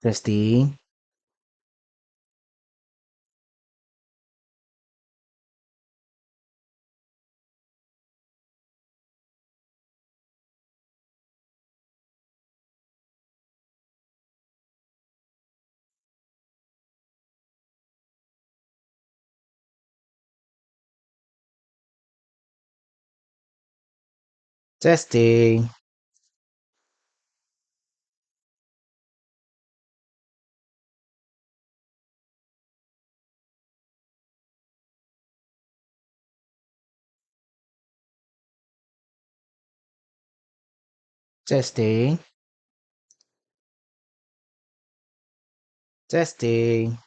Testing, testing, testing, testing.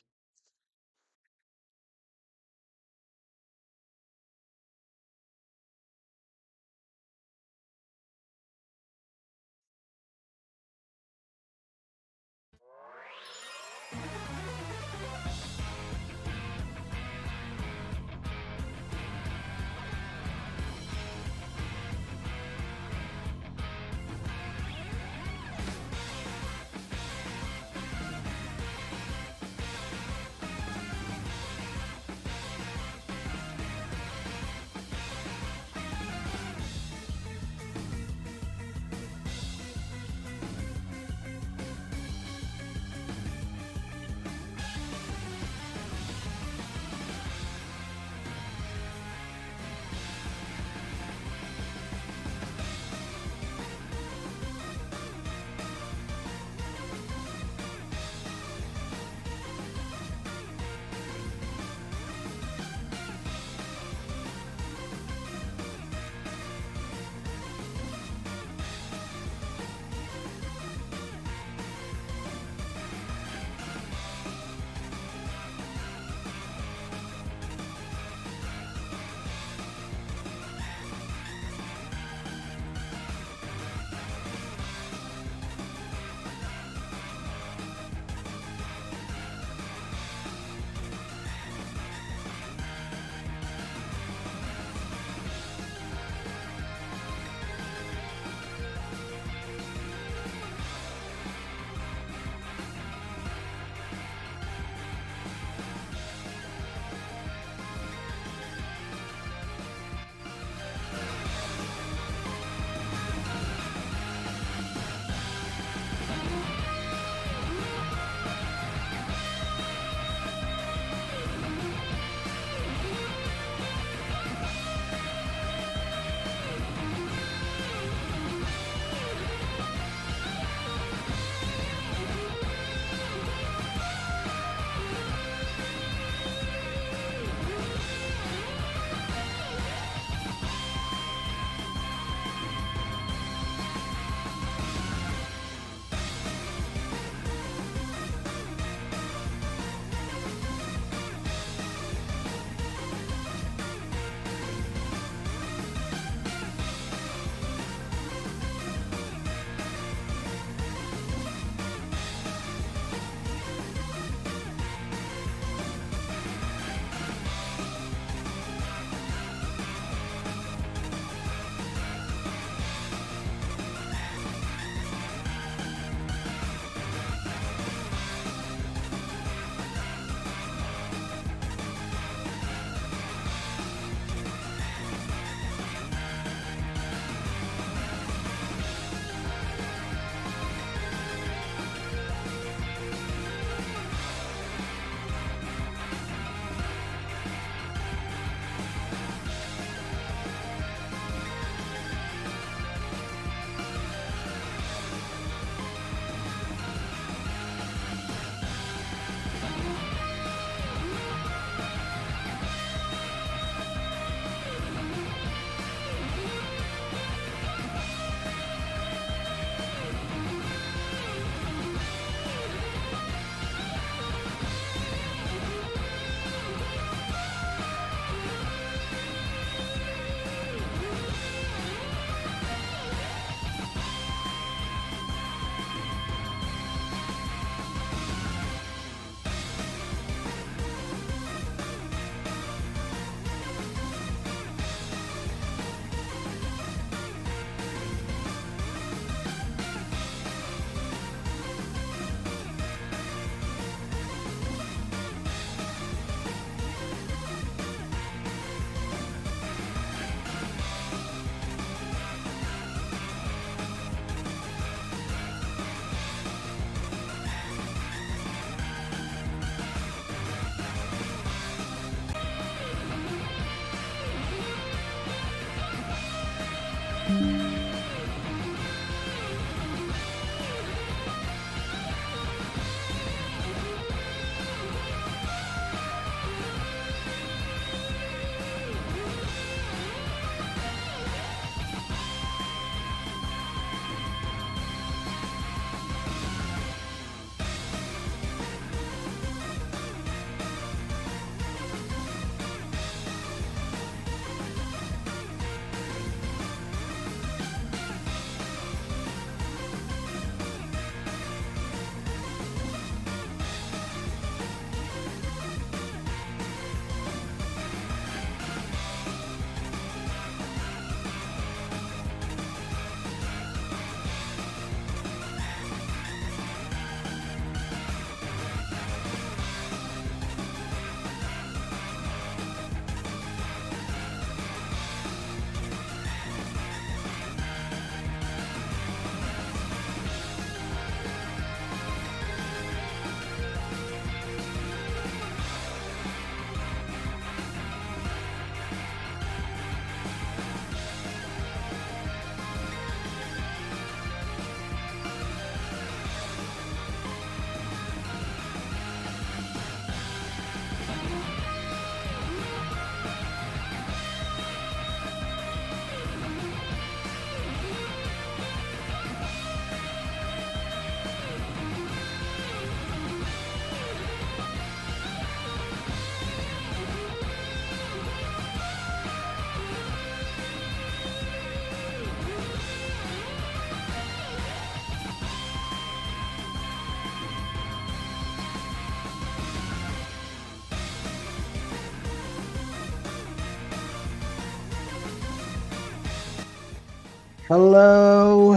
Hello.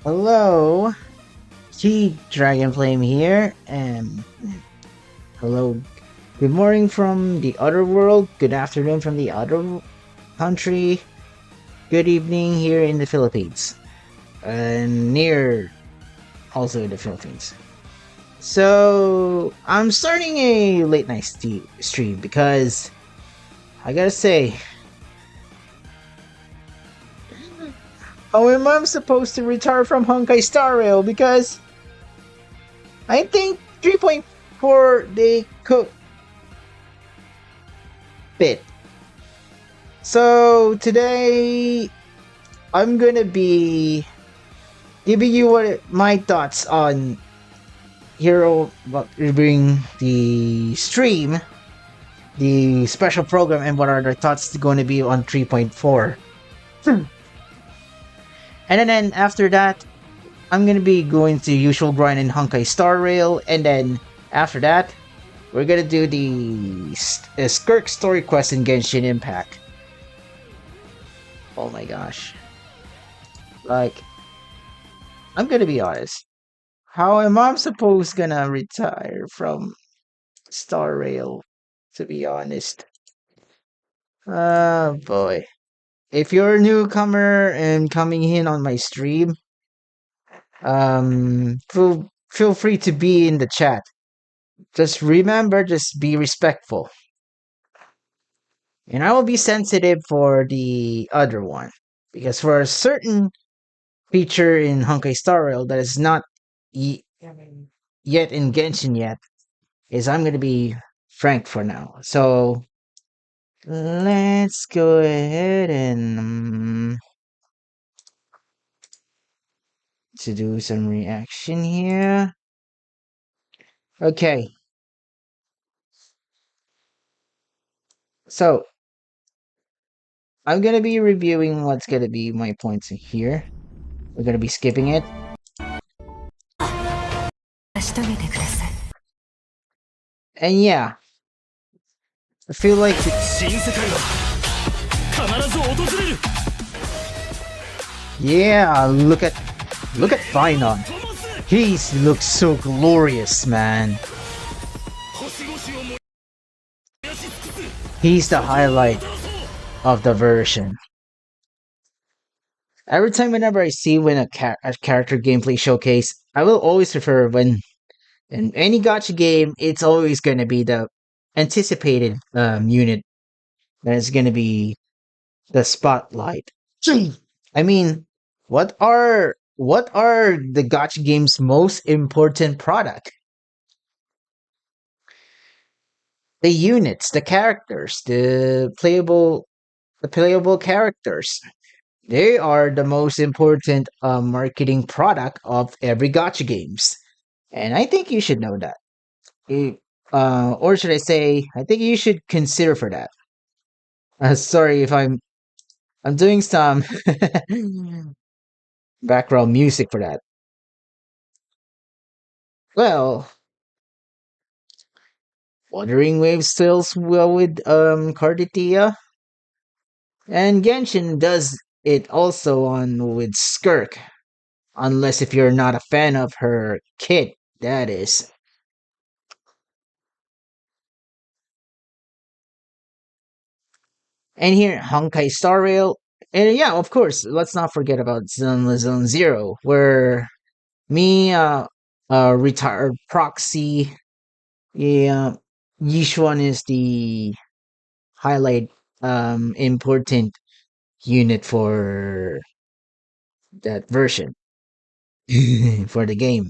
Hello. Kieth Dragonflame here, and hello. Good morning from the other world. Good afternoon from the other country. Good evening here in the Philippines, and near also the Philippines. So I'm starting a late night stream because I gotta say, how am I supposed to retire from Honkai Star Rail? Because I think 3.4 they cook bit. So today I'm gonna be giving you what my thoughts on Hero about reviewing the stream, the special program, and what are the thoughts going to be on 3.4. And then after that, I'm gonna be going to usual grind in Honkai Star Rail, and then after that, we're gonna do the Skirk story quest in Genshin Impact. Oh my gosh. Like, I'm gonna be honest. How am I supposed gonna retire from Star Rail? To be honest. Oh boy. If you're a newcomer and coming in on my stream, feel free to be in the chat. Just remember, just be respectful. And I will be sensitive for the other one. Because for a certain feature in Honkai Star Rail that is not yet in Genshin yet, is I'm going to be frank for now. So let's go ahead and to do some reaction here. Okay. So I'm gonna be reviewing what's gonna be my points in here. We're gonna be skipping it. And yeah, I feel like yeah, look at Finon. He looks so glorious, man. He's the highlight of the version. Every time whenever I see when a character gameplay showcase, I will always refer when in any gacha game, it's always going to be the anticipated unit that is going to be the spotlight. I mean, what are the gacha game's most important product? The units, the characters, the playable characters. They are the most important marketing product of every gacha games, and I think you should know that. Or should I say, I think you should consider for that. Sorry if I'm doing some background music for that. Well, Wuthering Waves sells well with Carditia, and Genshin does it also on with Skirk, unless if you're not a fan of her kit, that is. And here, Honkai Star Rail, and yeah, of course, let's not forget about Zone Zero, where me, retired proxy, yeah, Yishuan is the highlight important unit for that version for the game.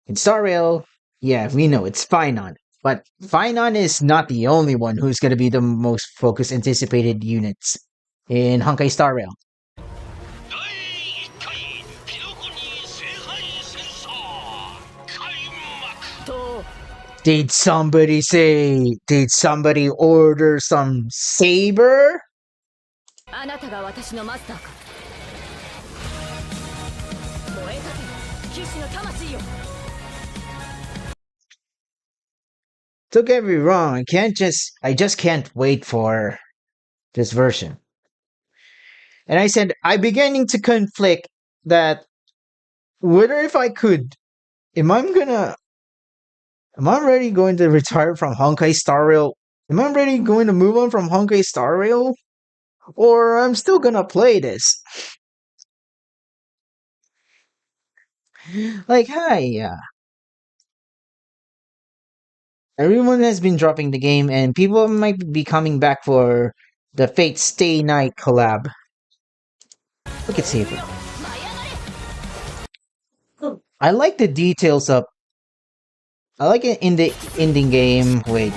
In Star Rail, yeah, we know it's Finon. But Finon is not the only one who's going to be the most focused anticipated units in Honkai Star Rail. Did somebody order some saber? Don't get me wrong, I just can't wait for this version. And I said, I'm beginning to conflict that whether if I could, am I gonna, am I already going to retire from Honkai Star Rail? Am I already going to move on from Honkai Star Rail? Or I'm still gonna play this? Like, hi, everyone has been dropping the game, and people might be coming back for the Fate Stay Night collab. Look at Saber. I like the details of. I like it in the ending game. Wait.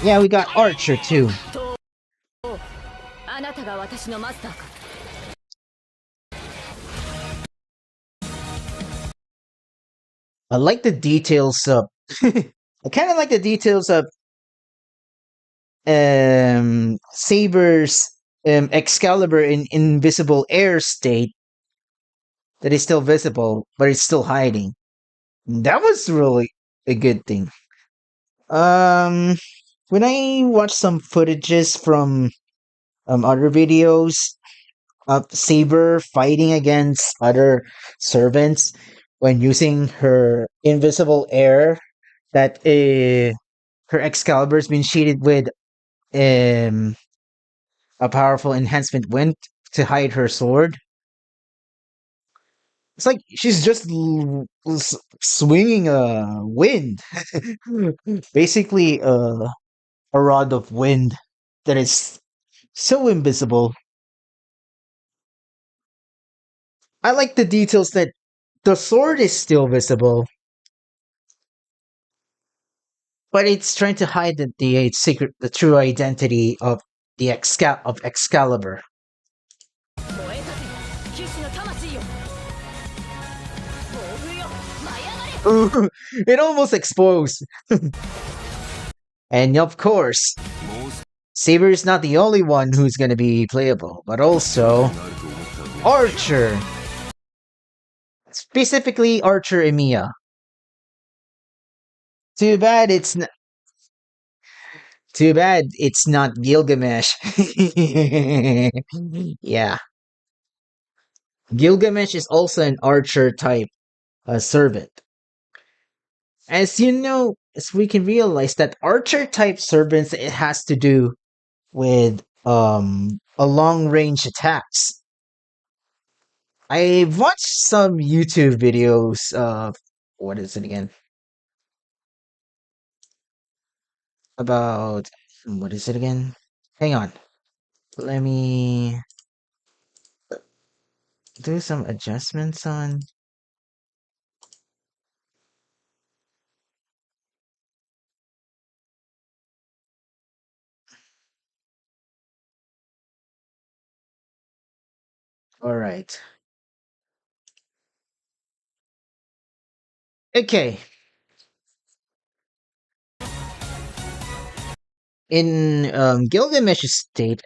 Yeah, we got Archer too. I like the details of. I kind of like the details of Saber's Excalibur in invisible air state that is still visible, but it's still hiding. That was really a good thing. When I watched some footages from other videos of Saber fighting against other servants when using her invisible air, that her Excalibur's been sheeted with um a powerful enhancement wind to hide her sword. It's like she's just swinging a wind, basically a rod of wind that is so invisible. I like the details that the sword is still visible, but it's trying to hide the secret, the true identity of the Excalibur. Ooh, it almost explodes. And of course, Saber is not the only one who's going to be playable, but also Archer. Specifically, Archer Emiya. Too bad it's not. Too bad it's not Gilgamesh. Yeah, Gilgamesh is also an Archer type servant. As you know, as we can realize that Archer type servants, it has to do with a long range attacks. I've watched some YouTube videos of what is it again? About what is it again? Hang on. Let me do some adjustments on. All right. Okay. In Gilgamesh's state,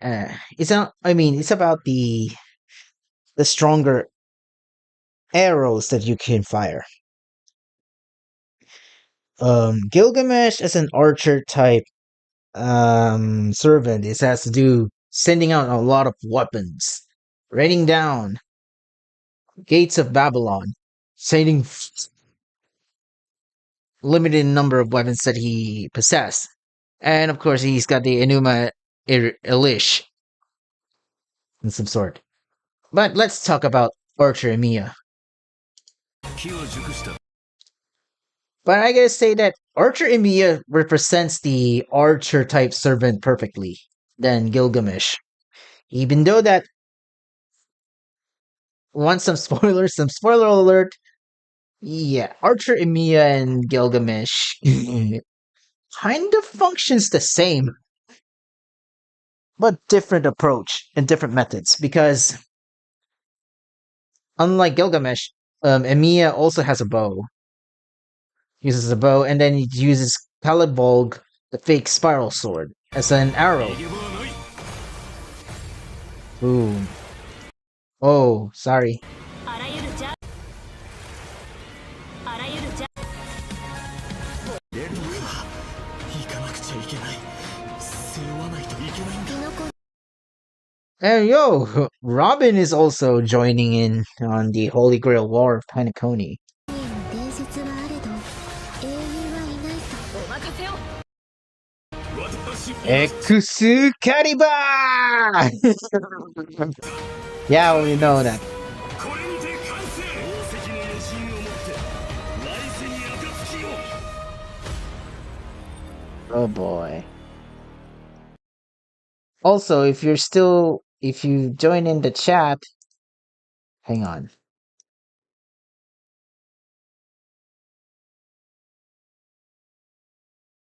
it's not. I mean, it's about the stronger arrows that you can fire. Gilgamesh as an archer type servant, it has to do sending out a lot of weapons, raining down gates of Babylon, sending limited number of weapons that he possessed, and of course he's got the Enuma Elish in some sort. But let's talk about Archer Emiya. But I gotta say that Archer Emiya represents the archer type servant perfectly than Gilgamesh. Even though that, want some spoilers, some spoiler alert. Yeah, Archer Emiya and Gilgamesh kind of functions the same, but different approach and different methods. Because unlike Gilgamesh, Emiya also has a bow. Uses a bow, and then he uses Calibolg, the fake spiral sword, as an arrow. Boom. Oh, sorry. And yo, Robin is also joining in on the Holy Grail War of Panaconi. 伝説はあれど英雄はいないとお任せを Ekusu Kariba! Yeah, we know that. Oh boy. Also, if you join in the chat, hang on.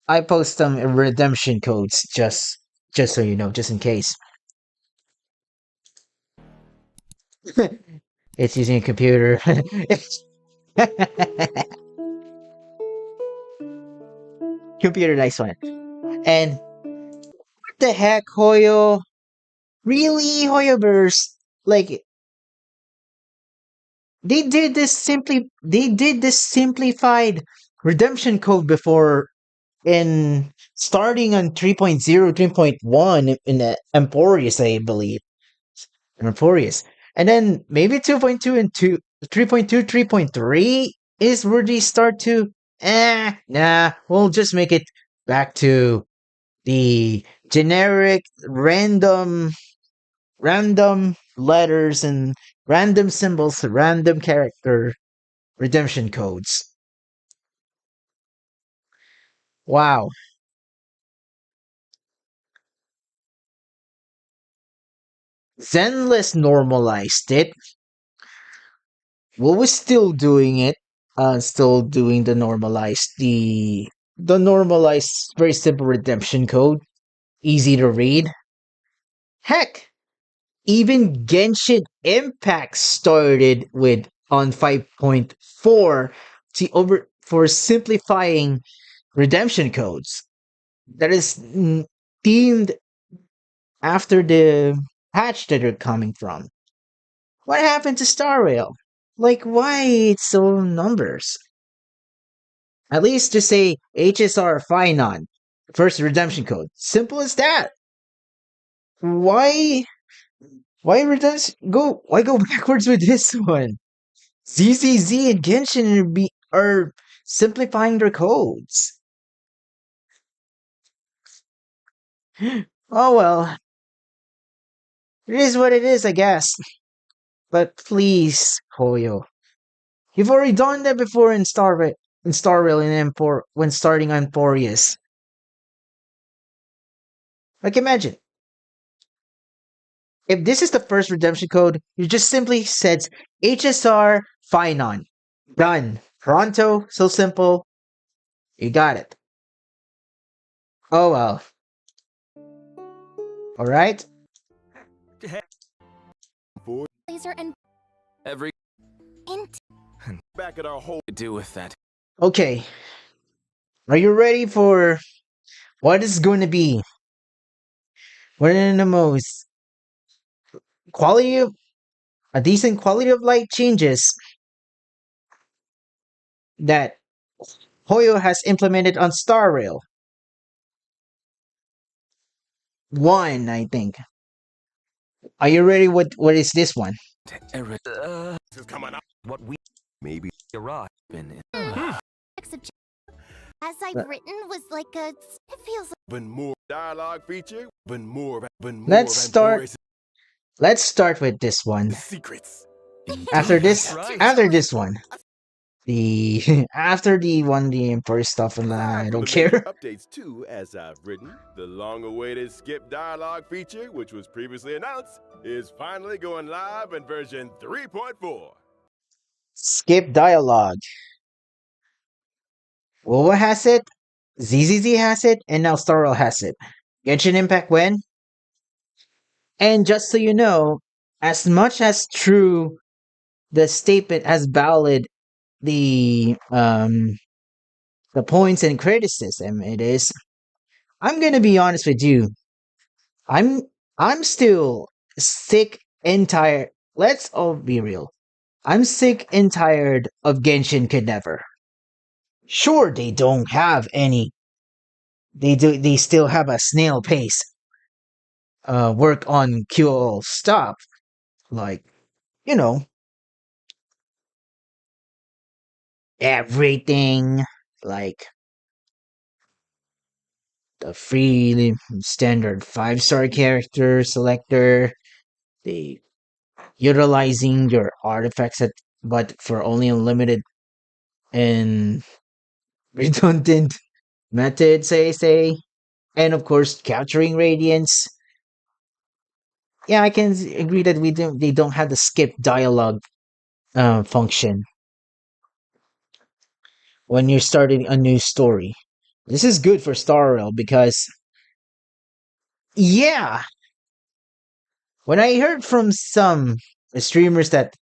I post some redemption codes just so you know, just in case. It's using a computer. Computer, nice one. And what the heck, Hoyo? Really, Hoyoverse? Like they did this simplified redemption code before in starting on 3.0, 3.1 in the Emporius, I believe. Emporius. And then maybe 2.2 and 3.2, 3.3 is where they start to nah, we'll just make it back to the generic random letters and random symbols, random character redemption codes. Wow. Zenless normalized it. Well, we're still doing it. Still doing the normalized, very simple redemption code, easy to read. Heck, even Genshin Impact started with on 5.4 to over for simplifying redemption codes. That is themed after the patch that are coming from. What happened to Star Rail? Like, why it's so numbers? At least just say HSR Finon. First redemption code. Simple as that. Why why go backwards with this one? ZZZ and Genshin are simplifying their codes. Oh well. It is what it is, I guess. But please, Koyo. You've already done that before in Star Rail and when starting on Emporius. Like imagine, if this is the first redemption code, you just simply said HSR Finon. Done. Pronto, so simple. You got it. Oh well. Alright? laser and Every int back at our hole to do with that. Okay. Are you ready for what is going to be one of the most quality of a decent quality of life changes that Hoyo has implemented on Star Rail? One, I think. Are you ready? What is this one? This is coming up. What we maybe arrive in. as I've written was like a it feels like Been more dialogue feature. Been more. Let's start with this one. Secrets. After this, Right. after this one, the after the Emperor stuff, and I don't care. Updates too, as I've written. The long-awaited skip dialogue feature, which was previously announced, is finally going live in version 3.4. Skip dialogue. Wowa has it, ZZZ has it, and now Star Rail has it. Genshin Impact when? And just so you know, as much as true the statement as valid the points and criticism it is, I'm gonna be honest with you. I'm still sick and tired. Let's all be real. I'm sick and tired of Genshin Could Never. Sure, they don't have any. They still have a snail pace. work on QOL stuff, like, you know, everything, like the free standard 5-star character selector, the utilizing your artifacts but for only unlimited and redundant methods, say, and of course capturing radiance. Yeah, I can agree that they don't have the skip dialogue function when you're starting a new story. This is good for Star Rail because, yeah, when I heard from some streamers that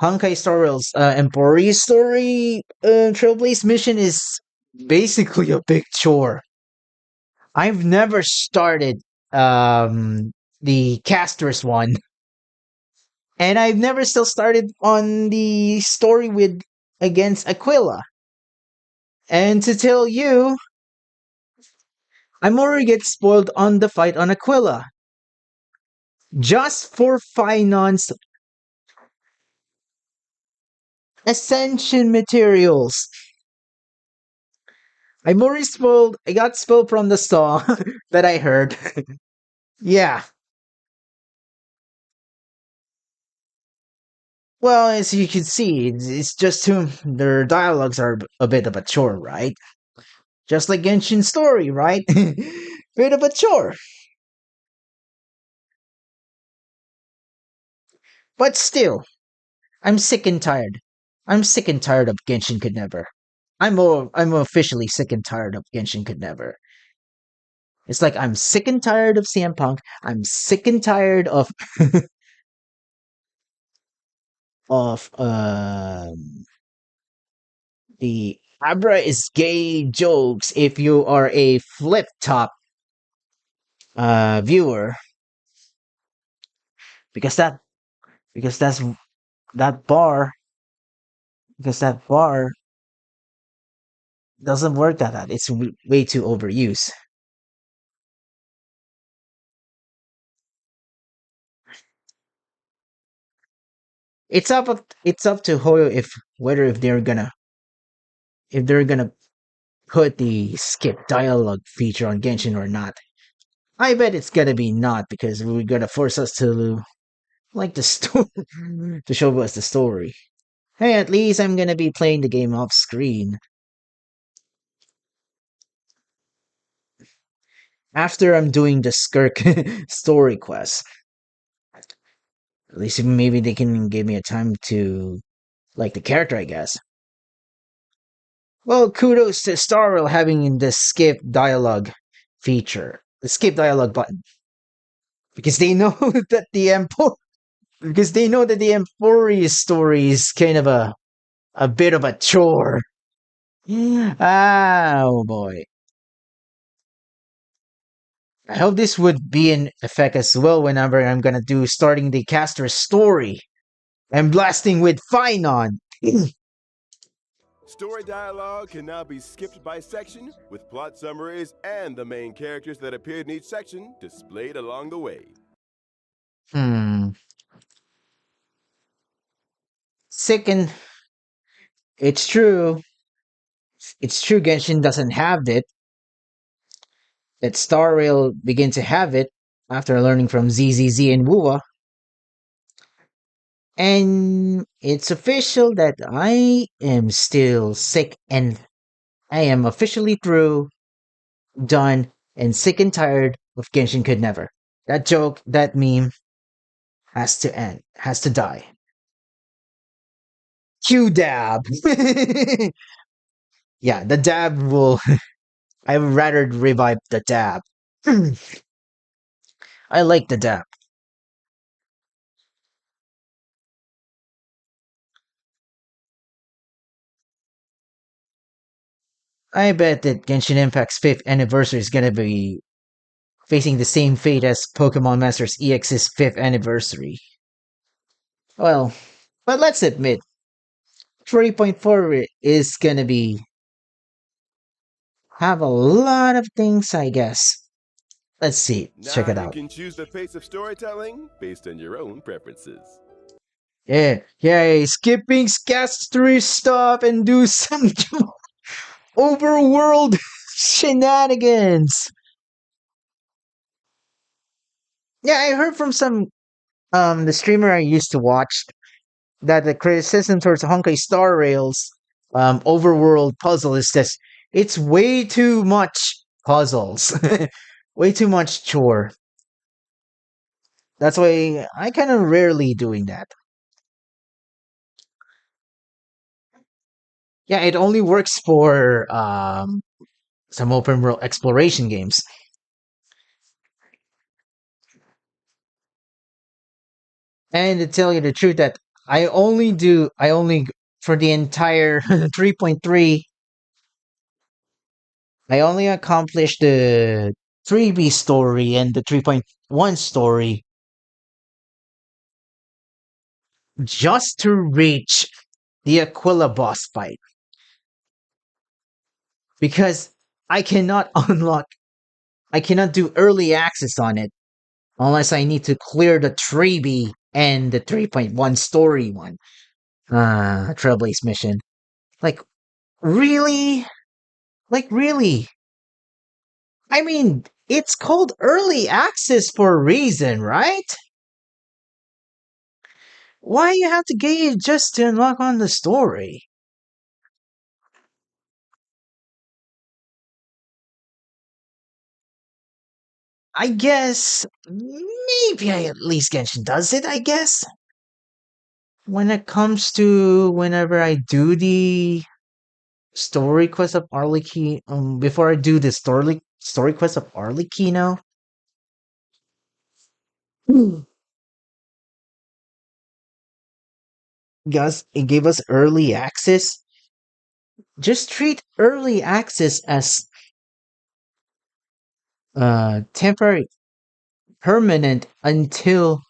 Honkai Star Rail's Empori story Trailblaze mission is basically a big chore. I've never started the Casters one, and I've never still started on the story with against Aquila. And to tell you, I'm already get spoiled on the fight on Aquila. Just for Finon's Ascension materials. I'm already spoiled. I got spoiled from the song that I heard. Yeah. Well, as you can see, it's just too. Their dialogues are a bit of a chore, right? Just like Genshin Story, right? Bit of a chore. But still, I'm sick and tired. I'm sick and tired of Genshin Could Never. I'm officially sick and tired of Genshin Could Never. It's like I'm sick and tired of CM Punk. I'm sick and tired of the Abra is gay jokes if you are a flip top viewer, because because that's that bar that bar doesn't work that it's way too overused. It's up to Hoyo if whether if they're gonna put the skip dialogue feature on Genshin or not. I bet it's gonna be not, because we're gonna force us to like the story to show us the story. Hey, at least I'm gonna be playing the game off screen after I'm doing the Skirk story quest. At least maybe they can give me a time to like the character, I guess. Well, kudos to Starrel having the skip dialogue feature, the skip dialogue button, because they know that the Emporius story is kind of a bit of a chore. Ah, oh boy. I hope this would be in effect as well whenever I'm gonna do starting the caster story and blasting with Finon. Story dialogue can now be skipped by section, with plot summaries and the main characters that appeared in each section displayed along the way. Second, it's true. It's true Genshin doesn't have it. That Star Rail begin to have it after learning from ZZZ and Wuwa. And it's official that I am still sick and I am officially through, done, and sick and tired of Genshin Could Never. That joke, that meme has to end, has to die. Q dab. Yeah, the dab will. I would rather revive the dab. I like the dab. I bet that Genshin Impact's 5th anniversary is gonna be facing the same fate as Pokemon Masters EX's 5th anniversary. Well, but let's admit, 3.4 is gonna be have a lot of things, I guess. Let's see. Check Now it you out. can choose the pace of storytelling based on your own preferences. Yeah, yeah. Skipping Scastry stuff and do some overworld shenanigans. Yeah, I heard from some the streamer I used to watch that the criticism towards Honkai Star Rail's overworld puzzle is this: it's way too much puzzles, way too much chore. That's why I kind of rarely doing that. Yeah, it only works for some open world exploration games. And to tell you the truth, that I only for the entire 3.3, I only accomplished the 3B story and the 3.1 story just to reach the Aquila boss fight because I cannot unlock, I cannot do early access on it unless I need to clear the 3B and the 3.1 story one. Trailblaze mission. Like, really? Like, really? I mean, it's called early access for a reason, right? Why you have to get it just to unlock on the story? I guess maybe I at least Genshin does it, I guess. When it comes to whenever I do the story quest of Arlecchino, before I do the story quest of Arlecchino, guys, it gave us early access. Just treat early access as temporary, permanent until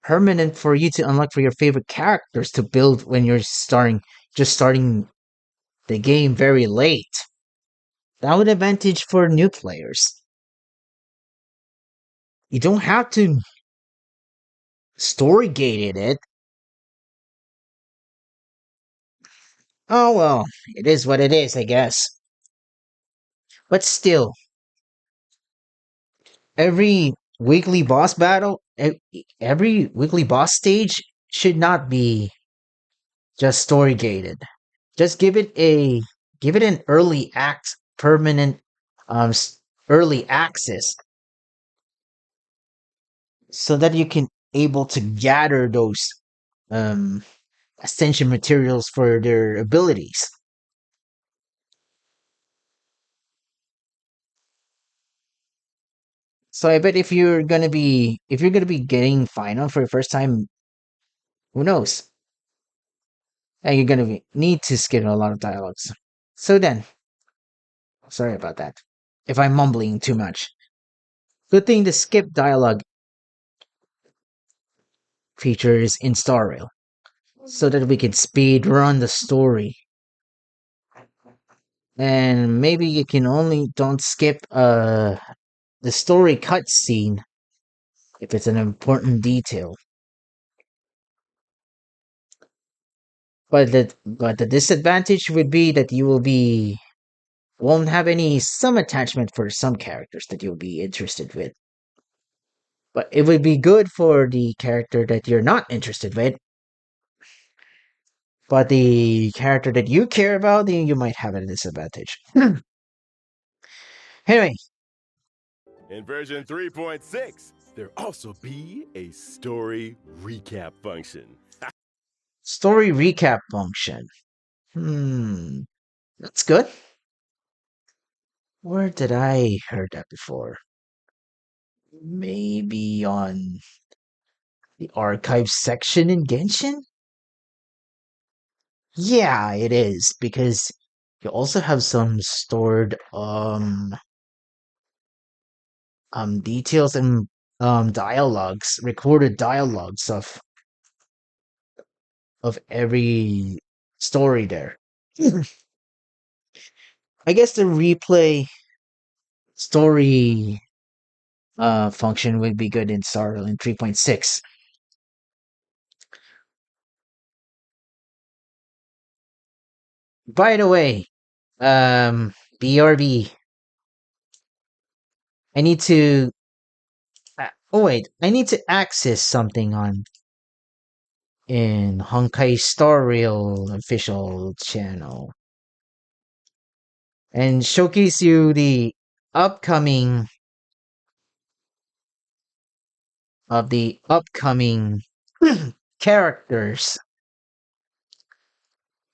permanent for you to unlock for your favorite characters to build when you're starting the game very late. That would advantage for new players. You don't have to story gated it. Oh well, it is what it is, I guess. But still, every weekly boss battle, every weekly boss stage should not be just story gated. Just give it an early act permanent early access so that you can able to gather those um ascension materials for their abilities. So I bet if you're gonna be getting final for the first time, who knows? And you're gonna need to skip a lot of dialogues. So then, sorry about that. If I'm mumbling too much. Good thing the skip dialogue feature is in Star Rail, so that we can speed run the story. And maybe you can only don't skip the story cutscene if it's an important detail. But the disadvantage would be that you won't have some attachment for some characters that you'll be interested with. But it would be good for the character that you're not interested with. But the character that you care about, then you might have a disadvantage. Anyway, In version 3.6, there'll also be a story recap function. story recap function. That's good. Where did I heard that before? Maybe on the archive section in Genshin? Yeah, it is because you also have some stored details and dialogues, recorded dialogues of every story there. I guess the replay story function would be good in Star Rail in 3.6. By the way, BRB, I need to. Oh wait, I need to access something on in Honkai Star Rail official channel and showcase you the upcoming characters.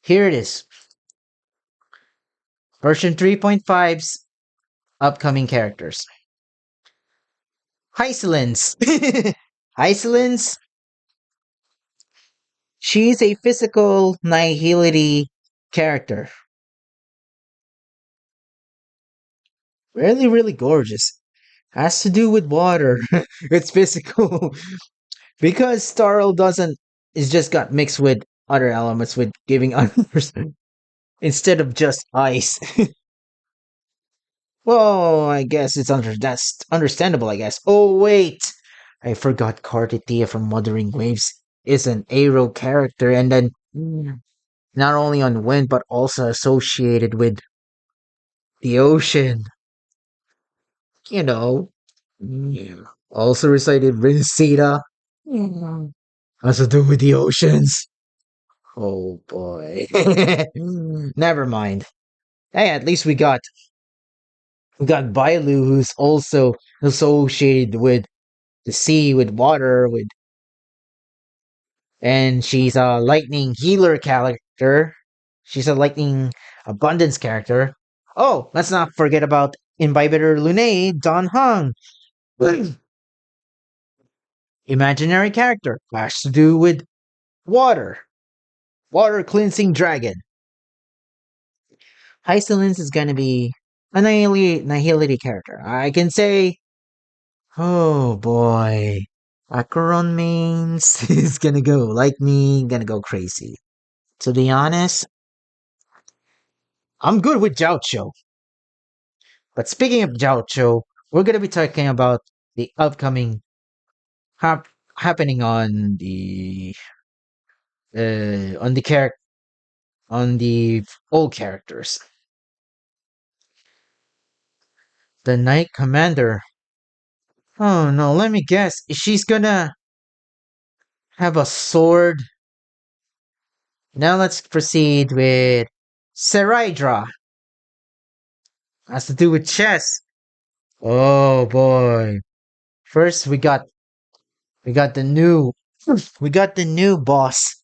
Here it is. Version 3.5's upcoming characters. Hysolence. Hysolence. She's a physical nihility character. Really, really gorgeous. Has to do with water. It's physical. Because Starl doesn't is just got mixed with other elements with giving others instead of just ice. Well, I guess that's understandable, I guess. Oh wait! I forgot Cartitia from Wuthering Waves is an Aero character and then not only on wind but also associated with the ocean. You know. Also recited Rinsita. Has to do with the oceans. Oh boy. Never mind. Hey, at least we got Bailu, who's also associated with the sea, with water, with and she's a lightning healer character. She's a lightning abundance character. Oh, let's not forget about Imbibitor Lune, Don Hung. Imaginary character. Has to do with water. Water cleansing dragon. Hysolence is gonna be a nihility character. I can say, oh boy, Acheron mains is gonna go like me, gonna go crazy. To be honest, I'm good with Joucho. But speaking of Joucho, we're gonna be talking about the upcoming happening on the character on the old characters. The Knight Commander. Oh no, let me guess. She's gonna have a sword. Now let's proceed with Seraidra. Has to do with chess. Oh boy. First we got the new boss.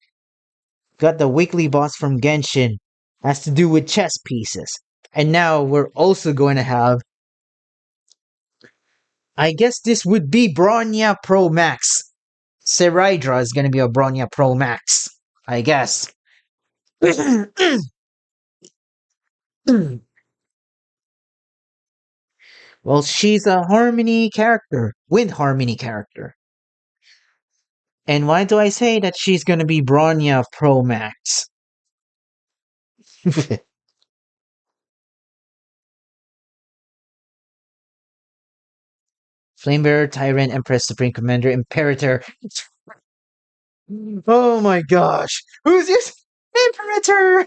Got the weekly boss from Genshin. Has to do with chess pieces. And now we're also going to have I guess this would be Bronya Pro Max. Seraidra is going to be a Bronya Pro Max. I guess. Well, she's a Harmony character. With Harmony character. And why do I say that she's gonna be Bronya Pro Max? Flamebearer, Tyrant, Empress, Supreme Commander, Imperator. Oh my gosh. Who's this? Imperator!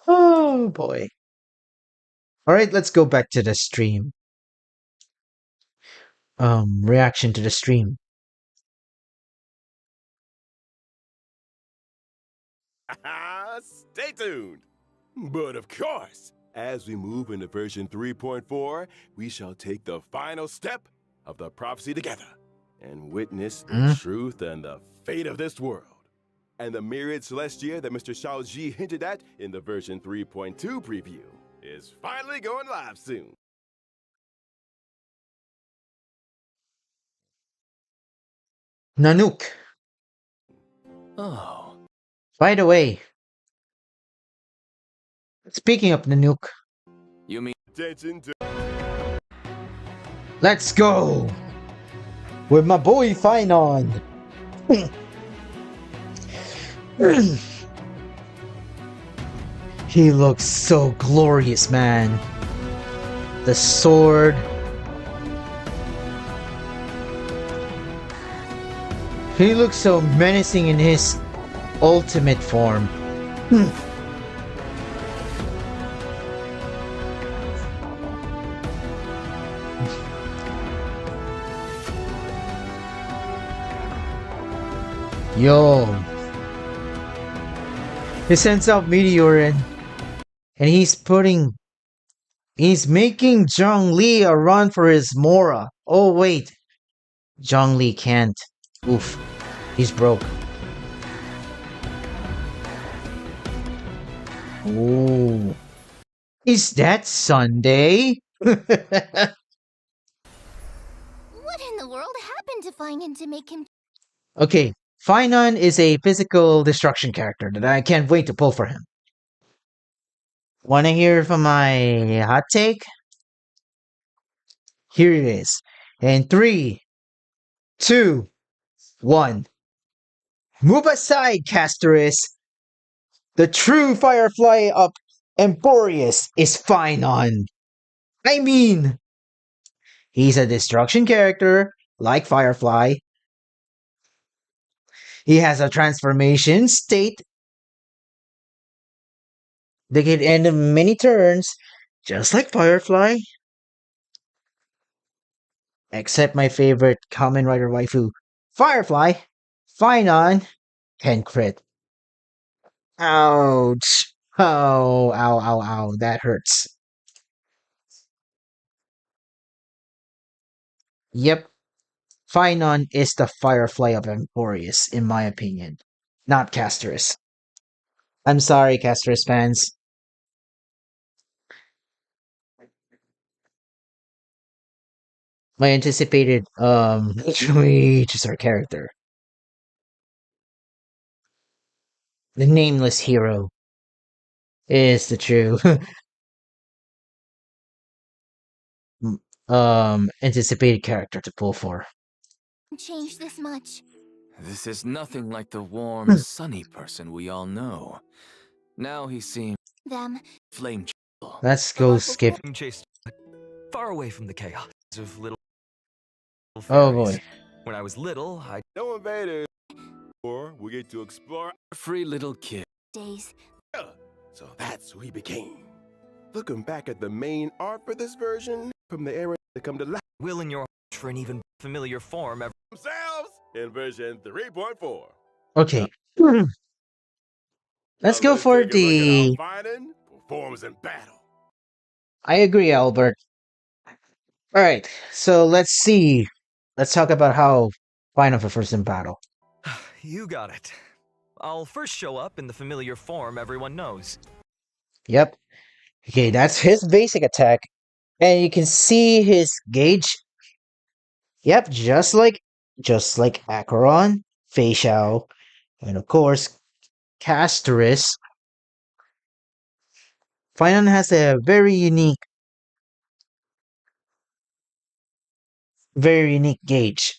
Oh boy. Alright, let's go back to the stream. Reaction to the stream. Stay tuned. But of course, as we move into version 3.4, we shall take the final step of the prophecy together and witness the truth and the fate of this world. And the myriad celestia that Mr. Shaoji hinted at in the version 3.2 preview is finally going live soon. Nanook. Oh. By the way, speaking of Nanook, You mean attention to let's go with my boy Finon. He looks so glorious, man. the sword. He looks so menacing in his ultimate form. Yo. He sends out Meteor and he's making Zhongli a run for his Mora. Oh wait. Zhongli can't. Oof. He's broke. Oh. Is that Sunday? What in the world happened to Finan to make him... Okay, Finon is a physical destruction character that I can't wait to pull for him. Wanna hear from my hot take? Here it is. In 3, 2, 1. Move aside, Casterus! The true Firefly of Emporius is Finon. I mean, he's a destruction character, like Firefly. He has a transformation state that can end in many turns, just like Firefly. Except my favorite Kamen Rider waifu, Firefly, Finon, can crit. Ouch. Oh, ow, ow, ow. That hurts. Yep. Finon is the Firefly of Emporius, in my opinion. Not Casterus. I'm sorry, Casterus fans. My anticipated, literally just our character. The nameless hero is the true anticipated character to pull for. change this much? This is nothing like the warm, sunny person we all know. Now he seems Them. flame. Let's go skip. Chased far away from the chaos of little Oh fairies. boy. When I was little, I No invaders. Or we get to explore. Free little kid. Days. So that's who he became. Looking back at the main art for this version, from the era that come to life will in your heart for an even familiar form ever. themselves in version 3.4. Okay. Let's Now go for take a look at the. how Finan performs in battle. I agree, Albert. Alright, so let's see. Let's talk about how Final for first in battle. You got it. I'll first show up in the familiar form everyone knows. Yep. Okay, that's his basic attack. And you can see his gauge. Yep, just like Acheron, Fei Xiao, and of course, Casterus. Finon has a very unique gauge.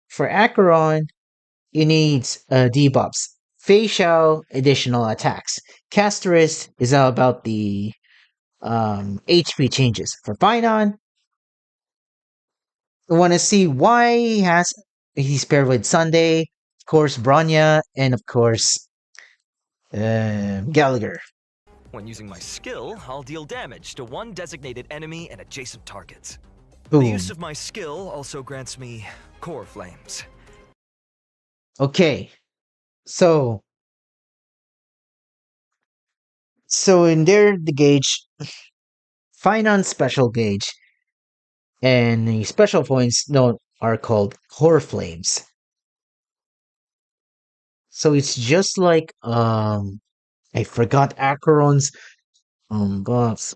For Acheron, you need debuffs. Facial additional attacks. Casterus is all about the HP changes. For Finon, we want to see why he's paired with Sunday, of course Bronya, and of course Gallagher. When using my skill, I'll deal damage to one designated enemy and adjacent targets. Boom. The use of my skill also grants me core flames. Okay, so in there the gauge, Finon special gauge, and the special points are called core flames. So it's just like I forgot Acheron's buffs.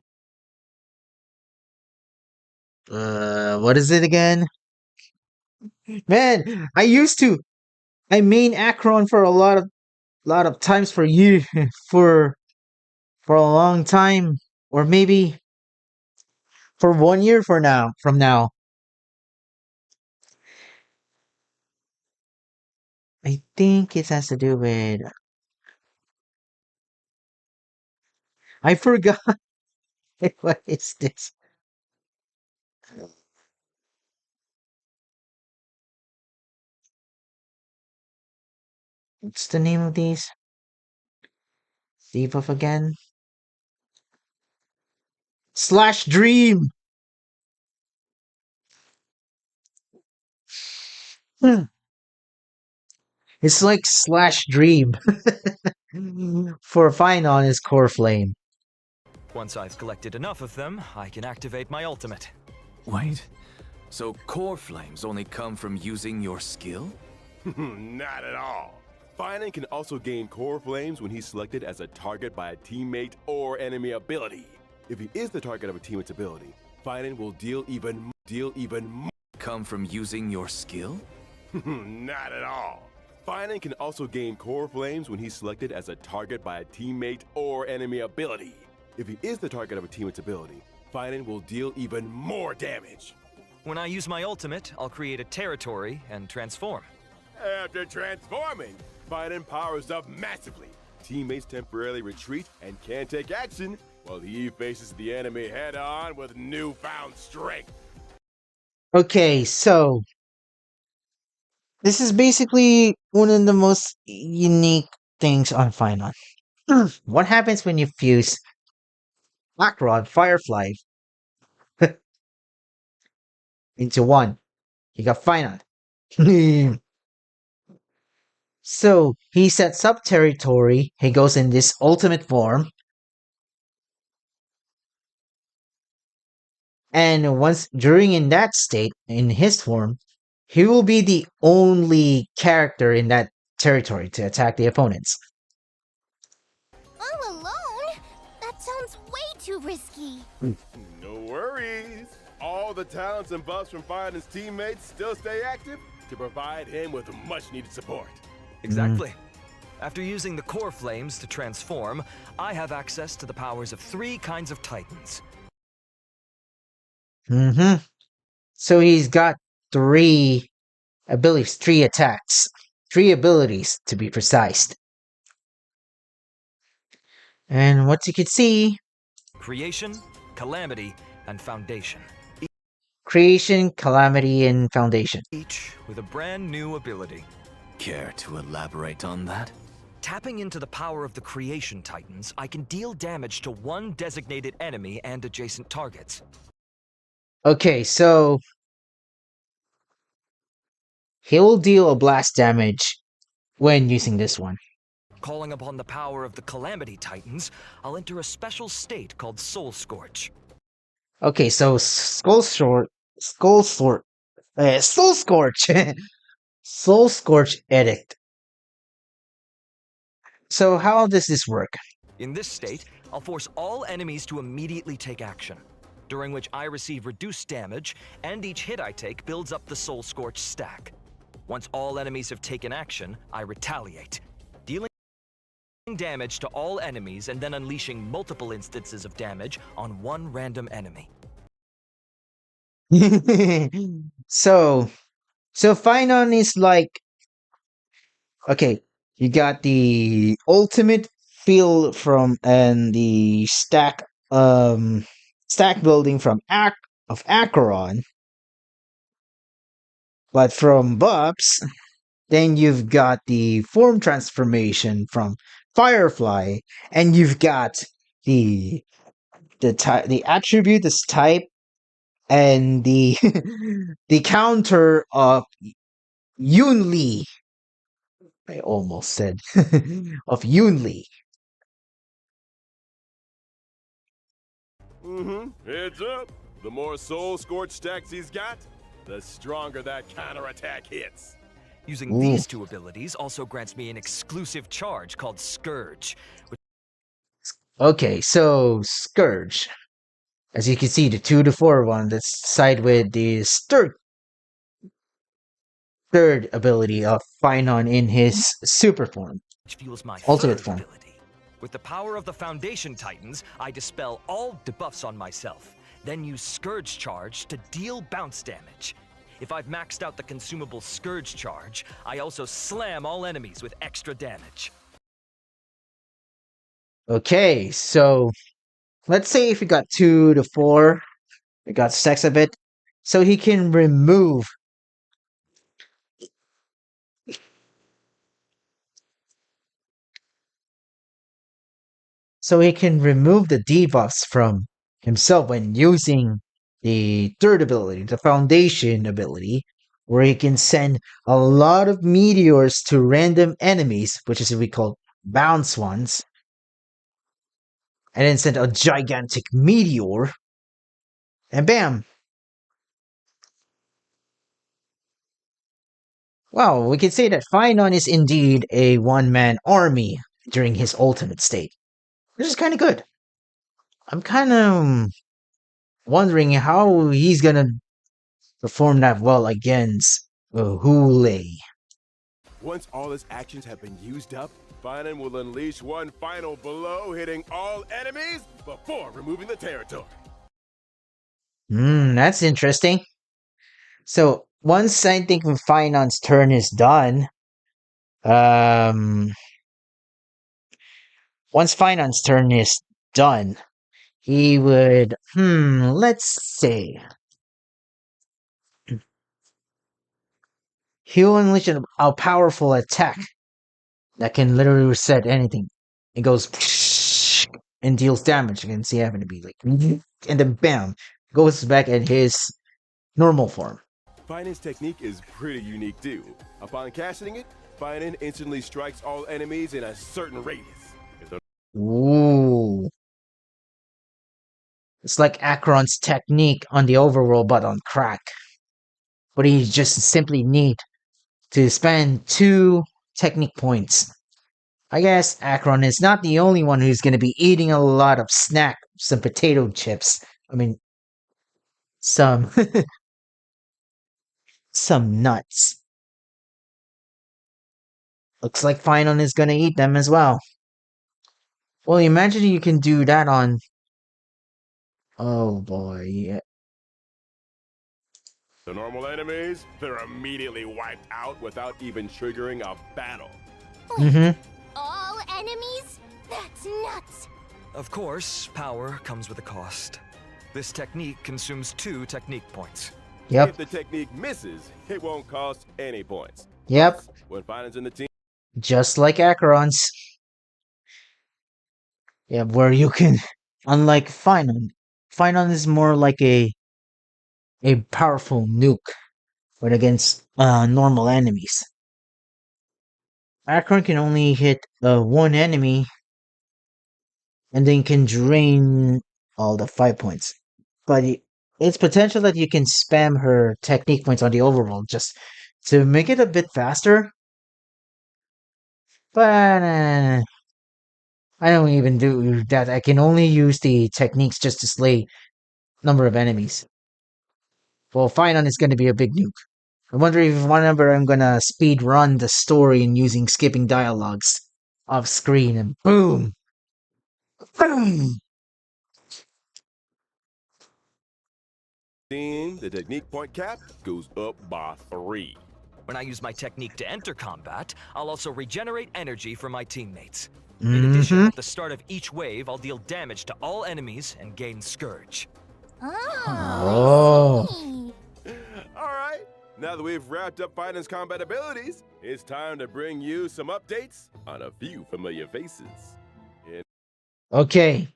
What is it again? Man, I main Acheron for a lot of times for you for a long time, or maybe for 1 year from now. I think it has to do with. I forgot. What is this? What's the name of these? Debuff again? Slash Dream! Hmm. It's like Slash Dream for Fine on his Core Flame. Once I've collected enough of them, I can activate my ultimate. Wait, so core flames only come from using your skill? Not at all. Finan can also gain core flames when he's selected as a target by a teammate or enemy ability. If he is the target of a teammate's ability, Finan will deal even more. Come from using your skill? Not at all. Finan can also gain core flames when he's selected as a target by a teammate or enemy ability. If he is the target of a teammate's ability, Finan will deal even more damage. When I use my ultimate, I'll create a territory and transform. After transforming, Finan powers up massively. Teammates temporarily retreat and can't take action, while he faces the enemy head-on with newfound strength. Okay, so this is basically one of the most unique things on Final. What happens when you fuse Acheron Firefly into one? You got Final. So he sets up territory. He goes in this ultimate form. And once during in that state, in his form, he will be the only character in that territory to attack the opponents. All alone? That sounds way too risky. No worries. All the talents and buffs from Finan's teammates still stay active to provide him with much-needed support. Exactly. After using the core flames to transform, I have access to the powers of 3 kinds of titans. So he's got 3 abilities, 3 attacks, 3 abilities to be precise. And what you could see, Creation, Calamity, and Foundation. Creation, Calamity, and Foundation. Each with a brand new ability. Care to elaborate on that? Tapping into the power of the Creation Titans, I can deal damage to one designated enemy and adjacent targets. Okay, so he'll deal a blast damage when using this one. Calling upon the power of the Calamity Titans, I'll enter a special state called Soul Scorch. Okay, so Soul Scorch, Soul Scorch Edict. So how does this work? In this state, I'll force all enemies to immediately take action, during which I receive reduced damage, and each hit I take builds up the Soul Scorch stack. Once all enemies have taken action, I retaliate, dealing damage to all enemies and then unleashing multiple instances of damage on one random enemy. so Finon is like, okay, you got the ultimate feel from and the stack building from Acheron, but from Bups, then you've got the form transformation from Firefly, and you've got the attribute, this type, and the the counter of Yunli. I almost said of Yunli. Heads up. The more Soul Scorch stacks he's got, the stronger that counterattack hits. Using these 2 abilities also grants me an exclusive charge called Scourge. Okay, so Scourge. As you can see, the 2 to 4 one that's side with the third ability of Finon in his super form. Which fuels my Ultimate third form. ability. With the power of the Foundation Titans, I dispel all debuffs on myself, then use Scourge Charge to deal bounce damage. If I've maxed out the consumable Scourge charge, I also slam all enemies with extra damage. Okay, so let's say if we got 2 to 4, we got stacks of it, so he can remove the debuffs from himself when using the third ability, the foundation ability, where he can send a lot of meteors to random enemies, which is what we call bounce ones, and then send a gigantic meteor, and bam! Well, we can say that Finon is indeed a one-man army during his ultimate state, which is kind of good. I'm kind of wondering how he's gonna perform that well against Hule. Once all his actions have been used up, Finon will unleash one final blow, hitting all enemies before removing the territory. That's interesting. So once I think Finon's turn is done, he would, let's say, he'll unleash a powerful attack that can literally reset anything. It goes and deals damage. You can see having to be like, and then bam, goes back at his normal form. Finon's technique is pretty unique too. Upon casting it, Finon instantly strikes all enemies in a certain radius. Ooh. It's like Acheron's technique on the overworld, but on crack. But he just simply need to spend 2 technique points. I guess Acheron is not the only one who's going to be eating a lot of some potato chips. I mean, some nuts. Looks like Finon is going to eat them as well. Well, imagine you can do that on... Oh boy, yeah. The normal enemies, they're immediately wiped out without even triggering a battle. All enemies? That's nuts! Of course, power comes with a cost. This technique consumes 2 technique points. Yep. If the technique misses, it won't cost any points. Yep. When Finon's in the team, Just like Acheron's. Yeah, where you can, unlike Finon is more like a powerful nuke when against normal enemies. Acheron can only hit 1 enemy and then can drain all the 5 points. But it's potential that you can spam her technique points on the overworld just to make it a bit faster. But I don't even do that. I can only use the techniques just to slay number of enemies. Well, Finon is going to be a big nuke. I wonder if whenever I'm gonna speed run the story and using skipping dialogues off screen and boom! Boom! the technique point cap goes up by 3. When I use my technique to enter combat, I'll also regenerate energy for my teammates. In addition, at the start of each wave, I'll deal damage to all enemies and gain Scourge. Oh. Alright, now that we've wrapped up Finon's combat abilities, it's time to bring you some updates on a few familiar faces. Okay.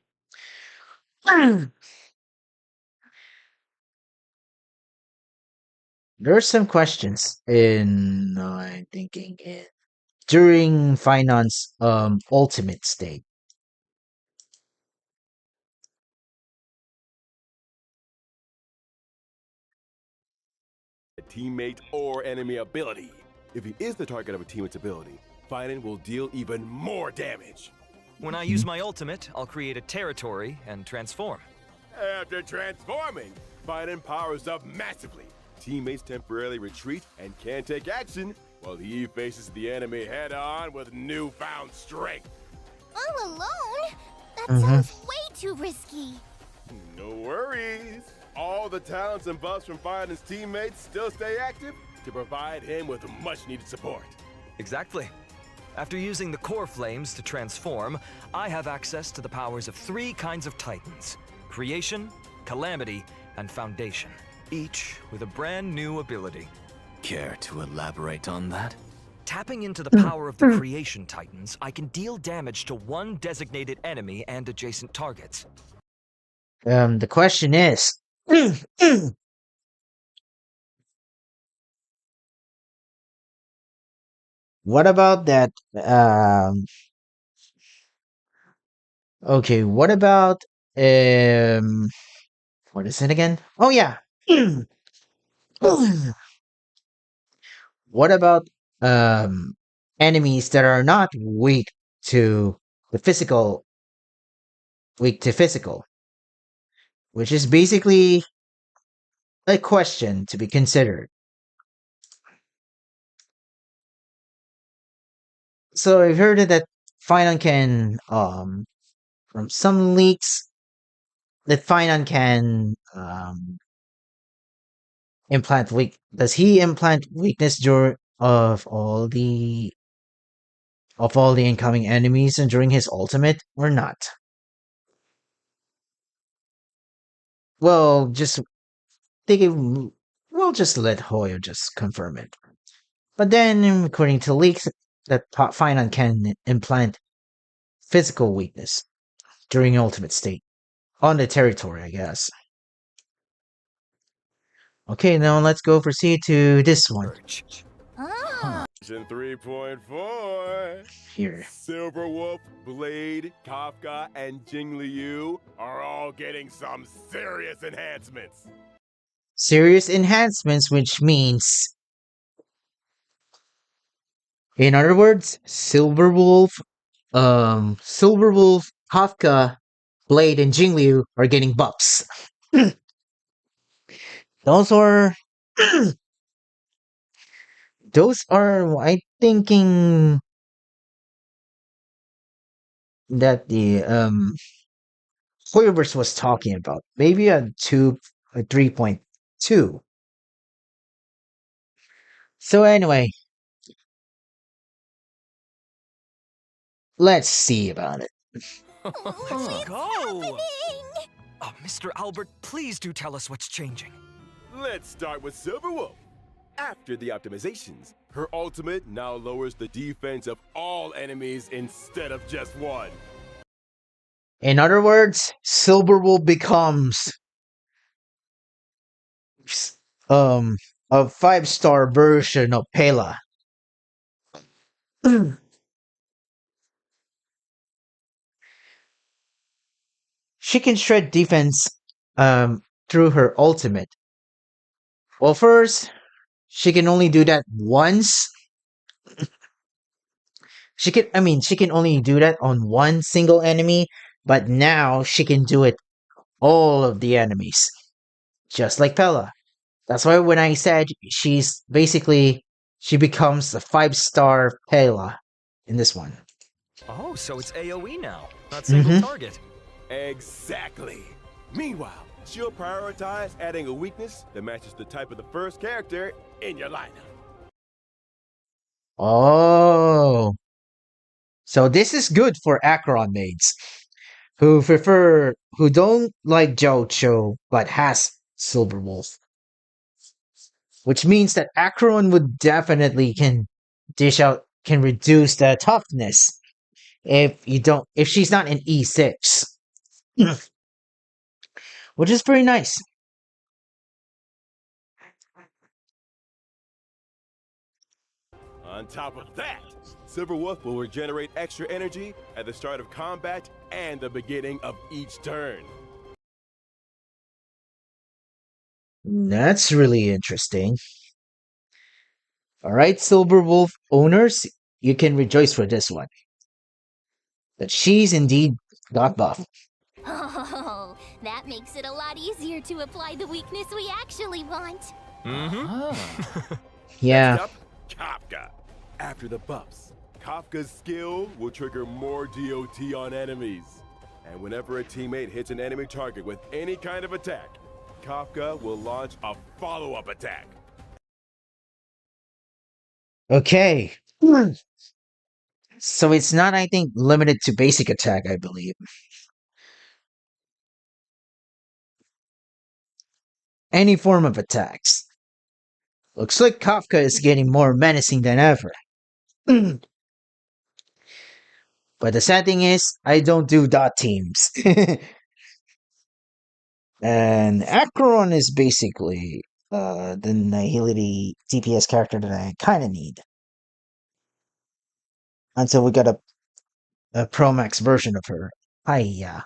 There's some questions in I'm thinking during Finon's ultimate state. A teammate or enemy ability. If he is the target of a teammate's ability, Finon will deal even more damage. When I use my ultimate, I'll create a territory and transform. After transforming, Finon powers up massively. Teammates temporarily retreat and can't take action, while he faces the enemy head-on with newfound strength. All alone? That sounds way too risky. No worries. All all the talents and buffs from Fire and his teammates still stay active to provide him with much needed support. Exactly. After using the core flames to transform, I have access to the powers of 3 kinds of titans: Creation, Calamity, and Foundation, each with a brand new ability. Care to elaborate on that? Tapping into the power of the Creation Titans, I can deal damage to one designated enemy and adjacent targets. The question is, what about that? Okay, what about what is it again? Oh yeah. What about um enemies that are not to the physical, weak to physical, which is basically a question to be considered. So I've heard that Finon can from some leaks that Finon can implant weak. Does he implant weakness during of all the incoming enemies and during his ultimate or not? Well, just think it, we'll just let Hoyo just confirm it. But then, according to leaks, that Finon can implant physical weakness during ultimate state on the territory, I guess. Okay, now let's go proceed to this one Version 3.4. here. Silverwolf, Blade, Kafka, and Jingliu are all getting some serious enhancements. Serious enhancements, which means, in other words, Silverwolf, Kafka, Blade, and Jingliu are getting buffs. Those are, I thinking that the Hoyoverse was talking about. Maybe a 3.2. So anyway, let's see about it. Let's go! Mr. Albert, please do tell us what's changing. Let's start with Silverwolf. After the optimizations, her ultimate now lowers the defense of all enemies instead of just one. In other words, Silverwolf becomes a 5-star version of Pela. She can shred defense through her ultimate. Well, first, she can only do that once. She can only do that on one single enemy, but now she can do it all of the enemies. Just like Pela. That's why when I said she becomes a 5-star Pela in this one. Oh, so it's AoE now, not single target. Exactly. Meanwhile, she'll prioritize adding a weakness that matches the type of the first character in your lineup. Oh. So this is good for Acheron maids who don't like Jocho but has Silverwolf. Which means that Acheron would definitely can reduce the toughness if she's not in E6. Which is pretty nice. On top of that, Silverwolf will regenerate extra energy at the start of combat and the beginning of each turn. That's really interesting. Alright, Silverwolf owners, you can rejoice for this one. That she's indeed got buff. Oh, that makes it a lot easier to apply the weakness we actually want. Yeah. Next up, Kafka. After the buffs, Kafka's skill will trigger more DOT on enemies. And whenever a teammate hits an enemy target with any kind of attack, Kafka will launch a follow-up attack. Okay. So it's not, I think, limited to basic attack, I believe. Any form of attacks. Looks like Kafka is getting more menacing than ever. But the sad thing is, I don't do dot teams. And Acheron is basically the Nihility DPS character that I kind of need. Until we got a Pro Max version of her. Hiya.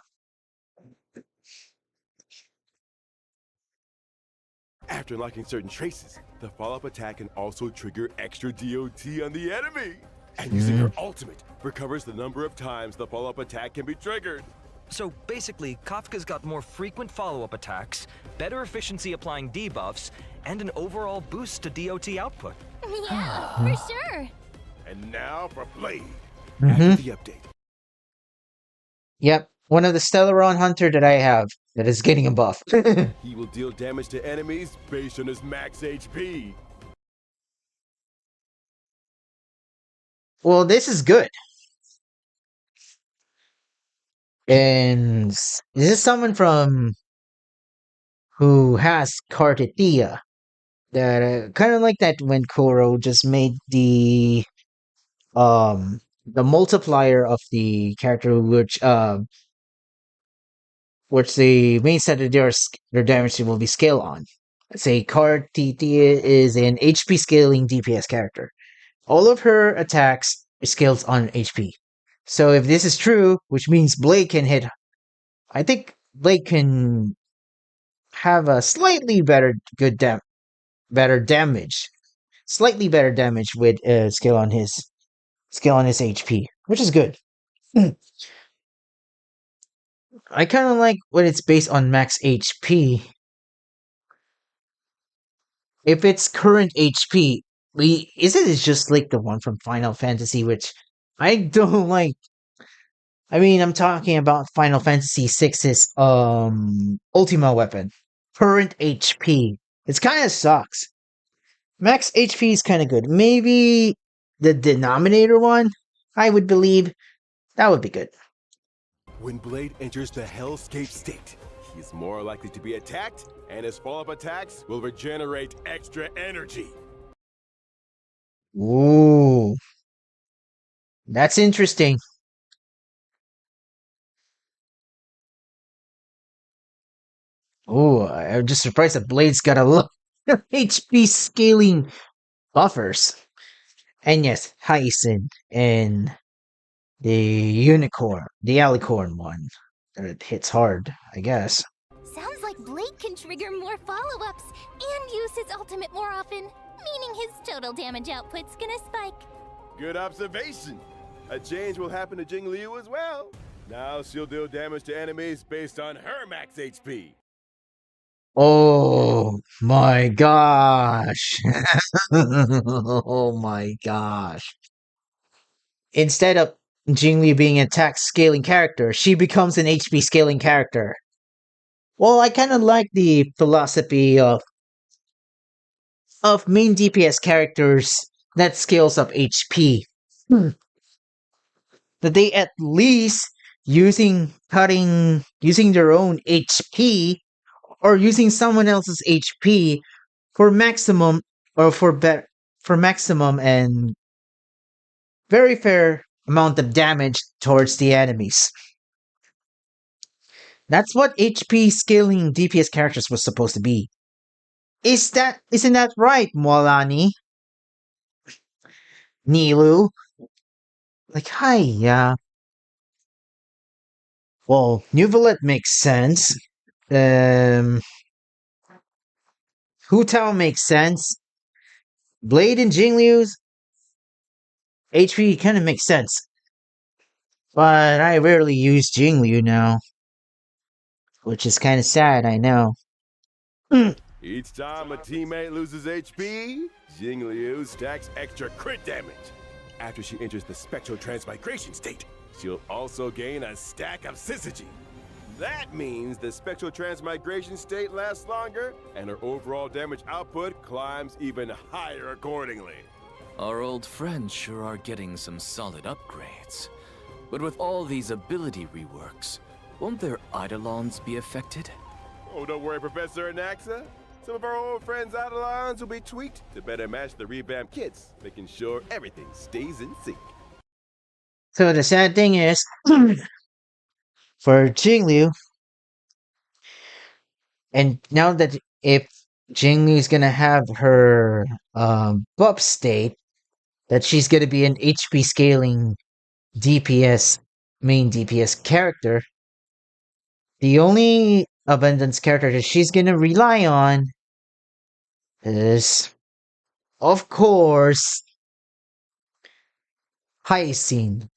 After unlocking certain traces, the follow-up attack can also trigger extra DOT on the enemy. And using her ultimate recovers the number of times the follow-up attack can be triggered. So basically, Kafka's got more frequent follow-up attacks, better efficiency applying debuffs, and an overall boost to DOT output. Yeah, for sure. And now for Blade. After the update. Yep, one of the Stellaron Hunter that I have that is getting a buff. He will deal damage to enemies based on his max HP. Well, this is good. And this is someone from who has Cartithia. That kind of like that when Kuro just made the multiplier of the character which the main set of their damage will be scaled on. Let's say Cartithia is an HP scaling DPS character. All of her attacks are scaled on HP. So if this is true, which means Blade can hit, I think Blade can have a slightly better damage, slightly better damage with scale on his HP, which is good. I kind of like when it's based on max HP. If it's current HP, isn't it just like the one from Final Fantasy, which I don't like. I mean, I'm talking about Final Fantasy VI's Ultima weapon. Current HP. It's kind of sucks. Max HP is kind of good. Maybe the denominator one, I would believe. That would be good. When Blade enters the Hellscape state, he is more likely to be attacked, and his follow-up attacks will regenerate extra energy. Ooh. That's interesting. Ooh, I'm just surprised that Blade's got a lot of HP scaling buffers. And yes, Hyacin and the alicorn one. It hits hard, I guess. Sounds like Blade can trigger more follow-ups and use his ultimate more often, meaning his total damage output's gonna spike. Good observation. A change will happen to Jing Liu as well. Now she'll deal damage to enemies based on her max HP. Oh my gosh. Oh my gosh. Instead of Jingli being an attack scaling character, she becomes an HP scaling character. Well, I kind of like the philosophy of main DPS characters that scales up HP. That they at least using their own HP or using someone else's HP for maximum and very fair amount of damage towards the enemies. That's what HP scaling DPS characters was supposed to be. Isn't that right, Moalani? Nilu? Like, hi, yeah. Well, Nuvolet makes sense. Hu Tao makes sense. Blade and Jingliu's HP kind of makes sense. But I rarely use Jingliu now. Which is kind of sad, I know. Each time a teammate loses HP, Jing Liu stacks extra crit damage. After she enters the spectral transmigration state, she'll also gain a stack of syzygy. That means the spectral transmigration state lasts longer, and her overall damage output climbs even higher accordingly. Our old friends sure are getting some solid upgrades. But with all these ability reworks, won't their Eidolons be affected? Oh, don't worry, Professor Anaxa. Some of our old friends' Eidolons will be tweaked to better match the revamped kits, making sure everything stays in sync. So the sad thing is, for Jinglu, and now that if Jinglu's gonna have her buff state, that she's gonna be an HP scaling DPS, main DPS character, the only abundance character that she's gonna rely on is, of course, Hyacinth,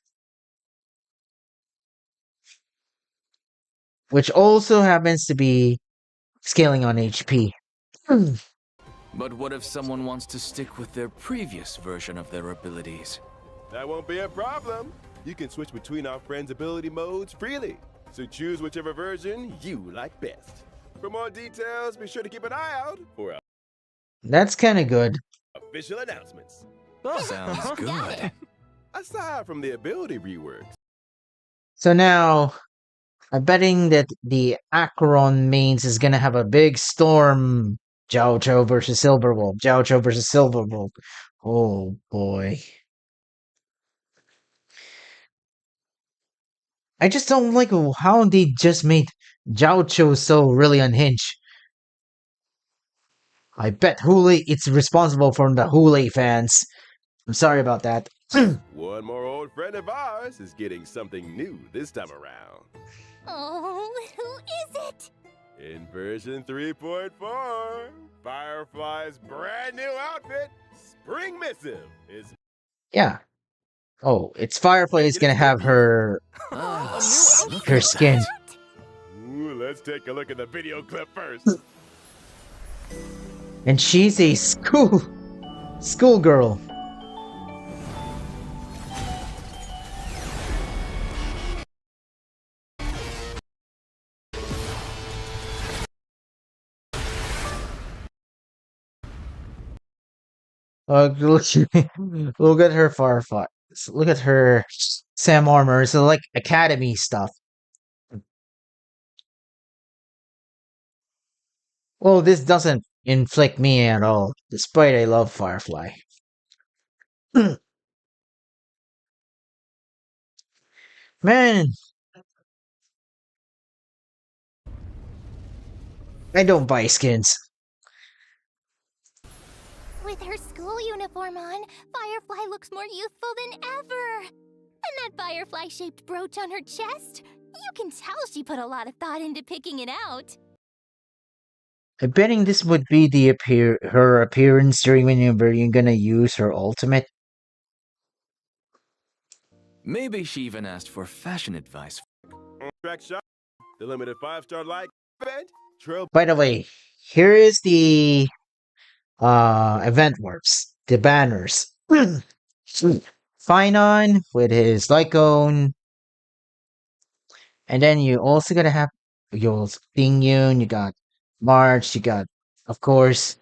which also happens to be scaling on HP. But what if someone wants to stick with their previous version of their abilities? That won't be a problem. You can switch between our friends' ability modes freely, so choose whichever version you like best. For more details, be sure to keep an eye out for our That's kind of good. official announcements. Sounds good. Aside from the ability reworks, So now, I'm betting that the Acheron mains is gonna have a big storm. Jiaocho versus Silverwolf. Jiaocho versus Silverwolf. Oh boy. I just don't like how they just made Jiaocho so really unhinged. I bet Hule it's responsible for the Hule fans. I'm sorry about that. one more old friend of ours is getting something new this time around. Oh, who is it? In version 3.4, Firefly's brand new outfit, Spring Missive, is Yeah. Oh, it's Firefly is gonna have her her skin. Ooh, let's take a look at the video clip first. And she's a schoolgirl. Look, look at her Firefly. Look at her Sam armor. It's like Academy stuff. Well, this doesn't inflict me at all, despite I love Firefly. Man, I don't buy skins. With her school uniform on, Firefly looks more youthful than ever. And that firefly-shaped brooch on her chest? You can tell she put a lot of thought into picking it out. I'm betting this would be her appearance during whenever you're gonna use her ultimate. Maybe she even asked for fashion advice. Track shot, the limited 5-star like event, Trail. By the way, here is the event works, the banners. Finon with his Lycone. And then you also gotta have your Pingyun, you got March, you got, of course,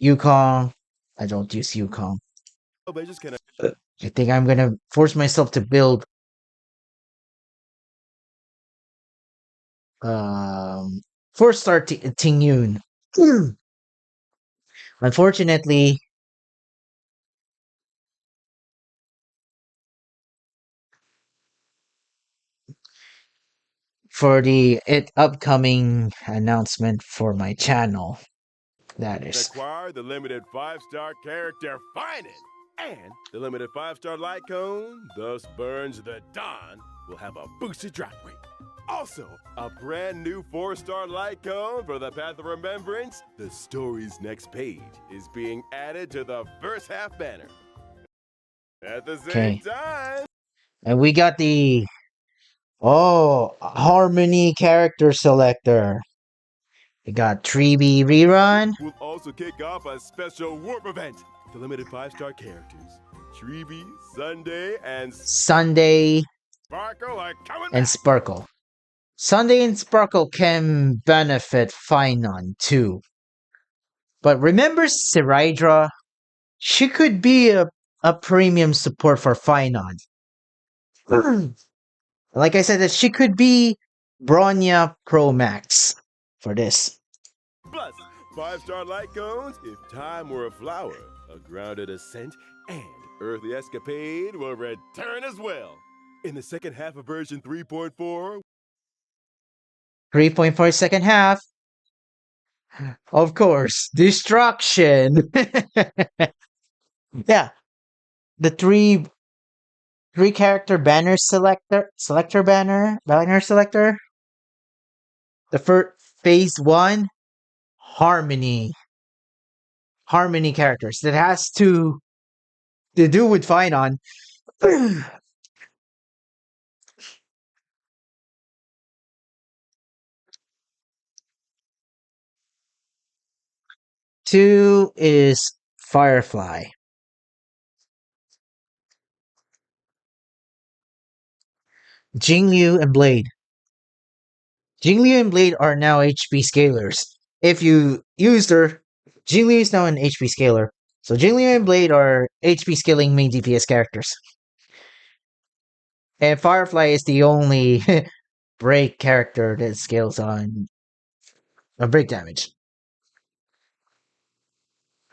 Yukong. I don't use Yukong. I think I'm gonna force myself to build 4-star Tingyun. Unfortunately, for the upcoming announcement for my channel, that is. Acquire the limited 5-star character Finan, and the limited 5-star light cone, thus burns the dawn, will have a boosted drop rate. Also, a brand new 4-star light cone for the Path of Remembrance. The story's next page is being added to the first half banner. At the same time, and we got the Harmony character selector. We got Treeby Rerun. We'll also kick off a special warp event. The limited 5-star characters, Treeby, Sunday, and Sunday Sparkle are coming and back. Sparkle. Sunday and Sparkle can benefit Finon too. But remember Sirydra? She could be a premium support for Finon. Like I said, that she could be Bronya Pro Max for this. Plus, 5-star light cones if time were a flower, a grounded ascent, and earthly escapade will return as well. In the second half of version 3.4, 3.4 second half. Of course, destruction. Yeah, the three character banner selector banner selector. The first phase 1 harmony characters that has to do with Finon. 2 is Firefly. Jingyu and Blade. Jingyu and Blade are now HP scalers. If you used her, Jingyu is now an HP scaler. So Jingyu and Blade are HP scaling main DPS characters. And Firefly is the only break character that scales on break damage.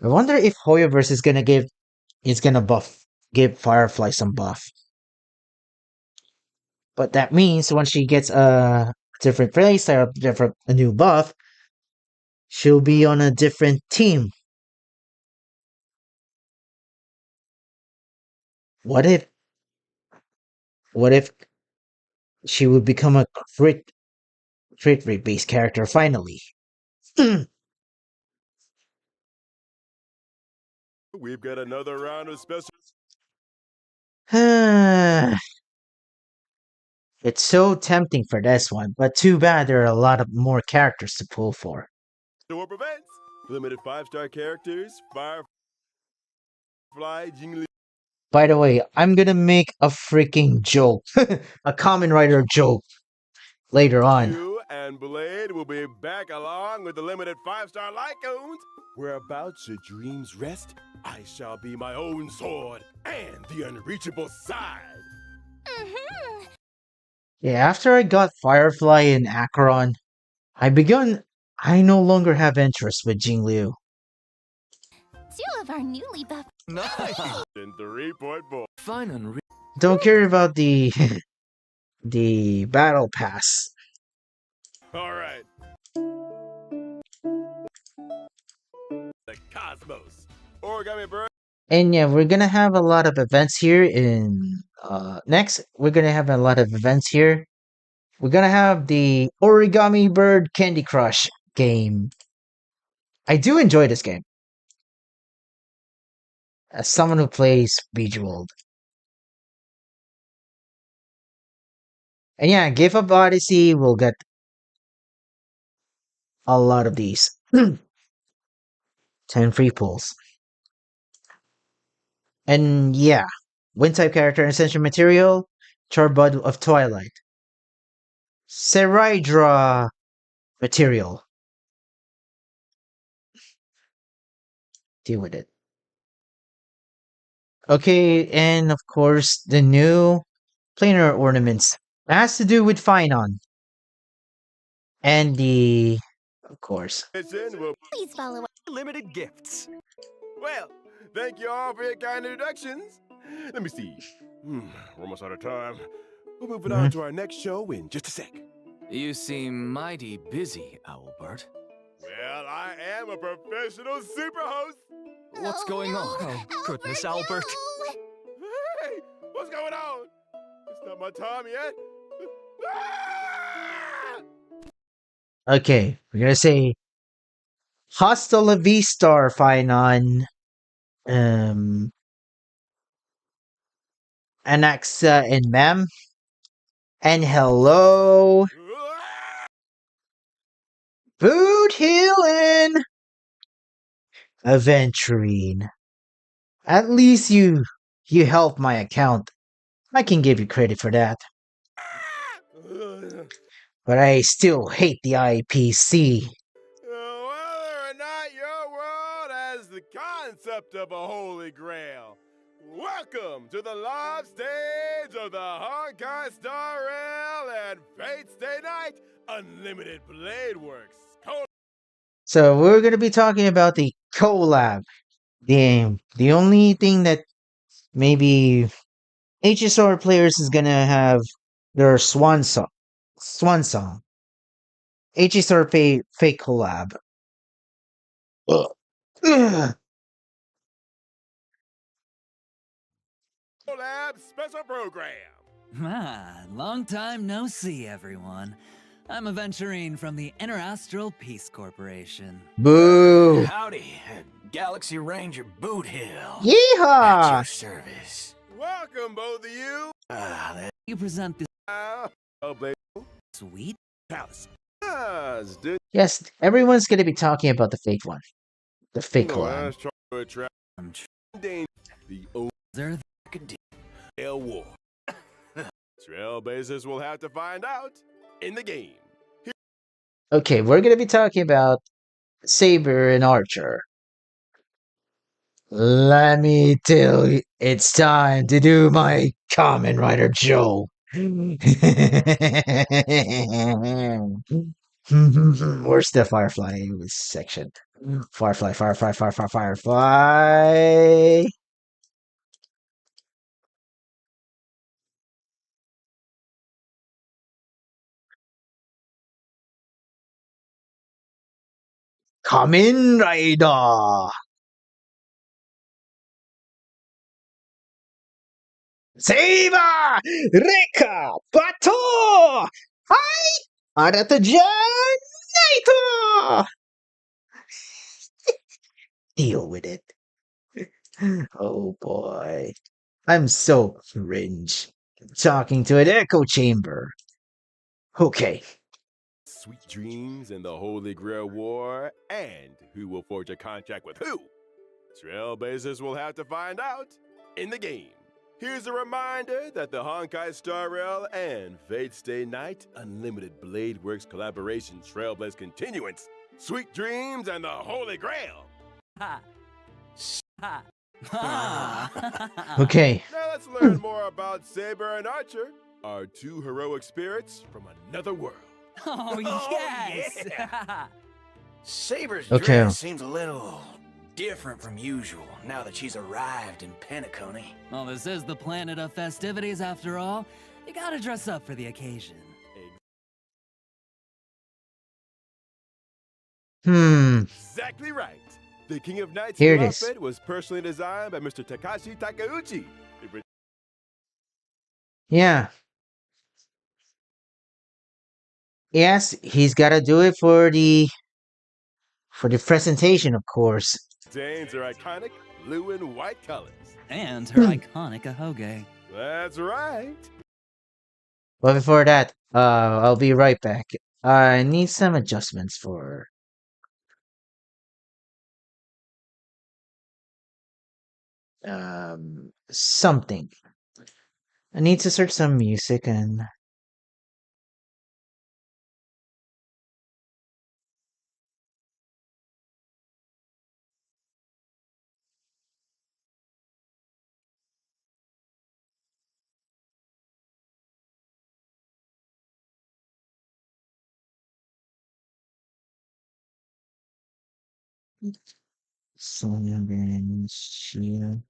I wonder if Hoyoverse is gonna give Firefly some buff. But that means once she gets a different playstyle, a new buff, she'll be on a different team. What if she would become a crit rate based character finally? we've got another round of special It's so tempting for this one, but too bad there are a lot of more characters to pull for. events. Limited 5-star characters, Firefly, Jingli, By the way, I'm gonna make a freaking joke, a Common Rider joke later on. you and Blade will be back along with the limited 5-star light cones. Whereabouts your dreams rest, I shall be my own sword and the unreachable side. Mm-hmm. Yeah, after I got Firefly and Acheron, I no longer have interest with Jingliu. 2 of our newly buffed. Nice! In 3.4. Fine and Don't care about the the battle pass. All right. The Cosmos. Origami Bird. And yeah, we're gonna have a lot of events here in next. We're gonna have a lot of events here. We're gonna have the Origami Bird Candy Crush game. I do enjoy this game. As someone who plays Bejeweled. And yeah, Give Up Odyssey will get a lot of these. 10 free pulls. And yeah, Wind type character Essential Material, Charbud of Twilight. Sirydra material. Deal with it. Okay, and of course, the new planar ornaments. It has to do with Finon. And of course. Please follow up. Limited gifts. Well, thank you all for your kind introductions. Let me see. We're almost out of time. We'll move it on to our next show in just a sec. You seem mighty busy, Owlbert. Well, I am a professional super host. What's going on? Oh, goodness, Albert. no. Hey, what's going on? It's not my time yet. Ah! Okay, we're gonna say Hasta la Vista, Finon. Anaxa and Mem. And hello, Food Healing Aventurine. At least you helped my account. I can give you credit for that. but I still hate the IPC. Whether or not your world has the concept of a holy grail, welcome to the live stage of the Honkai Star Rail and Fate Stay Night Unlimited Blade Works. So we're gonna be talking about the collab. The only thing that maybe HSR players is gonna have their swan song. Swan song. HSR fake collab. Ugh. Ugh. Collab special program. Ah, long time no see, everyone. I'm aventurine from the Interastral Peace Corporation. Boo! Howdy, Galaxy Ranger Boot Hill. At Yeehaw! your service. Welcome, both of you. You present this Blade sweet? Palace. Yes, everyone's gonna be talking about the fake one. The fake collab. Let's try to attract the There Trail War. Trailblazers will have to find out in the game. Okay, we're gonna be talking about Saber and Archer. Let me tell you, it's time to do my Kamen Rider Joe. Where's the Firefly section? Firefly, Firefly, Firefly, Firefly. Kamen Rider. Saber! Reka! Bato! Hi! Aratajan! Naito! Deal with it. Oh boy. I'm so cringe. Talking to an echo chamber. Okay. Sweet dreams in the Holy Grail War, and who will forge a contract with who? Trailblazers will have to find out in the game. Here's a reminder that the Honkai Star Rail and Fate Stay Night Unlimited Blade Works collaboration Trailblaze Continuance, Sweet Dreams and the Holy Grail. Ha. Ha. Okay. Now let's learn more about Saber and Archer, our two heroic spirits from another world. Oh, yes! Saber's Okay. dress seems a little different from usual now that she's arrived in Penacony. Well, this is the planet of festivities after all. You gotta dress up for the occasion. Exactly right. The King of Knights Here new it is. outfit was personally designed by Mr. Takashi Takeuchi. Yeah. Yes, he's gotta do it for the presentation, of course. Stains are iconic blue and white colors. And her iconic ahoge. That's right. But before that, I'll be right back. I need some adjustments for something. I need to search some music and Sonya Chia.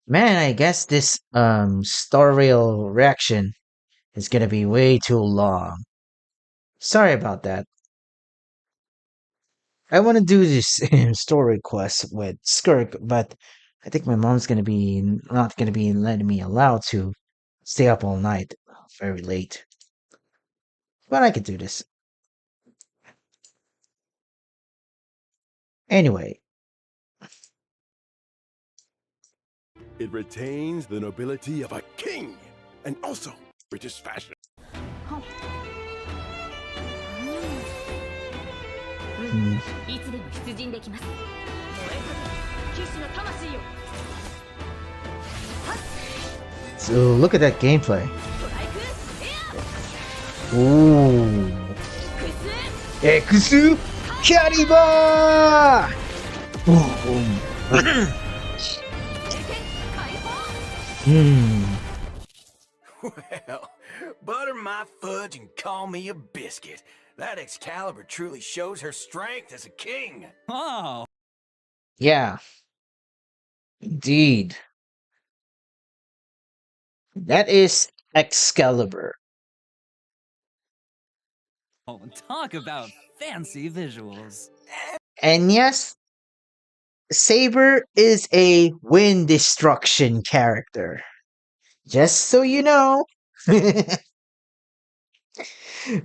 Man, I guess this Star Rail reaction is gonna be way too long. Sorry about that. I want to do this story quest with Skirk, but I think my mom's gonna be not gonna be letting me allowed to stay up all night, very late. But I could do this anyway. It retains the nobility of a king and also British fashion. でも出陣できます。燃えかけ騎士の魂よ。 So look at that gameplay. トライクエア Ooh. クス Exu Kariba! Boom. 経験解放 Well, butter my fudge and call me a biscuit. That Excalibur truly shows her strength as a king. Oh, Yeah. Indeed. That is Excalibur. talk about fancy visuals. And yes, Saber is a wind destruction character. Just so you know.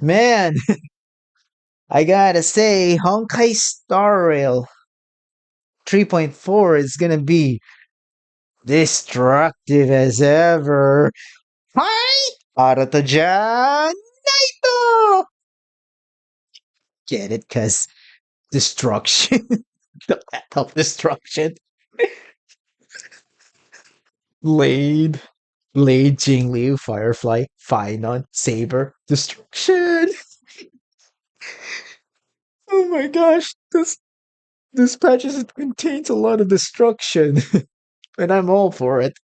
Man, I gotta say, Honkai Star Rail 3.4 is gonna be destructive as ever. Hi! Arata-jan Naito! Get it? Cause destruction. The path of destruction. Blade, Jingliu, Firefly, Finon, Saber, Destruction. Oh my gosh, this patch contains a lot of destruction, and I'm all for it.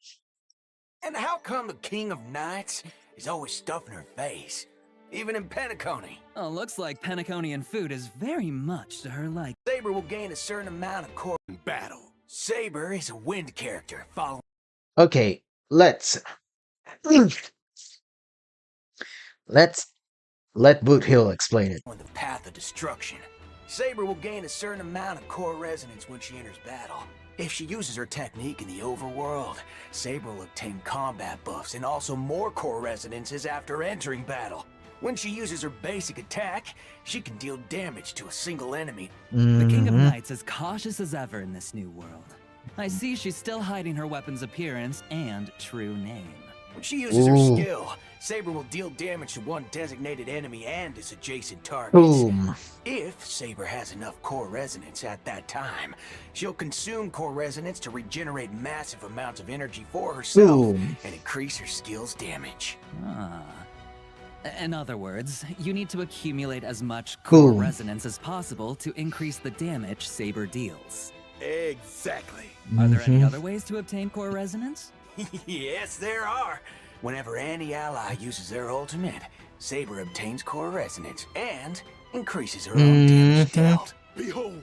And how come the King of Knights is always stuffing her face? Even in Penacony. Oh, looks like Penaconian food is very much to her liking. Saber will gain a certain amount of core in battle. Saber is a wind character following Okay, let's let Boot Hill explain it. the path of destruction. Saber will gain a certain amount of core resonance when she enters battle. If she uses her technique in the overworld, Saber will obtain combat buffs and also more core resonances after entering battle. When she uses her basic attack, she can deal damage to a single enemy. The King of Mhm. Knights is cautious as ever in this new world. I see she's still hiding her weapon's appearance and true name. When she uses her Ooh. skill, Saber will deal damage to one designated enemy and its adjacent targets. Boom. If Saber has enough core resonance at that time, she'll consume core resonance to regenerate massive amounts of energy for herself Boom. and increase her skill's damage. Ah. In other words, you need to accumulate as much core Boom. resonance as possible to increase the damage Saber deals. Exactly. Are there any Mhm. other ways to obtain core resonance? Yes, there are. Whenever any ally uses their ultimate, Saber obtains core resonance and increases her own damage Mhm. dealt. Behold,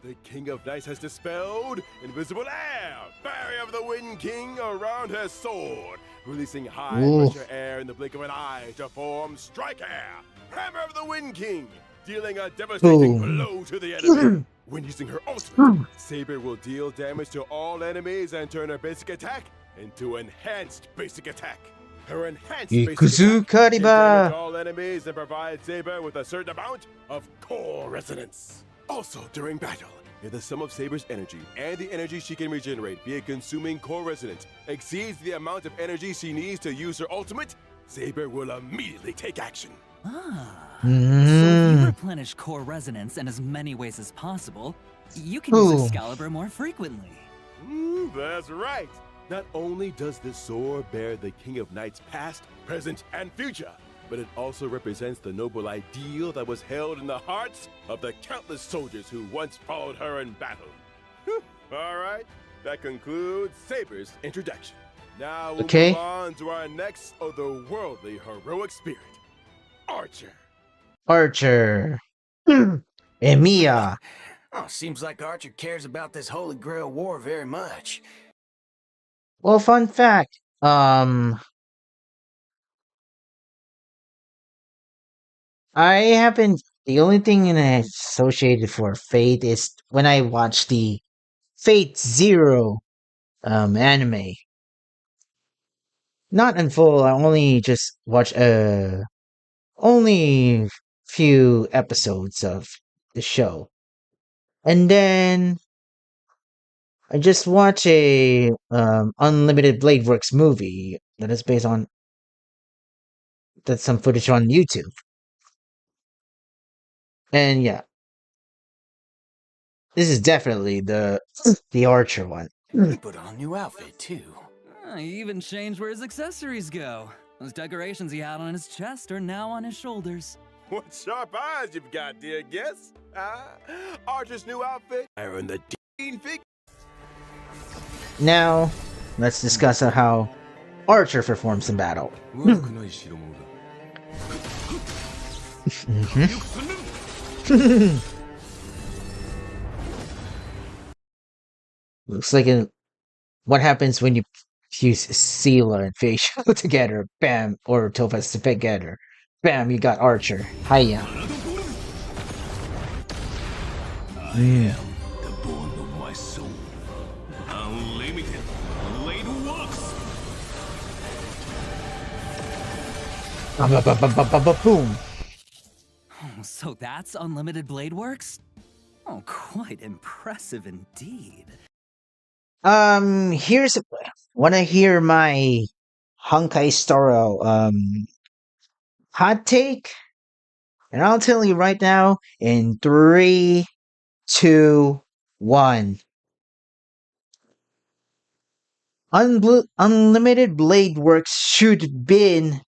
the King of Knights has dispelled invisible air, barrier of the Wind King around her sword, releasing high Ooh. pressure air in the blink of an eye to form Strike Air, Hammer of the Wind King, dealing a devastating Boom. blow to the enemy. When using her ultimate, Saber will deal damage to all enemies and turn her basic attack into enhanced basic attack. Her enhanced basic Ikuzu attack can damage Kariba. all enemies and provide Saber with a certain amount of core resonance. Also, during battle, if the sum of Saber's energy and the energy she can regenerate via consuming core resonance exceeds the amount of energy she needs to use her ultimate, Saber will immediately take action. Ah. So if you Mm. replenish core resonance in as many ways as possible, you can use Boom. Excalibur more frequently. That's right. Not only does this sword bear the King of Knights past, present, and future, but it also represents the noble ideal that was held in the hearts of the countless soldiers who once followed her in battle. All right, that concludes Saber's introduction. Now we'll Okay. move on to our next otherworldly heroic spirit, Archer. Archer. Emiya. Oh, seems like Archer cares about this Holy Grail War very much. Well, fun fact. I haven't. The only thing I associated for Fate is when I watched the Fate Zero anime. Not in full. I only just watched only few episodes of the show, and then I just watched a Unlimited Blade Works movie that is based on that's some footage on YouTube. And yeah, this is definitely the archer one. He put on a new outfit, too. He even changed where his accessories go. Those decorations he had on his chest are now on his shoulders. What sharp eyes you've got, dear guest. Archer's new outfit. Iron the Dean figure. Now, let's discuss how Archer performs in battle. Looks like what happens when you use Seela and Facial together. Bam, or Topaz together. Bam, you got Archer. Hiya. I am the bone of my soul. Unlimited blade works. Boom. Oh, so that's unlimited blade works? Oh, quite impressive indeed. Here's wanna hear my Honkai Staro hot take? And I'll tell you right now in 3, 2, 1. Unlimited Blade Works should been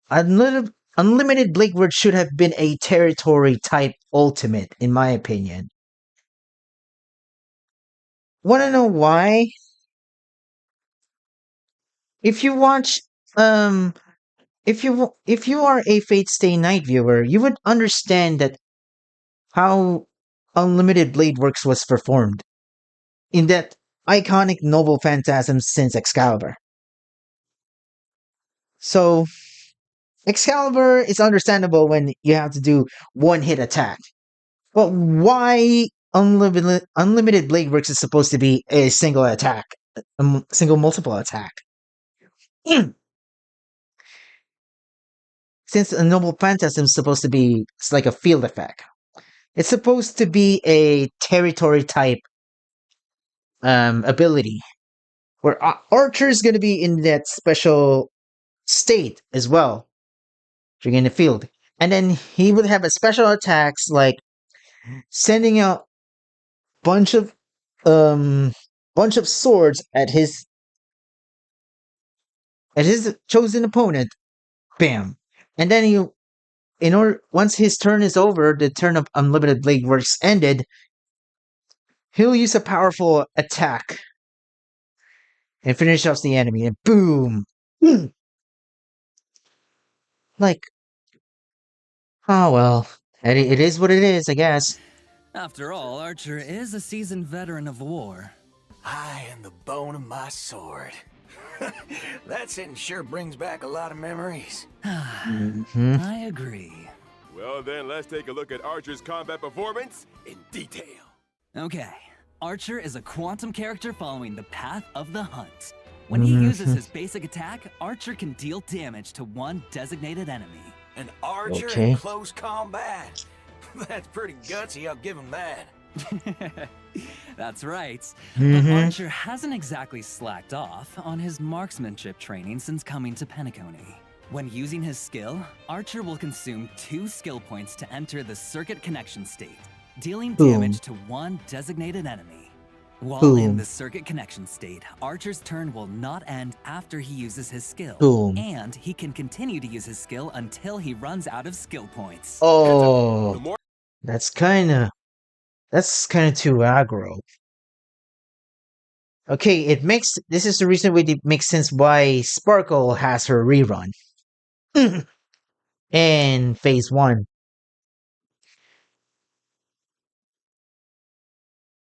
Unlimited Blade Works should have been a territory type ultimate, in my opinion. Wanna know why? If you watch if you are a Fate Stay Night viewer, you would understand that how Unlimited Blade Works was performed in that iconic noble phantasm since Excalibur. So Excalibur is understandable when you have to do one-hit attack. But why Unlimited Blade Works is supposed to be a single attack, single multiple attack? Since a noble phantasm is supposed to be, it's like a field effect. It's supposed to be a territory type ability, where Archer is going to be in that special state as well during in the field, and then he would have a special attacks like sending out bunch of swords at his chosen opponent. Bam, and then once his turn is over, the turn of Unlimited Blade Works ended, he'll use a powerful attack and finish off the enemy, and boom! Like, oh well, it is what it is, I guess. After all, Archer is a seasoned veteran of war. I am the bone of my sword. That sentence sure brings back a lot of memories. I agree. Well then, let's take a look at Archer's combat performance in detail. Okay, Archer is a quantum character following the path of the hunt. When he uses his basic attack, Archer can deal damage to one designated enemy. An archer Okay. in close combat. That's pretty gutsy, I'll give him that. That's right. But Archer hasn't exactly slacked off on his marksmanship training since coming to Penacony. When using his skill, Archer will consume 2 skill points to enter the circuit connection state, dealing Boom. damage to one designated enemy. While Boom. in the circuit connection state, Archer's turn will not end after he uses his skill. Boom. And he can continue to use his skill until he runs out of skill points. The Oh, more that's kind of too aggro. Okay, this is the reason why it makes sense why Sparkle has her rerun in phase 1.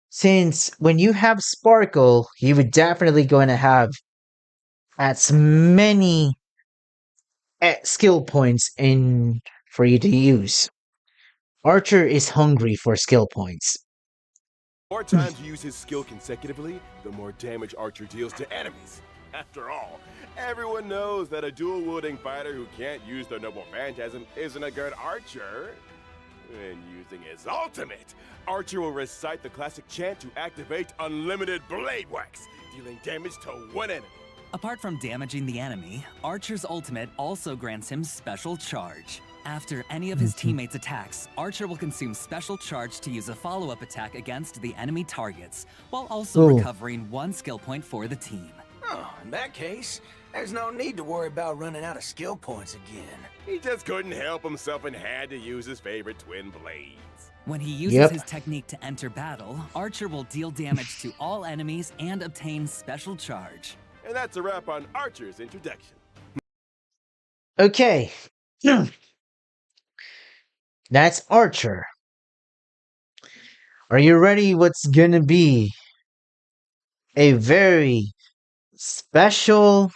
Since when you have Sparkle, you would definitely going to have as many skill points for you to use. Archer is hungry for skill points. more times you use his skill consecutively, the more damage Archer deals to enemies. After all, everyone knows that a dual-wielding fighter who can't use their noble phantasm isn't a good archer. When using his ultimate, Archer will recite the classic chant to activate Unlimited Blade Works, dealing damage to one enemy. Apart from damaging the enemy, Archer's ultimate also grants him special charge. After any of his teammates' attacks, Archer will consume special charge to use a follow-up attack against the enemy targets, while also Ooh. recovering 1 skill point for the team. Oh, in that case, there's no need to worry about running out of skill points again. He just couldn't help himself and had to use his favorite twin blades. When he uses Yep. his technique to enter battle, Archer will deal damage to all enemies and obtain special charge. And that's a wrap on Archer's introduction. Okay. That's Archer. Are you ready? What's gonna be a very special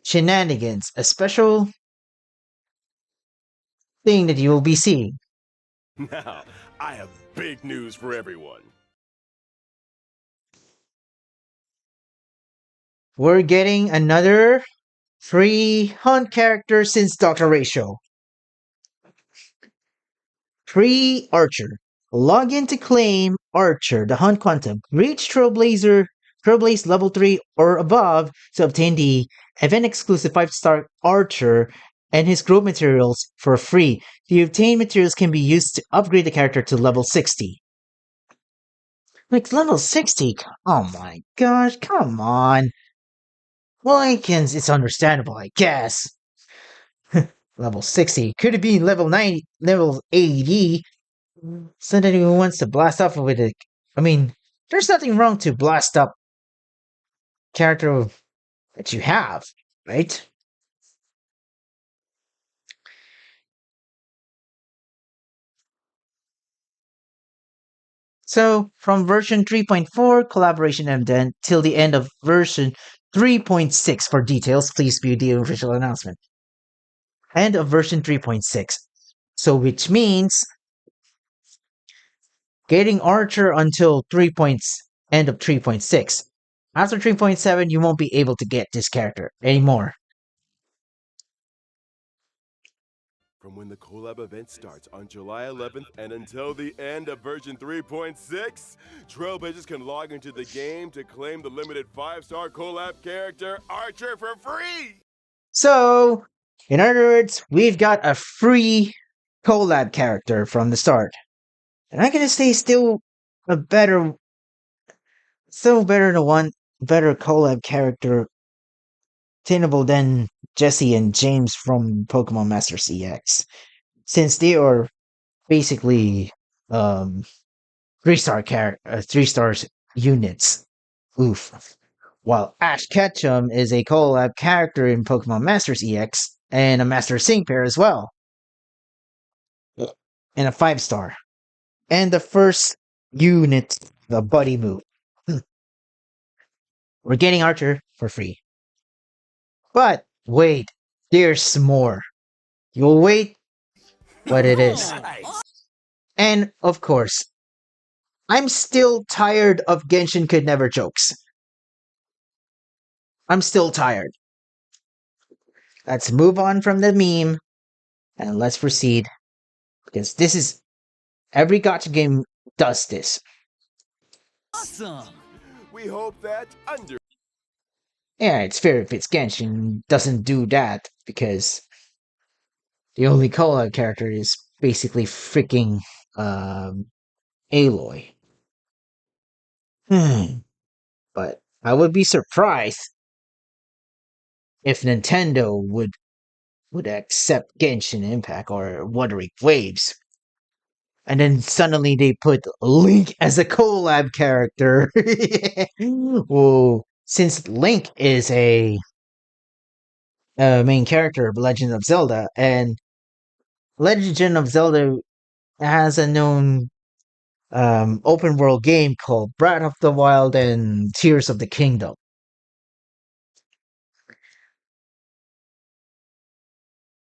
shenanigans, a special thing that you will be seeing. Now, I have big news for everyone. We're getting another free hunt character since Dr. Ratio. Free Archer. Log in to claim Archer, the Hunt Quantum. Reach Trailblaze level 3 or above to obtain the event-exclusive 5-star Archer and his growth materials for free. The obtained materials can be used to upgrade the character to level 60. Like, level 60? Oh my gosh, come on. Well, it's understandable, I guess. Level 60. Could it be level 90, level 80? Somebody who wants to blast off with it. I mean, there's nothing wrong to blast up character that you have, right? So, from version 3.4, collaboration ended till the end of version 3.6. For details, please view the official announcement. End of version 3.6. So, which means getting Archer until end of 3.6. After 3.7, you won't be able to get this character anymore. From when the collab event starts on July 11th and until the end of version 3.6, Trailblazers can log into the game to claim the limited 5-star collab character Archer for free! So, in other words, we've got a free collab character from the start. And I'm gonna say still better than one better collab character attainable than Jesse and James from Pokemon Master CX. Since they are basically 3 stars units. Oof. While Ash Ketchum is a collab character in Pokemon Masters EX and a Master Sync pair as well. And a 5-star. And the first unit, the Buddy move. We're getting Archer for free. But wait, there's more. You'll wait what it is. Nice. And of course, I'm still tired of Genshin Could Never jokes. I'm still tired. Let's move on from the meme and let's proceed. Because this is every gacha game does this. Awesome! We hope that Yeah, it's fair if it's Genshin doesn't do that because the only collab character is basically freaking Aloy. But I would be surprised if Nintendo would accept Genshin Impact or Wuthering Waves. And then suddenly they put Link as a collab character. Well, since Link is a main character of Legend of Zelda, and Legend of Zelda has a known open world game called Breath of the Wild and Tears of the Kingdom.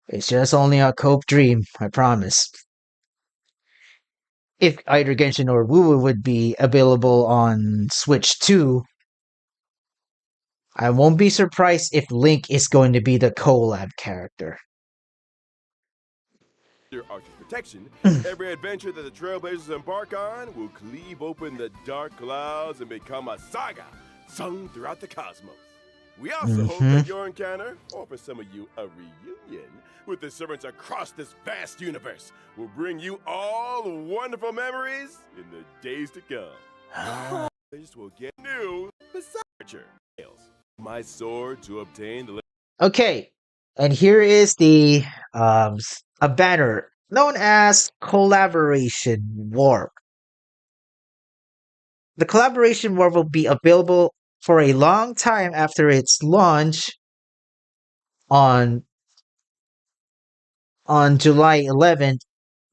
It's just only a cope dream, I promise. If either Genshin or WoW would be available on Switch 2, I won't be surprised if Link is going to be the collab character. under Archer's protection, every adventure that the Trailblazers embark on will cleave open the dark clouds and become a saga sung throughout the cosmos. We also hope that your encounter, or for some of you, a reunion with the servants across this vast universe will bring you all wonderful memories in the days to come. This will get new besides my sword to obtain the. Okay, and here is the a banner known as Collaboration Warp. The Collaboration Warp will be available for a long time after its launch on July 11th,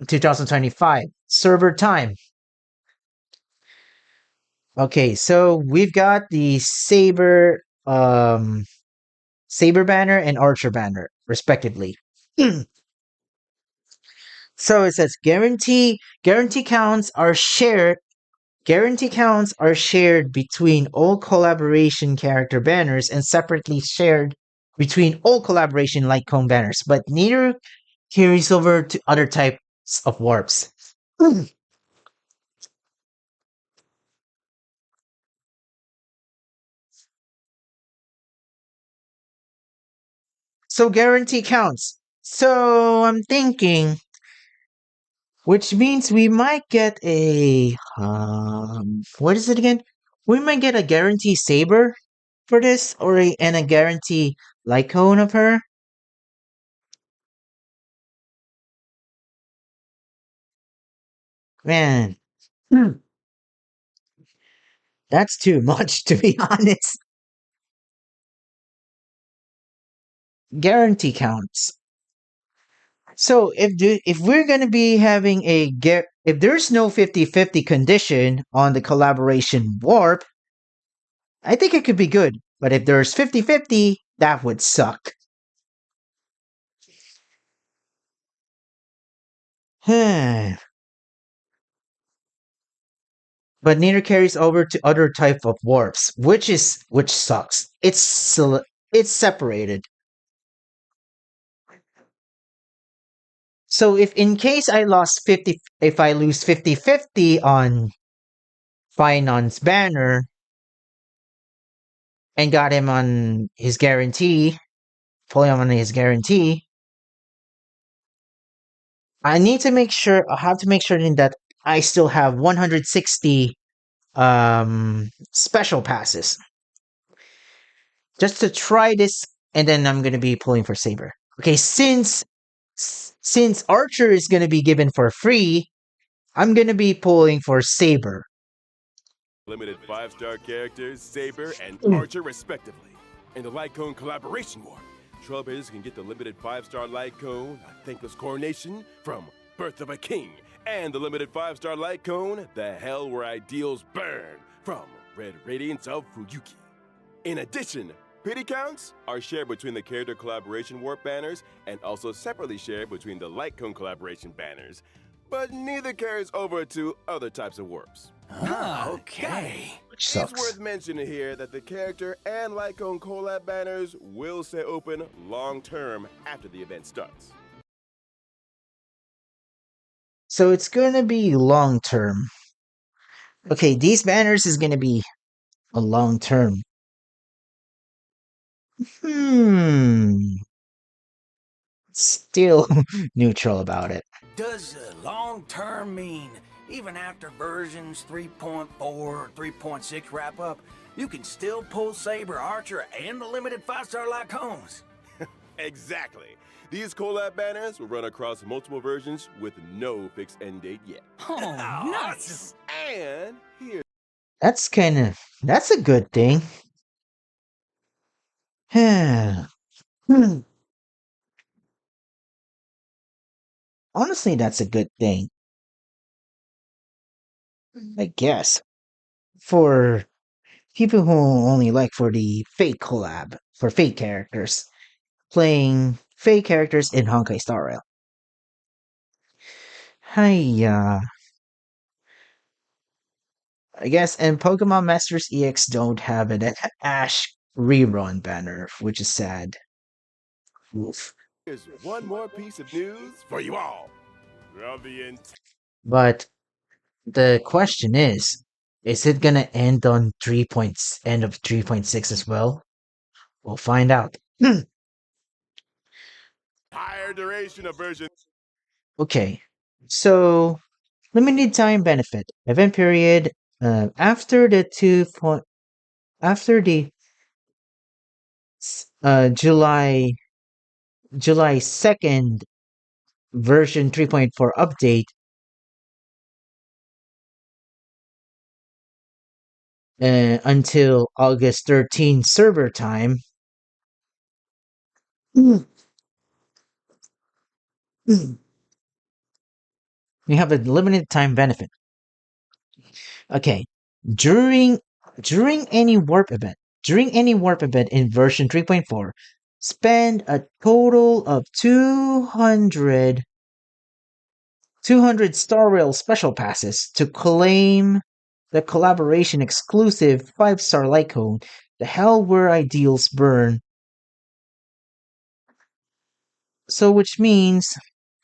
2025. Server time. Okay, so we've got the Saber banner and Archer banner, respectively. So it says Guarantee counts are shared between all collaboration character banners and separately shared between all collaboration light cone banners, but neither carries over to other types of warps. So guarantee counts. So I'm thinking, which means we might get a what is it again? We might get a guarantee saber for this, and a guarantee Lycone of her. Man, that's too much, to be honest. Guarantee counts. So if we're gonna be having if there's no 50-50 condition on the collaboration warp, I think it could be good. But if there's 50-50, that would suck. But neither carries over to other type of warps, which sucks. It's separated. So if in case I lose 50-50 on Finon's banner and got him on his guarantee, pulling him on his guarantee, I have to make sure that I still have 160 special passes. Just to try this, and then I'm gonna be pulling for Saber. Okay, since Archer is gonna be given for free, I'm gonna be pulling for Saber. Limited 5-star characters, Saber and Archer respectively. In the Light Cone Collaboration War, Trailblazers can get the limited 5-star Light Cone, A Thankless Coronation from Birth of a King, and the limited 5-star Light Cone, The Hell Where Ideals Burn from Red Radiance of Fuyuki. In addition, pity counts are shared between the character collaboration warp banners and also separately shared between the Light Cone collaboration banners, but neither carries over to other types of warps. Okay. Which sucks. It's worth mentioning here that the character and Light Cone collab banners will stay open long-term after the event starts. So it's gonna be long term. Okay, these banners is gonna be a long term. Still neutral about it. Does long term mean even after versions 3.4 or 3.6 wrap up, you can still pull Saber, Archer, and the limited 5-star Lycones? Exactly. These collab banners will run across multiple versions with no fixed end date yet. Oh, nice! And here's That's a good thing. Honestly, that's a good thing. I guess. For people who only like for the Fate collab, for Fate characters. Playing Fate characters in Honkai Star Rail. Hiya. I guess, and Pokemon Masters EX don't have an Ash rerun banner, which is sad. Oof. one more piece of news for you all. But the question is it gonna end on end of 3.6 as well? We'll find out. Higher duration of version. Okay, so limited time benefit event period after the after the July 2nd version 3.4 update until August 13 server time. We have a limited time benefit. Okay, during any warp event, in version 3.4, spend a total of 200 Star Rail special passes to claim the collaboration exclusive 5-star light cone, the Hell Where Ideals Burn. So which means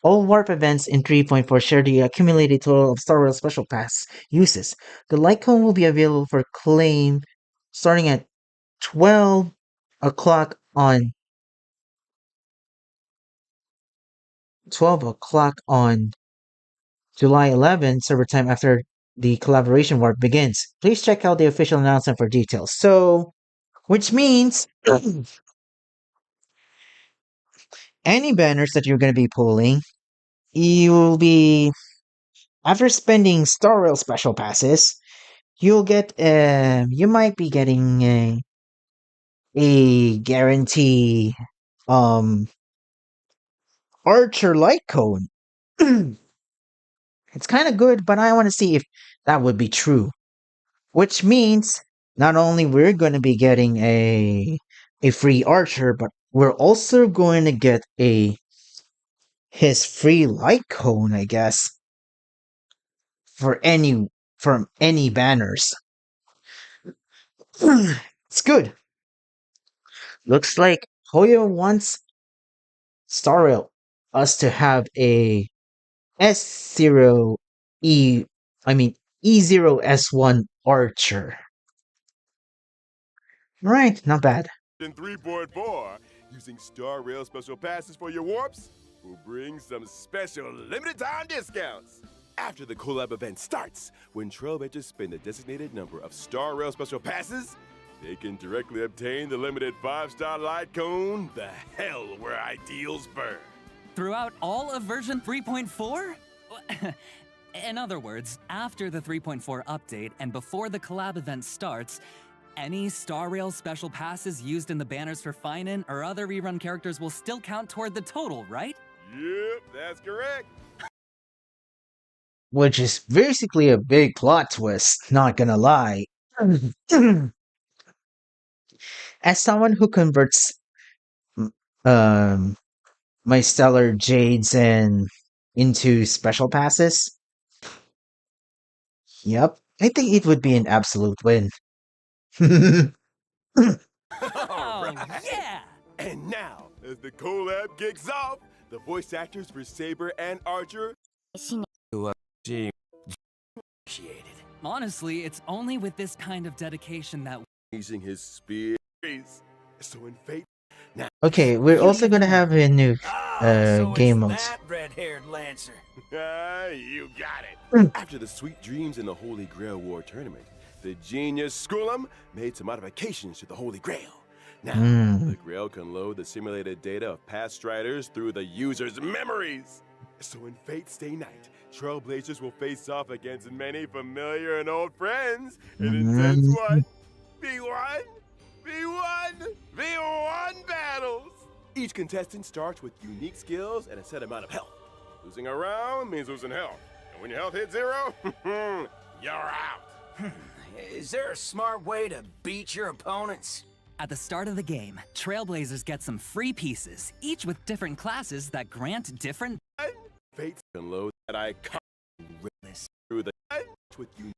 all warp events in 3.4 share the accumulated total of Star Rail special pass uses. The light cone will be available for claim starting at 12 o'clock on 12 o'clock on July 11th server time after the collaboration warp begins. Please check out the official announcement for details. So, which means any banners that you're going to be pulling, you will be, after spending Star Rail special passes, you might be getting a guarantee Archer light cone. It's kind of good, but I want to see if that would be true. Which means not only we're going to be getting a free Archer, but we're also going to get his free light cone, I guess, from any banners. It's good. Looks like Hoyo wants Star Rail us to have a S0 E0S1 Archer. Right, not bad. In 3.4, using Star Rail special passes for your warps will bring some special limited time discounts. After the collab event starts, when Trailblazers spend the designated number of Star Rail special passes, they can directly obtain the limited 5-star light cone, the Hell Where Ideals Burn. Throughout all of version 3.4? In other words, after the 3.4 update and before the collab event starts, any Star Rail special passes used in the banners for Finan or other rerun characters will still count toward the total, right? Yep, that's correct. Which is basically a big plot twist, not gonna lie. As someone who converts my stellar jades into special passes, yep, I think it would be an absolute win. All right. Yeah! And now, as the collab kicks off, the voice actors for Saber and Archer appreciated. Honestly, it's only with this kind of dedication that Using his spears. So in fate. Now, Okay, we're also gonna have a new So game it's modes. that red-haired Lancer. you got it. After the sweet dreams in the Holy Grail War tournament, the genius Skullum made some modifications to the Holy Grail. Now, the Grail can load the simulated data of past striders through the user's memories. So in Fate's Stay Night, Trailblazers will face off against many familiar and old friends in intense what? V1? V1 battles! Each contestant starts with unique skills and a set amount of health. Losing a round means losing health. And when your health hits 0, you're out. Is there a smart way to beat your opponents? at the start of the game, Trailblazers get some free pieces, each with different classes that grant different Fates can load that icon through the with you.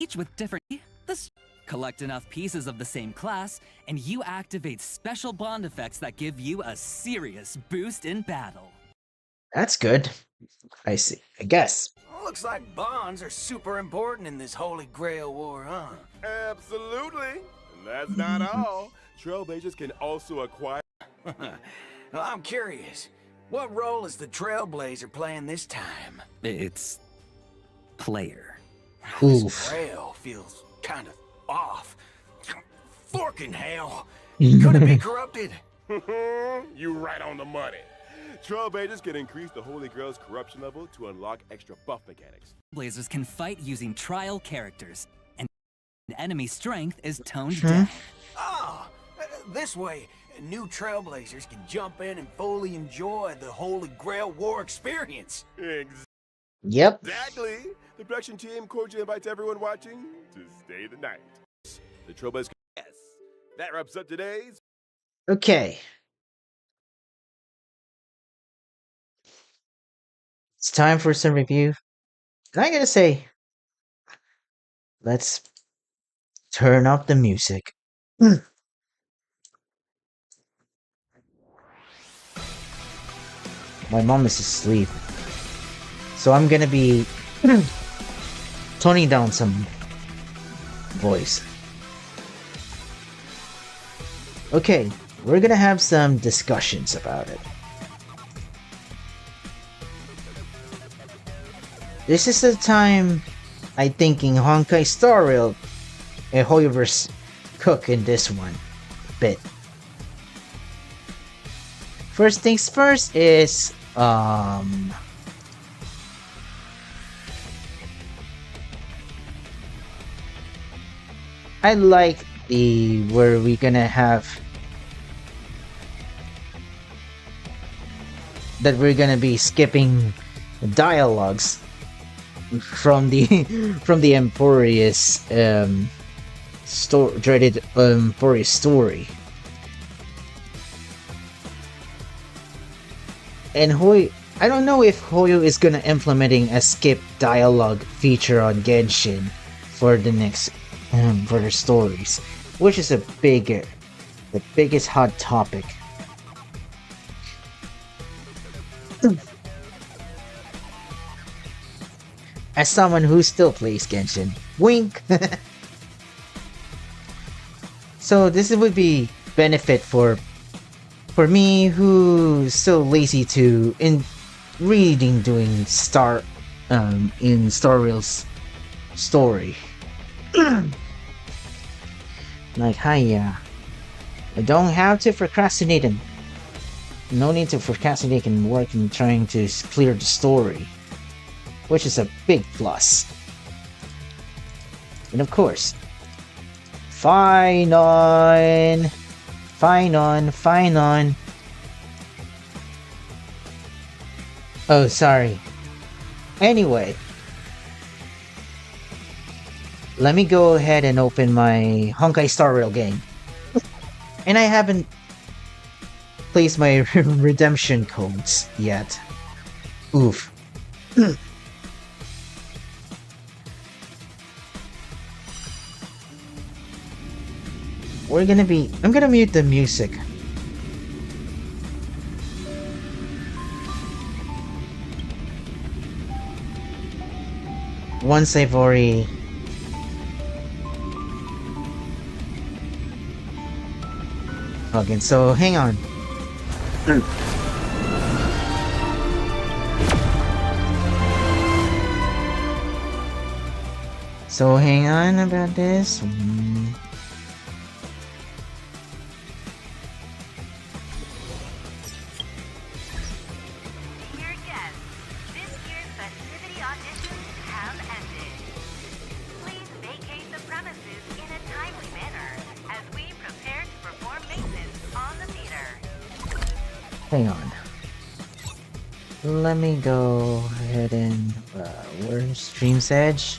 each with different collect enough pieces of the same class, and you activate special bond effects that give you a serious boost in battle. That's good. I see. I guess. Looks like bonds are super important in this Holy Grail war, huh? Absolutely. And that's not all. Trailblazers can also acquire. Well, I'm curious. What role is the Trailblazer playing this time? It's player. Oof. Trail feels kind of off. Forking hell. Could it be corrupted? You right on the money. Trailblazers can increase the Holy Grail's corruption level to unlock extra buff mechanics. Blazers can fight using trial characters, and enemy strength is toned down. Ah, this way, new Trailblazers can jump in and fully enjoy the Holy Grail War experience. Yep. Exactly. The production team cordially invites everyone watching to stay the night. The Trailblazers. Yes. That wraps up today's. Okay. It's time for some review. And I gotta say, let's turn up the music. My mom is asleep. So I'm gonna be toning down some voice. Okay, we're gonna have some discussions about it. This is the time I thinking Honkai Star Rail and Hoyoverse cook in this one a bit. First things first is I like the where we gonna have that we're gonna be skipping dialogues from the from the Emporius dreaded Emporius story. And I don't know if Hoyo is gonna implementing a skip dialogue feature on Genshin for the next for the stories, which is the biggest hot topic. As someone who still plays Genshin, wink. So this would be benefit for me who's so lazy to doing in Star Rail's story. Like, hiya. I don't have to procrastinate and no need to procrastinate and work in trying to clear the story, which is a big plus. And of course, fine on. Oh, sorry. Anyway, let me go ahead and open my Honkai Star Rail game. And I haven't placed my redemption codes yet. Oof. I'm gonna mute the music. Once I've already... Okay, so hang on. So hang on about this. Hang on. Let me go ahead and where's Stream's Edge?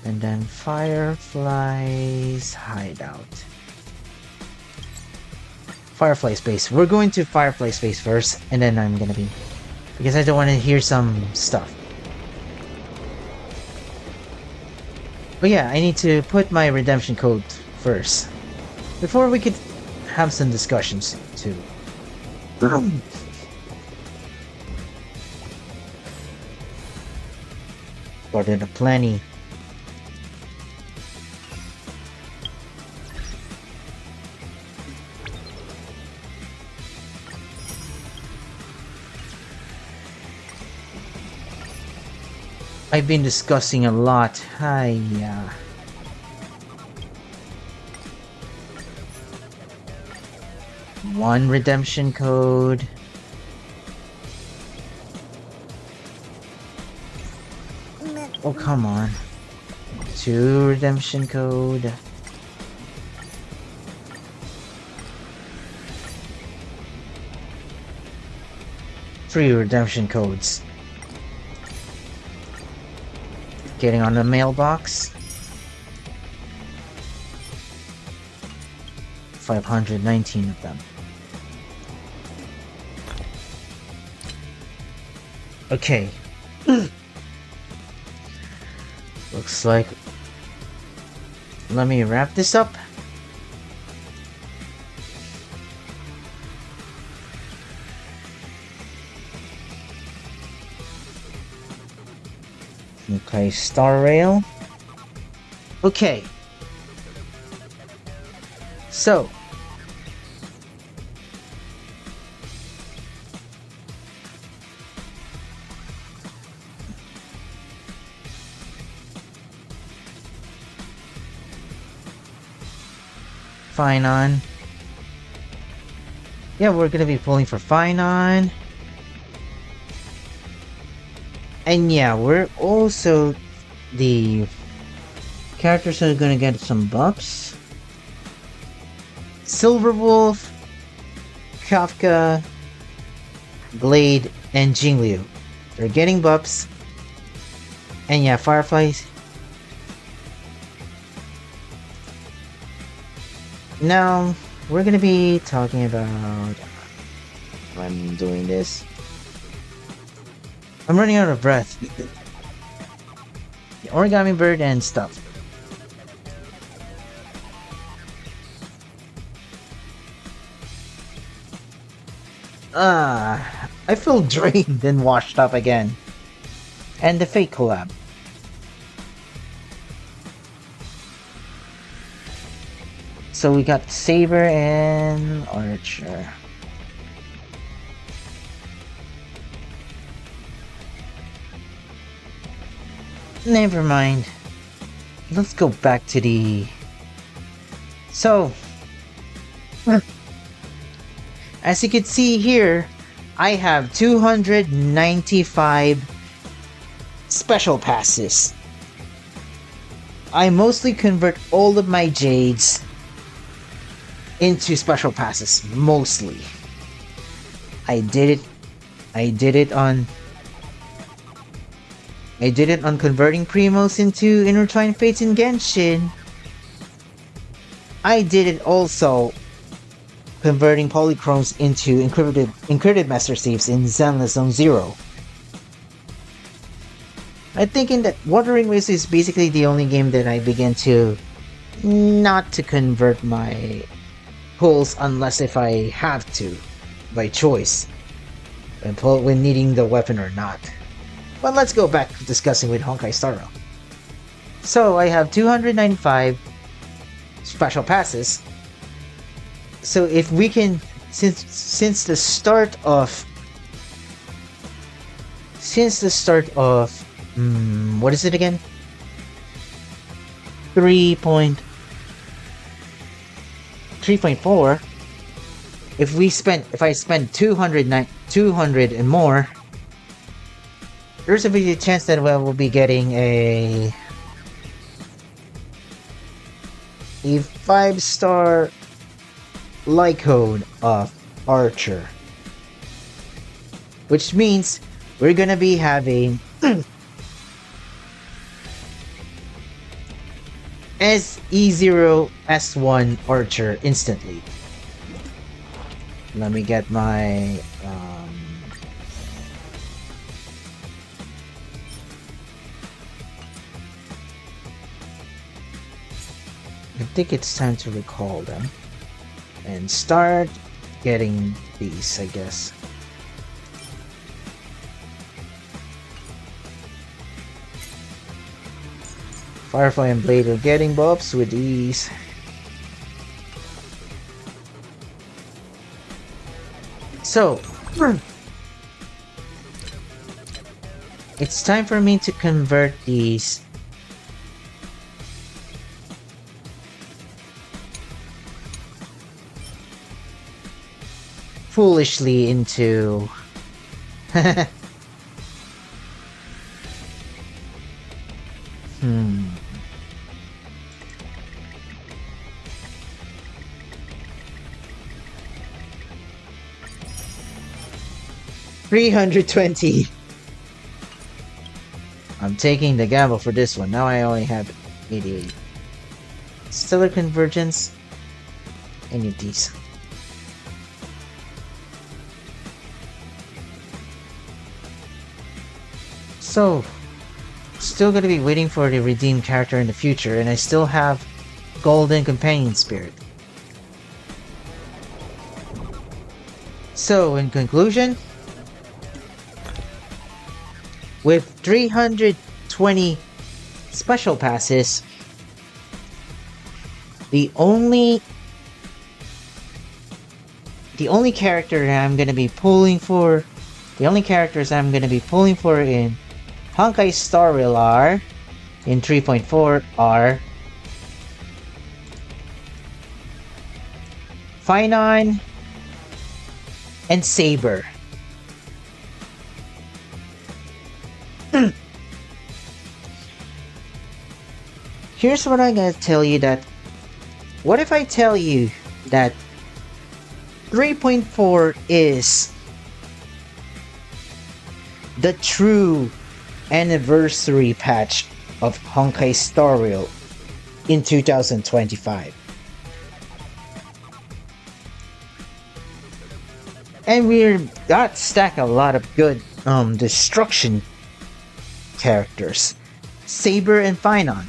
And then Firefly's hideout. Firefly space. We're going to Firefly space first, and then I'm gonna be, because I don't want to hear some stuff. But yeah, I need to put my redemption code first before we could have some discussions too. But there are plenty. I've been discussing a lot. Hiya. One redemption code. Oh, come on. 2 redemption code. Three redemption codes. Getting on the mailbox. 519 of them. Okay. Looks like... Let me wrap this up. Okay, Star Rail. Okay. So. Finon. Yeah, we're gonna be pulling for Finon. And yeah, we're also... The characters are gonna get some buffs. Silverwolf, Kafka, Blade, and Jingliu. They're getting buffs. And yeah, Fireflies. Now, we're gonna be talking about... I'm doing this. I'm running out of breath. The origami bird and stuff. I feel drained and washed up again. And the fake collab. So we got Saber and Archer. Never mind. Let's go back to the... So... As you can see here, I have 295 special passes. I mostly convert all of my Jades into special passes, mostly. I did it on converting Primos into Intertwined Fates in Genshin. I did it also converting Polychromes into encrypted Master Thieves in Zenless Zone Zero. I'm thinking that Wuthering Waves is basically the only game that I begin to not to convert my pulls unless if I have to, by choice, when needing the weapon or not. But let's go back to discussing with Honkai Star Rail. So I have 295 special passes. So if we can, since the start of what is it again? 3.4. If I spend 200 and more, there's a big chance that we'll be getting a 5-star light code of Archer, which means we're gonna be having SE0 S1 Archer instantly. Let me get my I think it's time to recall them and start getting these, I guess. Firefly and Blade are getting buffs with these. So, It's time for me to convert these foolishly into hmm. 320. I'm taking the gamble for this one. Now I only have 88. Stellar Convergence. Any of these. So, still gonna be waiting for the redeemed character in the future, and I still have Golden Companion Spirit. So, in conclusion, with 320 special passes, the only character that I'm gonna be pulling for, the only characters I'm gonna be pulling for in Honkai Star Rail are, in 3.4 are Finon and Saber. Here's what I'm gonna tell you that, what if I tell you that 3.4 is the true anniversary patch of Honkai Star Rail in 2025. And we got stack a lot of good destruction characters. Saber and Finon.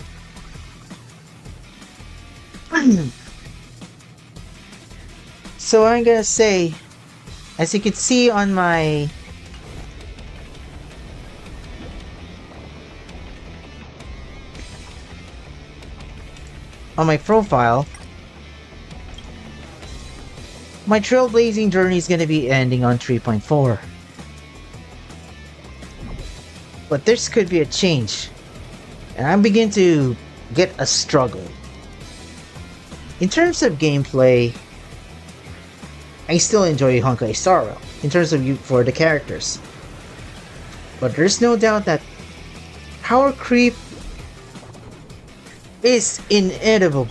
So I'm gonna say, as you can see on my profile, my trailblazing journey is gonna be ending on 3.4. But this could be a change, and I'm beginning to get a struggle. In terms of gameplay, I still enjoy Honkai Star Rail in terms of for the characters. But there's no doubt that power creep is inevitable.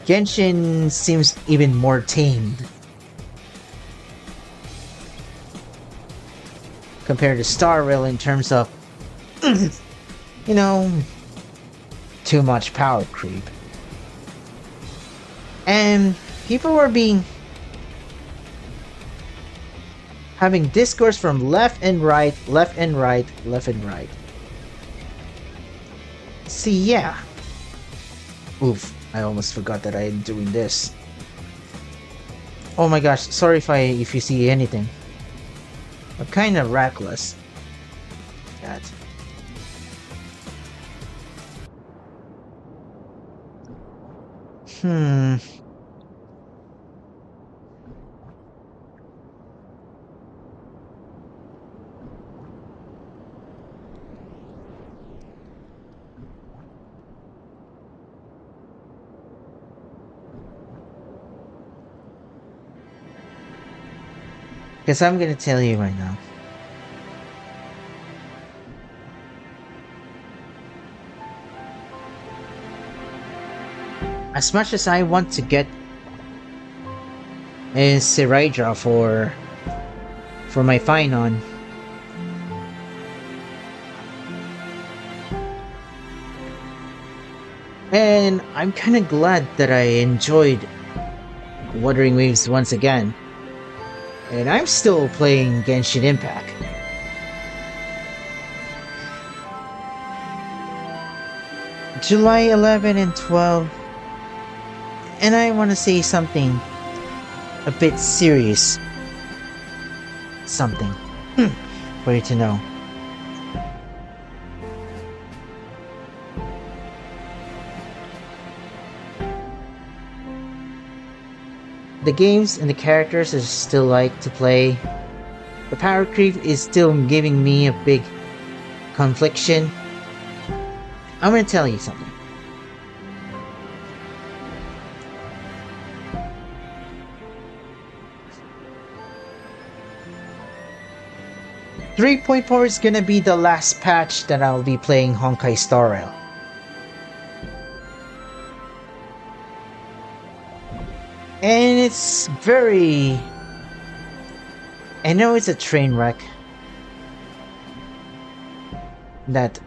Genshin seems even more tamed compared to Star Rail in terms of, you know, too much power creep. And people were having discourse from left and right. See, yeah. Oof, I almost forgot that I'm doing this. Oh my gosh, sorry if you see anything. I'm kinda reckless. That. Because I'm gonna tell you right now. As much as I want to get a Siraidra for my Finon, and I'm kind of glad that I enjoyed Wuthering Waves once again, and I'm still playing Genshin Impact. July 11 and 12, and I want to say something a bit serious. Something for you to know. The games and the characters I still like to play the power creep is still giving me a big confliction. I'm gonna tell you something. .3.4 is gonna be the last patch that I'll be playing Honkai Star Rail. And it's very... I know it's a train wreck. That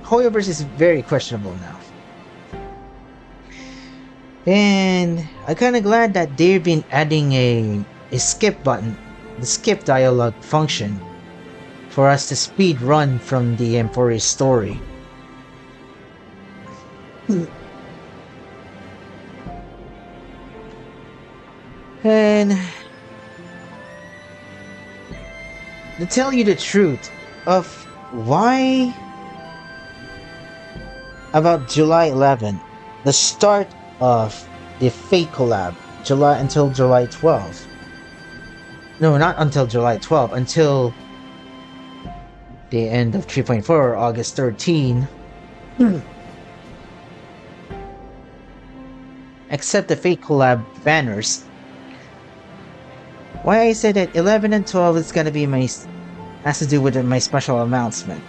Hoyoverse is very questionable now. And I'm kinda glad that they've been adding a skip button, the skip dialogue function, for us to speed run from the Emporia story. And to tell you the truth of why about July 11, the start of the Fate collab, July until July 12. No, not until July 12, until the end of 3.4, August 13. Except the Fate collab banners. Why I said that 11 and 12 is gonna be my... has to do with my special announcement.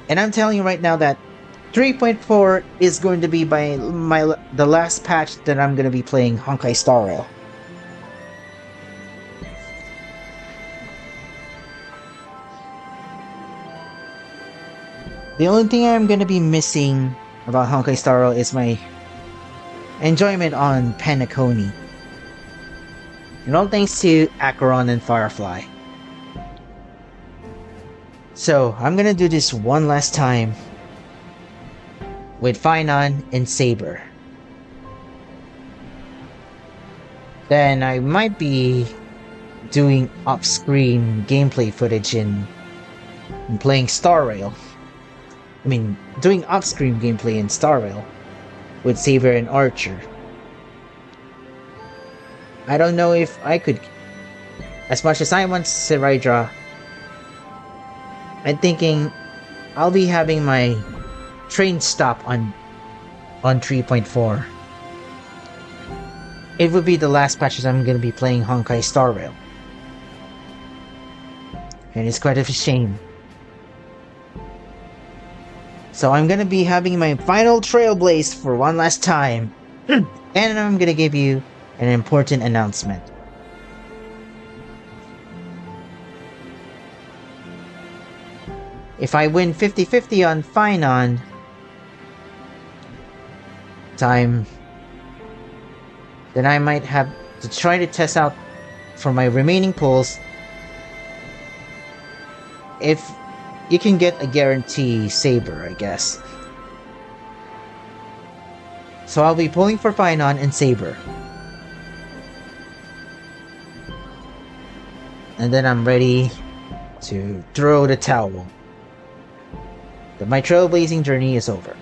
And I'm telling you right now that 3.4 is going to be the last patch that I'm gonna be playing Honkai Star Rail. The only thing I'm gonna be missing about Honkai Star Rail is my enjoyment on Penacony. And all thanks to Acheron and Firefly. So, I'm gonna do this one last time with Finon and Saber. Then I might be doing off-screen gameplay footage in playing Star Rail. I mean, doing off-screen gameplay in Star Rail with Saber and Archer. I don't know if I could... As much as I want Siraidra, I'm thinking I'll be having my train stop on 3.4. It would be the last patches I'm going to be playing Honkai Star Rail. And it's quite a shame. So I'm going to be having my final Trailblaze for one last time. And I'm going to give you an important announcement. If I win 50-50 on Finon time, then I might have to try to test out for my remaining pulls if you can get a guarantee Saber, I guess. So I'll be pulling for Finon and Saber. And then I'm ready to throw the towel. My trailblazing journey is over.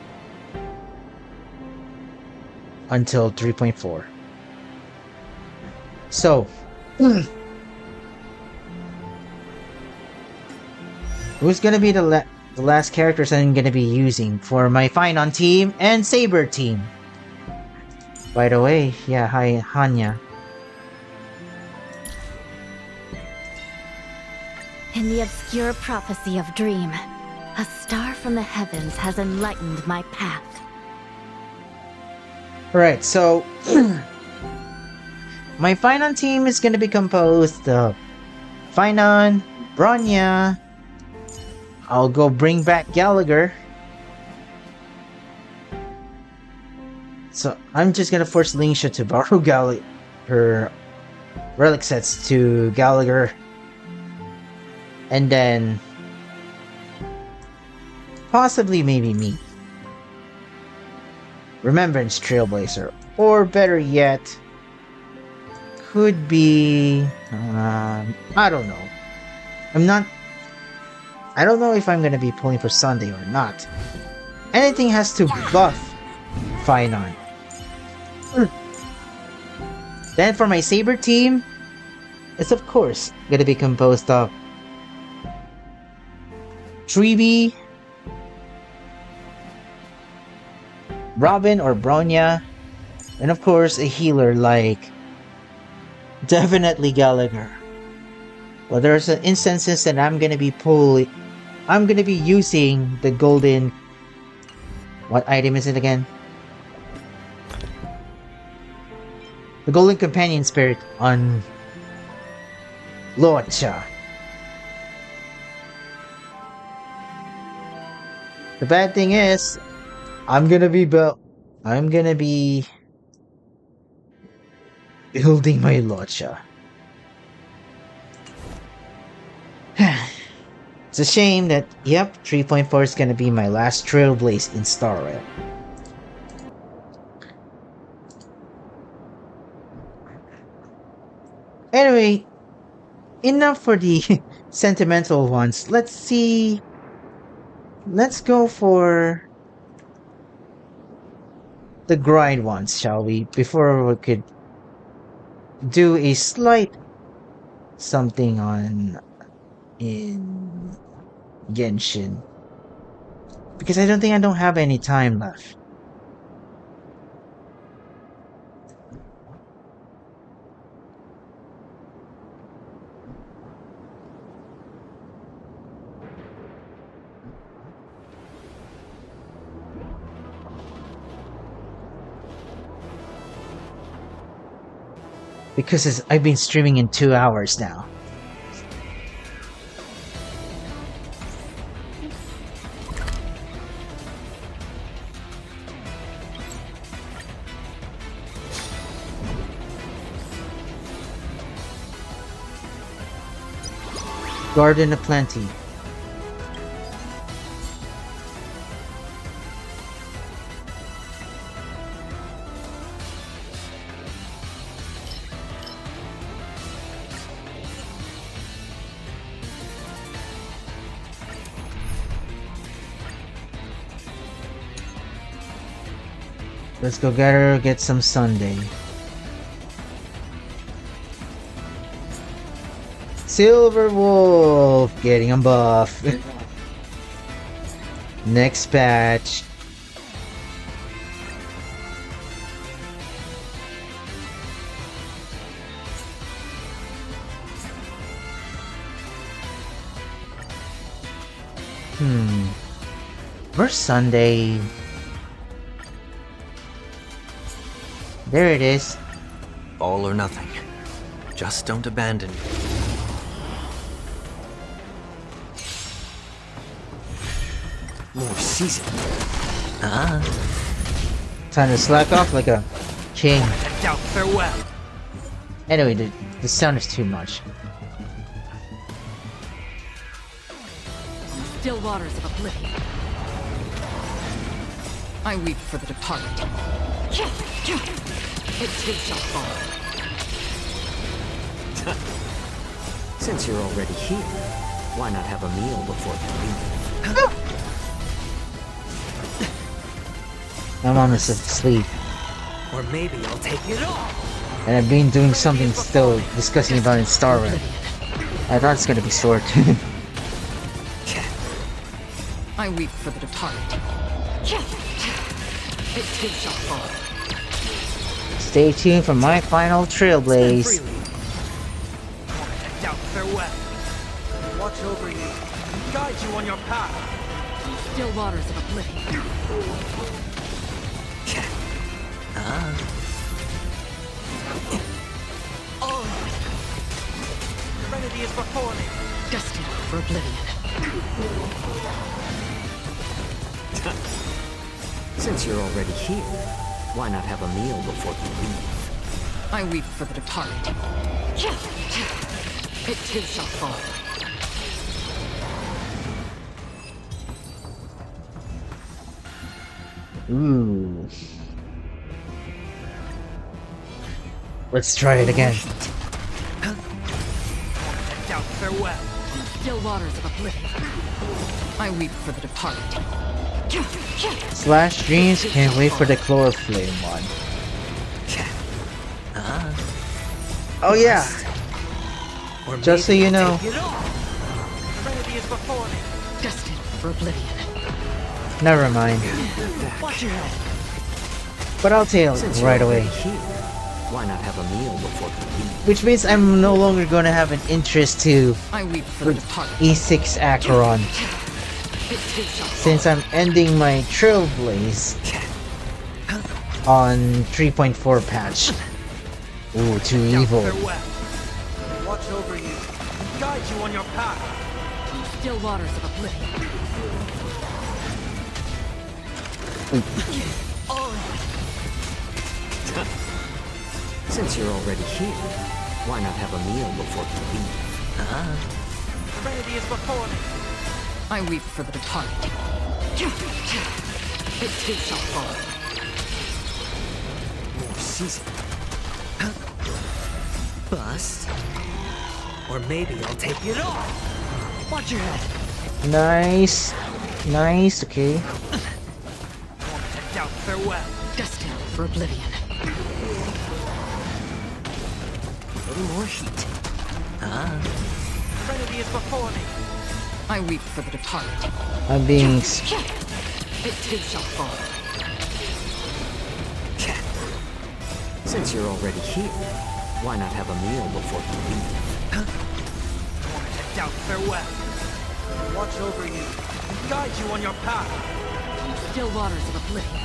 Until 3.4. So, who's gonna be the last characters I'm gonna be using for my Finon team and Saber team? By the way, yeah, hi, Hanya. In the obscure prophecy of Dream, a star from the heavens has enlightened my path. Right, so my Finon team is gonna be composed of Finon, Bronya. I'll go bring back Gallagher. So I'm just gonna force Lingsha to borrow her relic sets to Gallagher. And then possibly maybe me. Remembrance Trailblazer. Or better yet, could be... I don't know. I don't know if I'm gonna be pulling for Sunday or not. Anything has to buff Finon. Then for my Saber team, it's of course gonna be composed of Treeby, Robin or Bronya, and of course a healer like definitely Gallagher. Well, there's instances that I'm gonna be using the golden. What item is it again? The golden companion spirit on Locha. The bad thing is, I'm gonna be building my Locha. It's a shame that, yep, 3.4 is gonna be my last Trailblaze in Star Rail. Anyway, enough for the sentimental ones. Let's see. Let's go for the grind ones, shall we? Before we could do a slight something in Genshin. Because I don't have any time left. Because I've been streaming in 2 hours now. Garden of Plenty. Let's go get some Sunday. Silver Wolf getting a buff. Next patch. Where's Sunday? There it is. All or nothing. Just don't abandon me. More season. Time to slack off like a king. Doubt farewell. Anyway, the sound is too much. Still waters of oblivion. I weep for the departed. It too shall fall. Since you're already here, why not have a meal before you leave? I'm honest asleep. Or maybe I'll take it all. And I've been doing something still discussing about in Star Rail. I thought it's gonna be short. I weep for the departed. It too shall fall. Stay tuned for my final Trailblaze. Doubt farewell. Watch over you. Guide you on your path. Still waters of oblivion. Serenity is before me. Destined for oblivion. Since you're already here, why not have a meal before you leave? I weep for the departed. It too shall fall. Ooh. Let's try it again. Doubt farewell. Still waters of oblivion. I weep for the departed. Slash Dreams, can't wait for the Chloroflame one. Oh yeah, Or just so maybe you I'll know. take it off. Trinity is before me. Destined for oblivion. Never mind. Watch your head. But I'll tell Since right you're away. already here, why not have a meal before you leave? Which means I'm no longer gonna have an interest to I weep for the departed. E6 Acheron. It too shall fall. Since I'm ending my Trailblaze on 3.4 patch. Ooh, too evil. Watch over you. Guide you on your path. Still waters of oblivion. Since you're already here, why not have a meal before you leave? Trinity is before me. I weep for the departed. It too shall fall. More season. Bust. Or maybe I'll take it off. Watch your head. Nice. Nice, okay. Doubt farewell. Destined for oblivion. A little more heat. Trinity is before me. I weep for the departed. I'm being It too shall fall. Since you're already here, why not have a meal before you leave? Doubt farewell. Watch over you. Guide you on your path. Still waters of oblivion.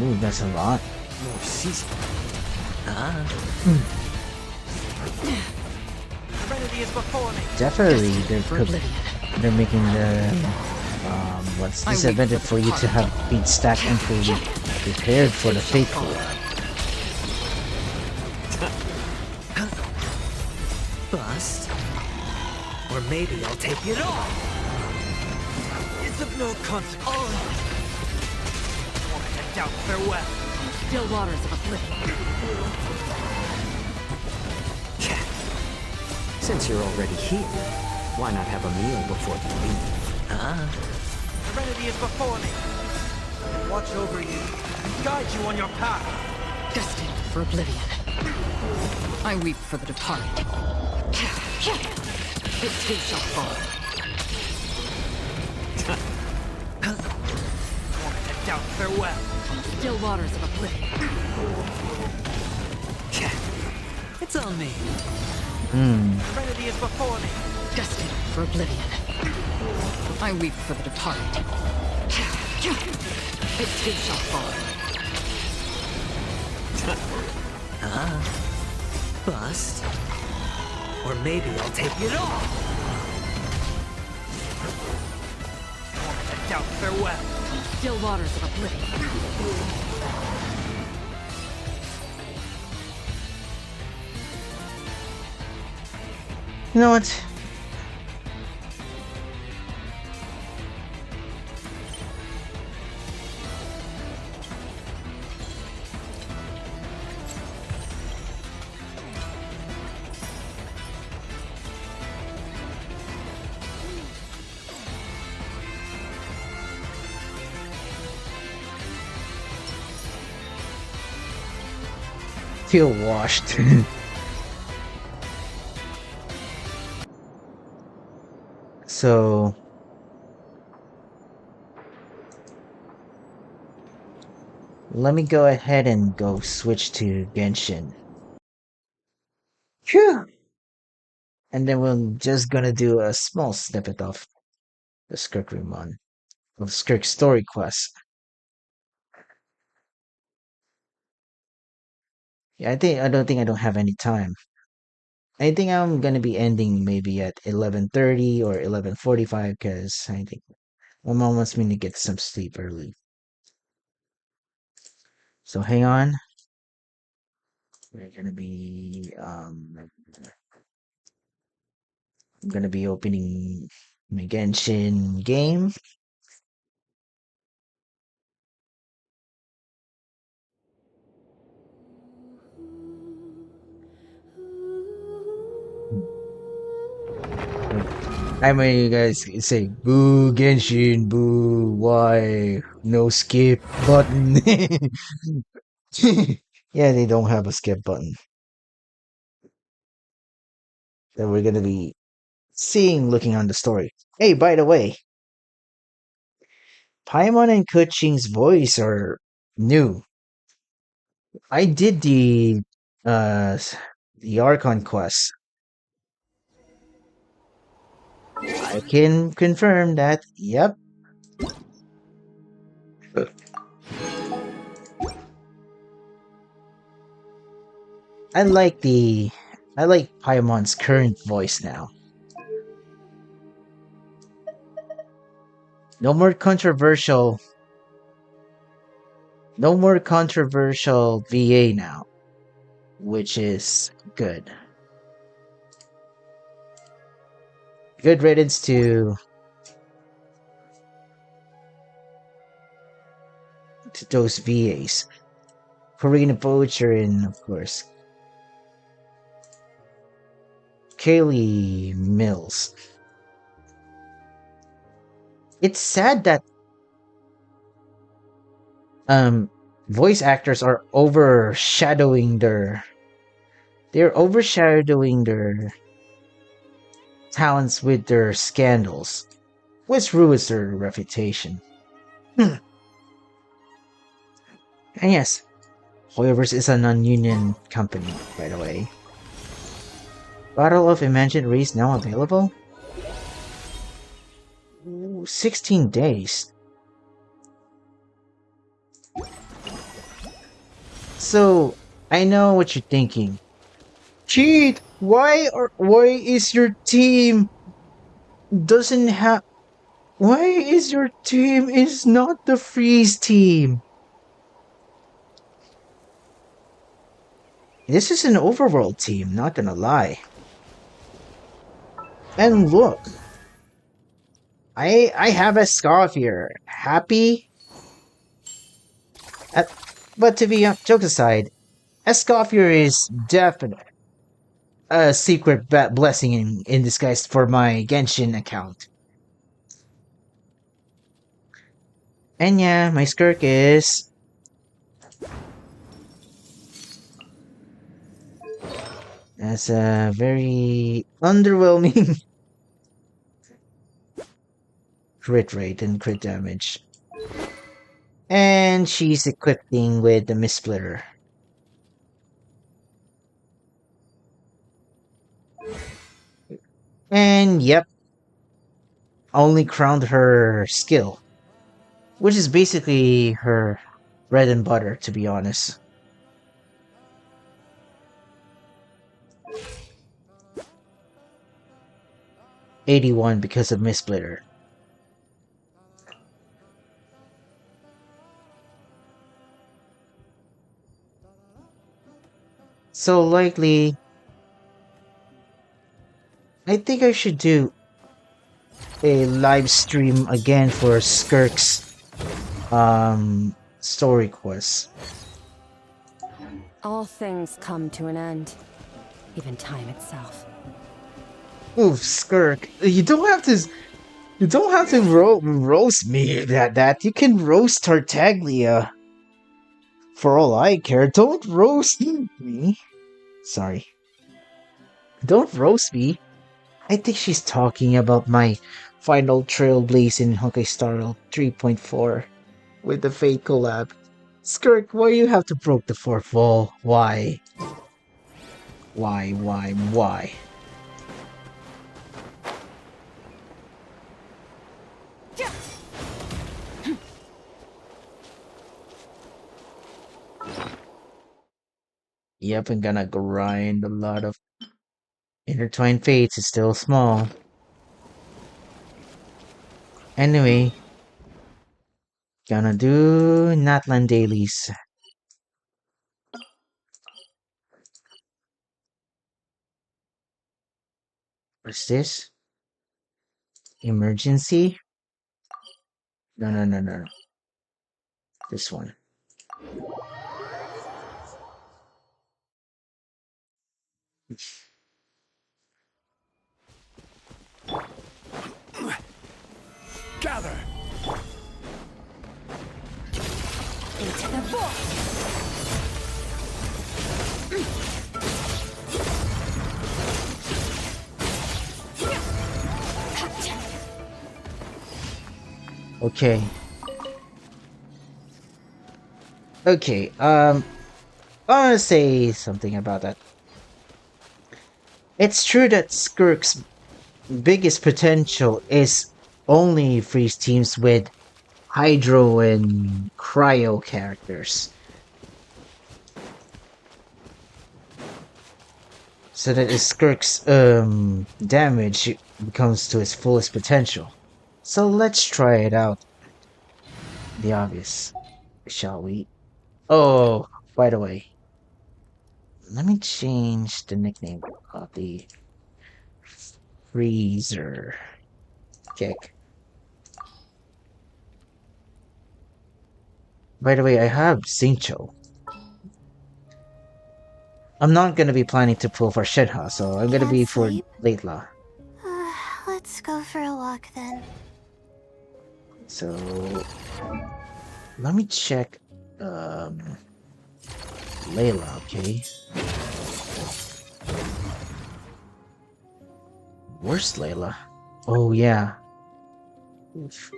Ooh, that's a lot. More season. Trinity is before me. Definitely, Destined for oblivion. they're making the what's I disadvantage weep for you to have beat stack and fully prepared for the fake war. Bust. Or maybe I'll take it off. It's of no consequence. Doubt farewell. Still waters of oblivion. Since you're already here, why not have a meal before you leave? Trinity is before me. Watch over you. Guide you on your path. Destined for oblivion. I weep for the departed. It too shall fall. Doubt farewell. Still waters of oblivion. It's on me. Trinity is before me. Destined for oblivion. I weep for the departed. It too shall fall. Bust. Or maybe I'll take it off. Doubt farewell. Still waters of oblivion. You know what? Feel washed. So let me go ahead and go switch to Genshin. Phew. And then we're just gonna do a small snippet of the Skirk Rimon, of Skirk story quest. Yeah, I don't have any time. I think I'm gonna be ending maybe at 11:30 or 11:45 because I think my mom wants me to get some sleep early. So hang on. We're gonna be I'm gonna be opening my Genshin game. I mean, you guys say boo Genshin, boo. Why no skip button? Yeah, they don't have a skip button that we're gonna be seeing looking on the story. Hey, by the way, Paimon and Kuching's voice are new. I did uh the Archon quest. I can confirm that. Yep. I like the I like Paimon's current voice now. No more controversial no more controversial VA now, which is good. Good riddance to those VAs. Karina Poacher and of course Kaylee Mills. It's sad that voice actors are overshadowing their talents with their scandals, which ruins their reputation. And yes, Hoyoverse is a non-union company, by the way. Battle of Imagined Race now available? Ooh, 16 days. So, I know what you're thinking. Cheat! Why is your team doesn't have why is your team is not the freeze team? This is an overworld team, not gonna lie. And look, I have a scarf here. Happy? Uh, but to be jokes aside, Escoffier is definitely a secret blessing in disguise for my Genshin account. And yeah, my Skirk is that's a very underwhelming crit rate and crit damage. And she's equipping with the Mist Splitter. And yep, only crowned her skill, which is basically her bread and butter, to be honest. '81 because of Mist Splitter. So likely, I think I should do a live stream again for Skirk's story quest. All things come to an end, even time itself. Ooh, Skirk, you don't have to roast me that you can roast Tartaglia. For all I care, don't roast me. Sorry. Don't roast me. I think she's talking about my final trailblaze in Honkai Star Rail 3.4 with the Fate collab. Skirk, why you have to broke the fourth wall? Why? Why? Yep, I'm gonna grind a lot of Intertwined Fates. Is still small. Anyway, gonna do Natlan dailies. What's this? Emergency? No. This one. Okay. Okay, I want to say something about that. It's true that Skirk's biggest potential is only freeze teams with Hydro and Cryo characters. So that Skirk's damage becomes to its fullest potential. So let's try it out. The obvious, shall we? Oh, by the way, let me change the nickname of the freezer kick. By the way, I have Xingqiu. I'm not gonna be planning to pull for Shenhe, so I'm gonna be for Layla. Let's go for a walk then. So let me check Layla, okay? Where's Layla? Oh yeah. Oof.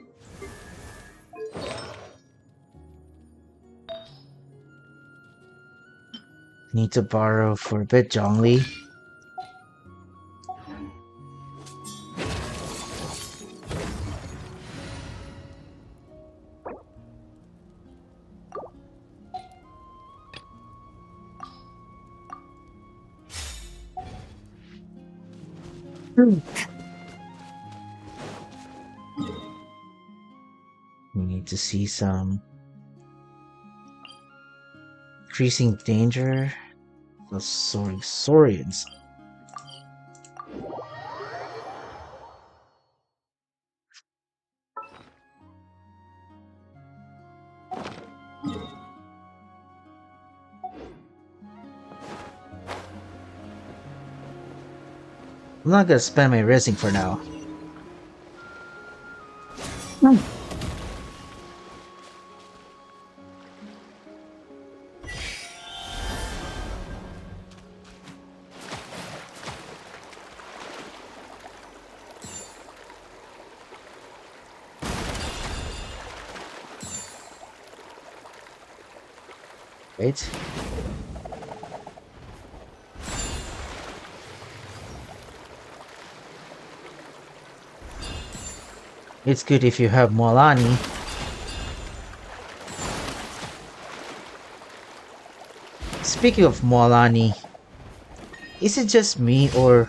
Need to borrow for a bit, Zhongli. We need to see some increasing danger. The Saurians. I'm not gonna spend my racing for now. Wait. It's good if you have Molani. Speaking of Molani, is it just me or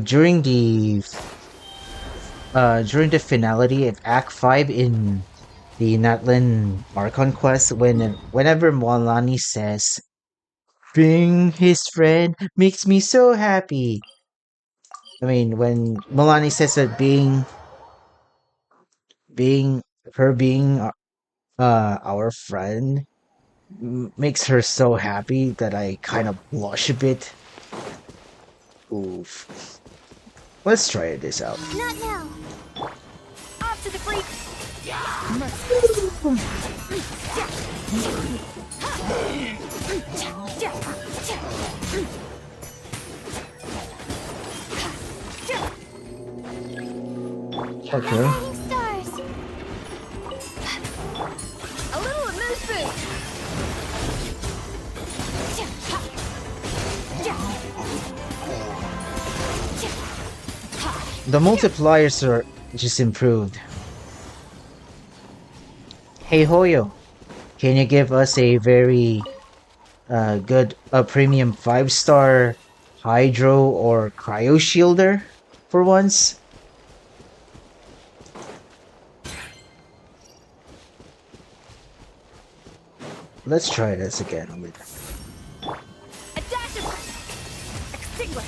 during the finality of Act 5 in the Natlin Archon quest, whenever Molani says being his friend makes me so happy. I mean, when Molani says that being our friend makes her so happy that I kind of blush a bit. Oof. Let's try this out. Not now. Off to the freak. Okay. Stars. A little moose boost. The multipliers are just improved. Hey Hoyo, can you give us a very good premium 5-star Hydro or Cryo Shielder for once? Let's try this again. A dash of extinguish.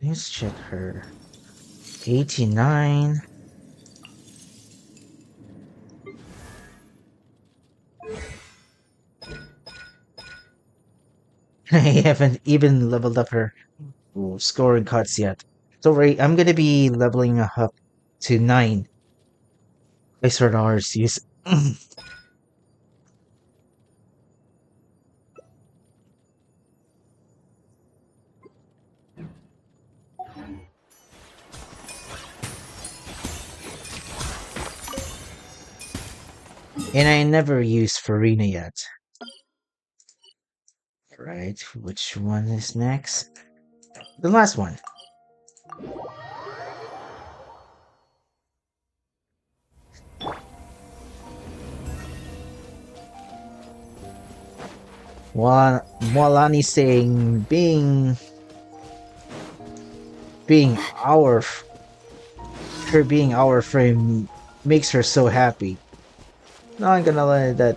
Let's check her. 89. I haven't even leveled up her Ooh, scoring cuts yet. So right, I'm gonna be leveling up to 9. I sort of RCs. And I never used Farina yet. Right, which one is next? The last one. Moalani saying being our her being our frame makes her so happy. Not gonna let that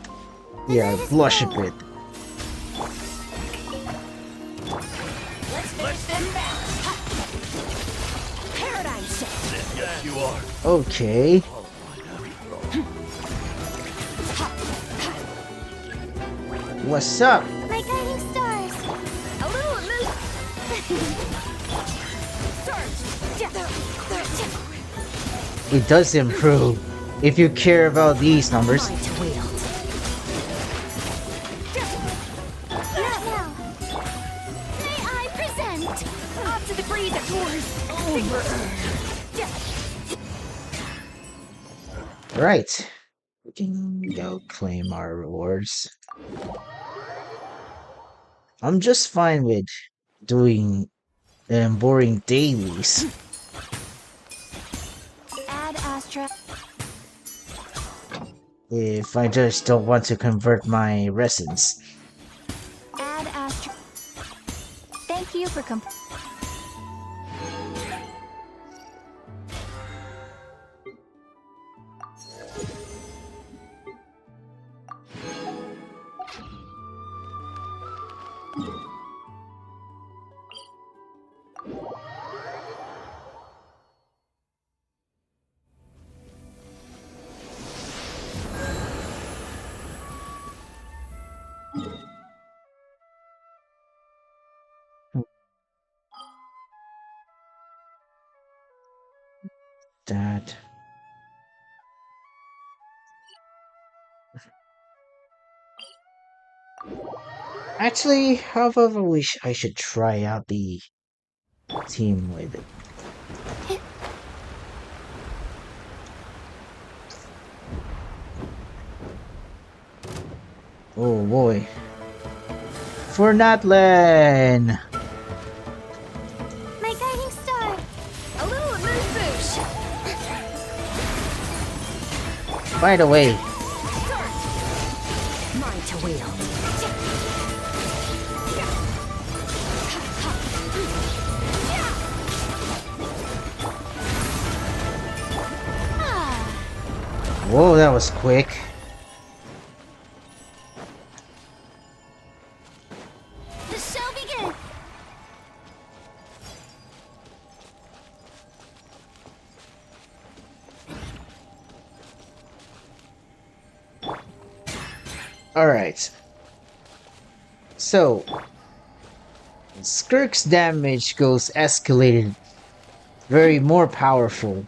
blush a bit. Okay. What's up? My guiding stars. A little It does improve if you care about these numbers. Now, may I present? Off to the breeze of yours. Right. We can go claim our rewards. I'm just fine with doing boring dailies. Add Astra. If I just don't want to convert my resins. Add Astra. Thank you for That. Actually, how about I should try out the team with it. Oh boy. For Natlan! my guiding star. A little amuse-bouche. By the way, Mine to wield. whoa, that was quick. The show begins. Alright. So, Skirk's damage goes escalated very more powerful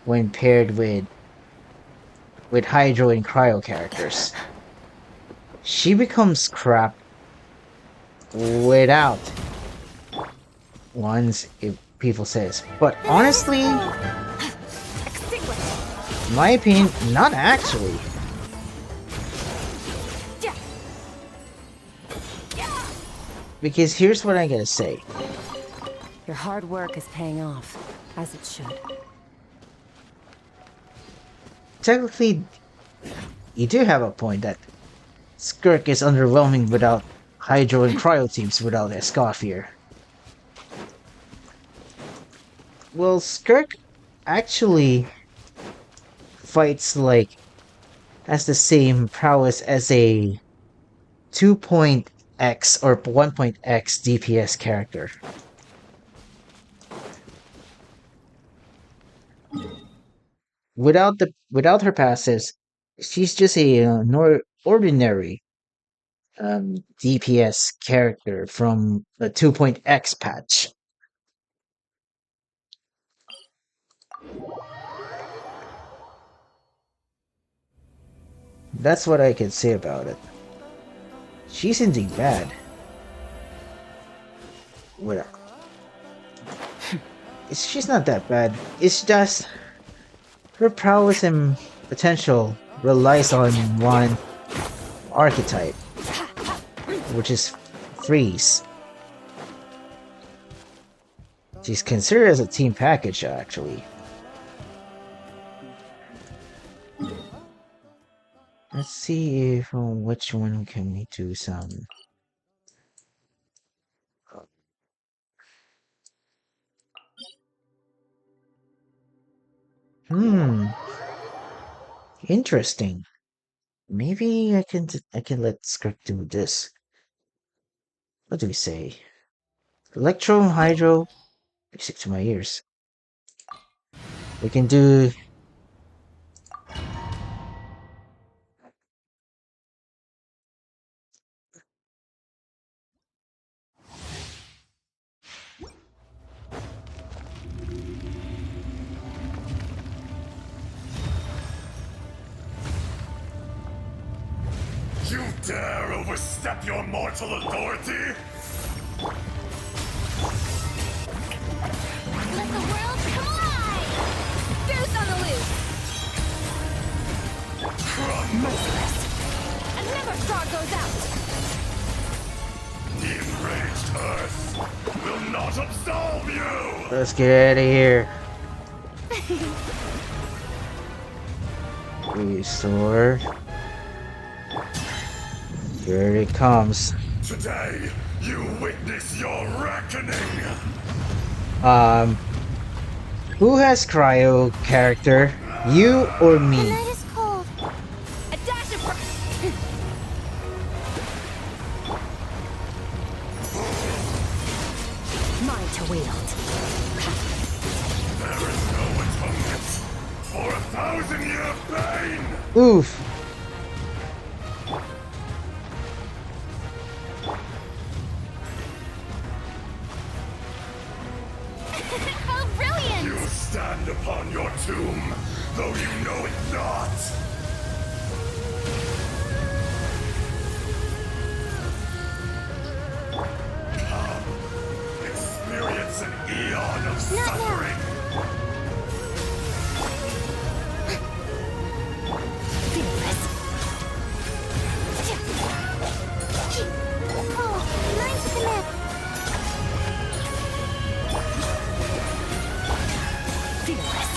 when paired with Hydro and Cryo characters. She becomes crap without ones, if people says. But honestly, my opinion, not actually. Because here's what I'm gonna say. Your hard work is paying off, as it should. Technically, you do have a point that Skirk is underwhelming without Hydro and Cryo teams without Escoffier. Well, Skirk actually fights like has the same prowess as a 2.x or 1.x DPS character. Without her passives, she's just a ordinary DPS character from the 2.x patch. That's what I can say about it. She's indeed bad. Well, she's not that bad. It's just her prowess and potential relies on one archetype, which is freeze. She's considered as a team package, actually. Let's see if which one can we do some. Interesting. Maybe I can let Skirk do this. What do we say? Electro, Hydro, music to my ears. We can do. You dare overstep your mortal authority? Let the world come alive! Goose on the loose! Merciless! And never star goes out! The enraged Earth will not absolve you! Let's get out of here. Restore. Here it comes. Today, you witness your reckoning! Who has cryo character? You or The me? night is cold. A dash of mine to wield. There is no atonement for 1,000-year pain! Oof. How brilliant! You stand upon your tomb, though you know it not! Come, experience an eon of suffering! Fearless. Oh, mine's the map. Fearless.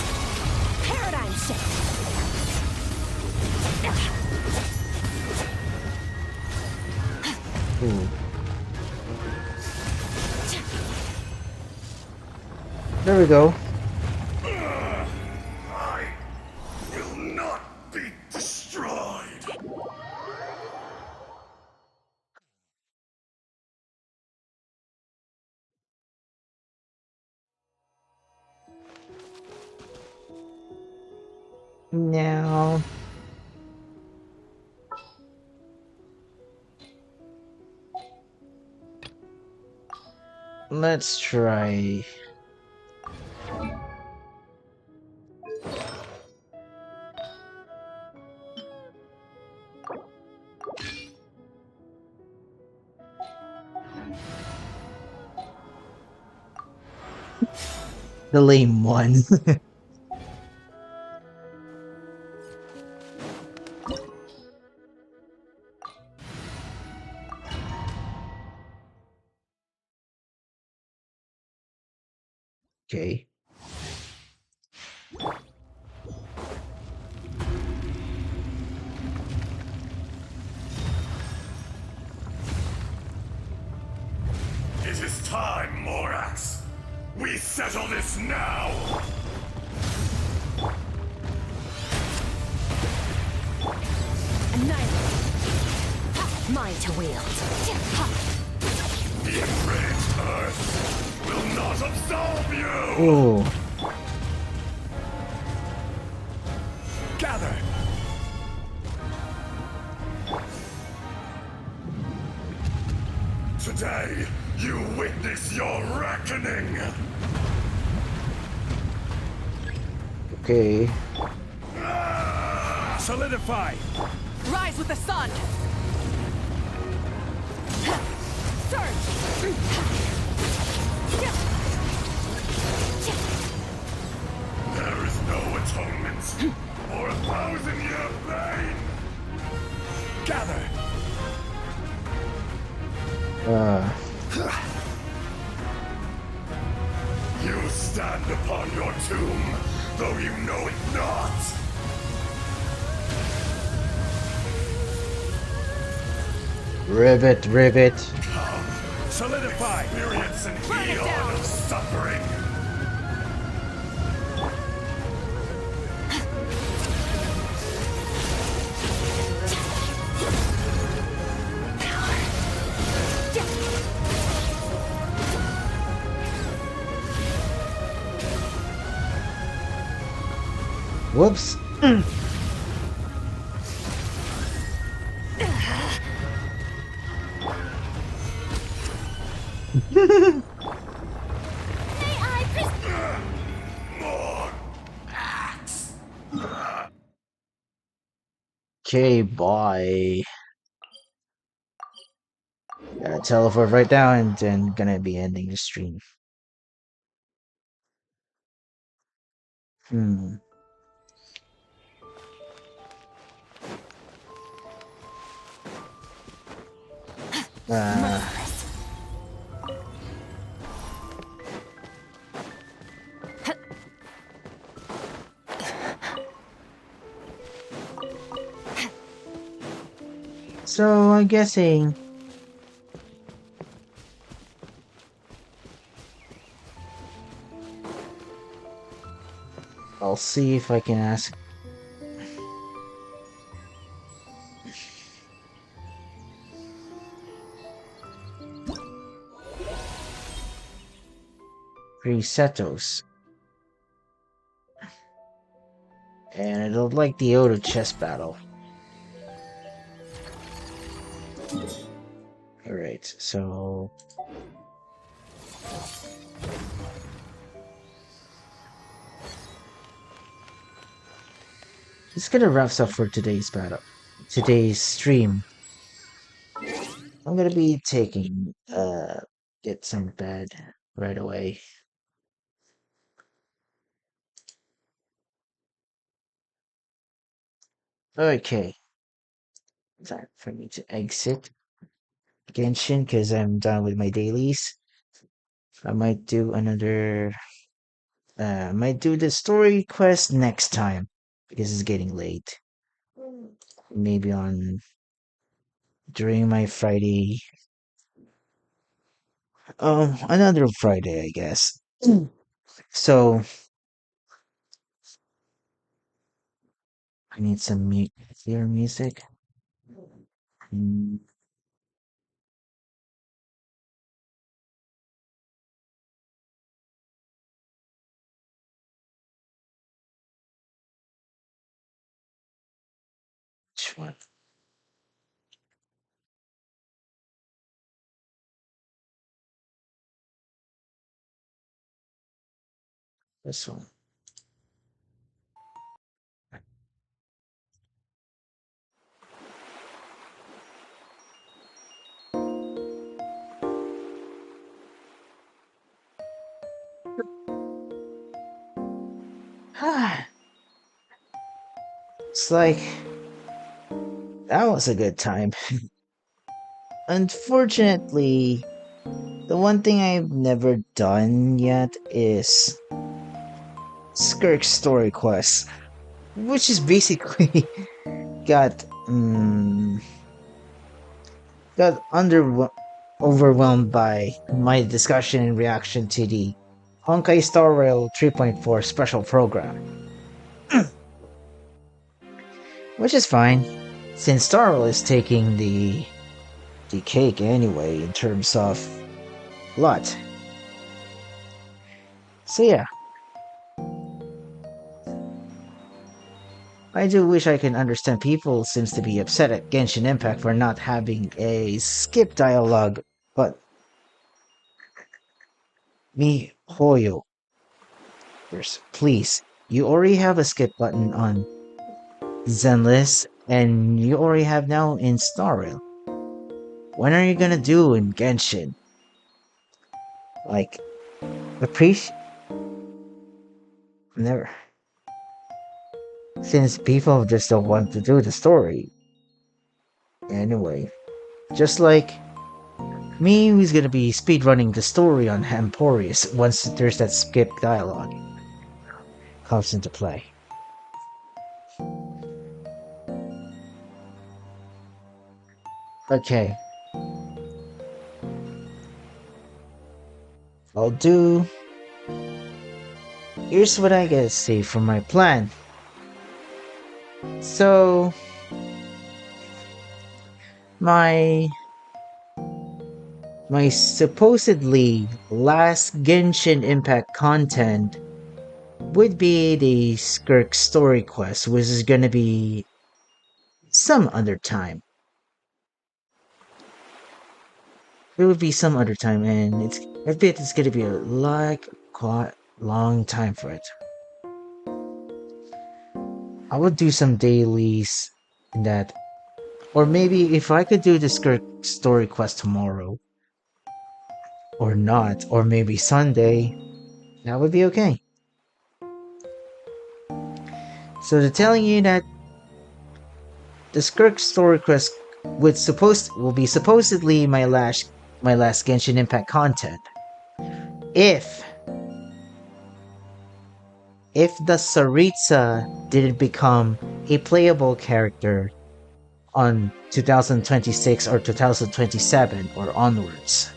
Paradigm shift. Ooh. There we go. I will not be destroyed! Now. Let's try. The lame one. Okay. It is time, Morax! We settle this now! Annihilate. Mine to wield. The enraged Earth will not absolve you! Ooh. Gather! reckoning! Okay. Solidify! Rise with the sun! There is no atonement for 1,000-year pain! Gather! You stand upon your tomb, though you know it not! Rivet, rivet. Come, solidify! Experience an eon of suffering! Whoops. More axe! Okay, bye. Gotta teleport right now and then gonna be ending the stream. Hmm. So I'm guessing I'll see if I can ask. Resetos. And I don't like the Odo chess battle. Alright, so this gonna wrap up for today's today's stream. I'm gonna be taking get some bed right away. Okay, time for me to exit Genshin because I'm done with my dailies. I might do another. Might do the story quest next time because it's getting late. Maybe on during my Friday. Another Friday, I guess. So I need some clear music. Mm, which one? This one. It's like that was a good time. Unfortunately, the one thing I've never done yet is Skirk's story quest, which is basically got got overwhelmed by my discussion and reaction to the Honkai Star Rail 3.4 special program. Which is fine, since Star Rail is taking the cake anyway in terms of lot. So yeah. I do wish I can understand people seems to be upset at Genshin Impact for not having a skip dialogue, but Me, Hoyo. Please, you already have a skip button on Zenless, and you already have now in Star Rail. When are you gonna do in Genshin? Like, appreciate. Never. Since people just don't want to do the story. Anyway, just like me, who's gonna be speedrunning the story on Hamporius once there's that skip dialogue comes into play. Okay. I'll do. Here's what I gotta say from my plan. So, my supposedly last Genshin Impact content would be the Skirk story quest, which is gonna be some other time. It would be some other time, and I bet it's gonna be quite long time for it. I would do some dailies in that, or maybe if I could do the Skirk story quest tomorrow, or not, or maybe Sunday, that would be okay. So they're telling you that the Skirk story quest will be supposedly my last Genshin Impact content. If the Saritsa didn't become a playable character on 2026 or 2027 or onwards.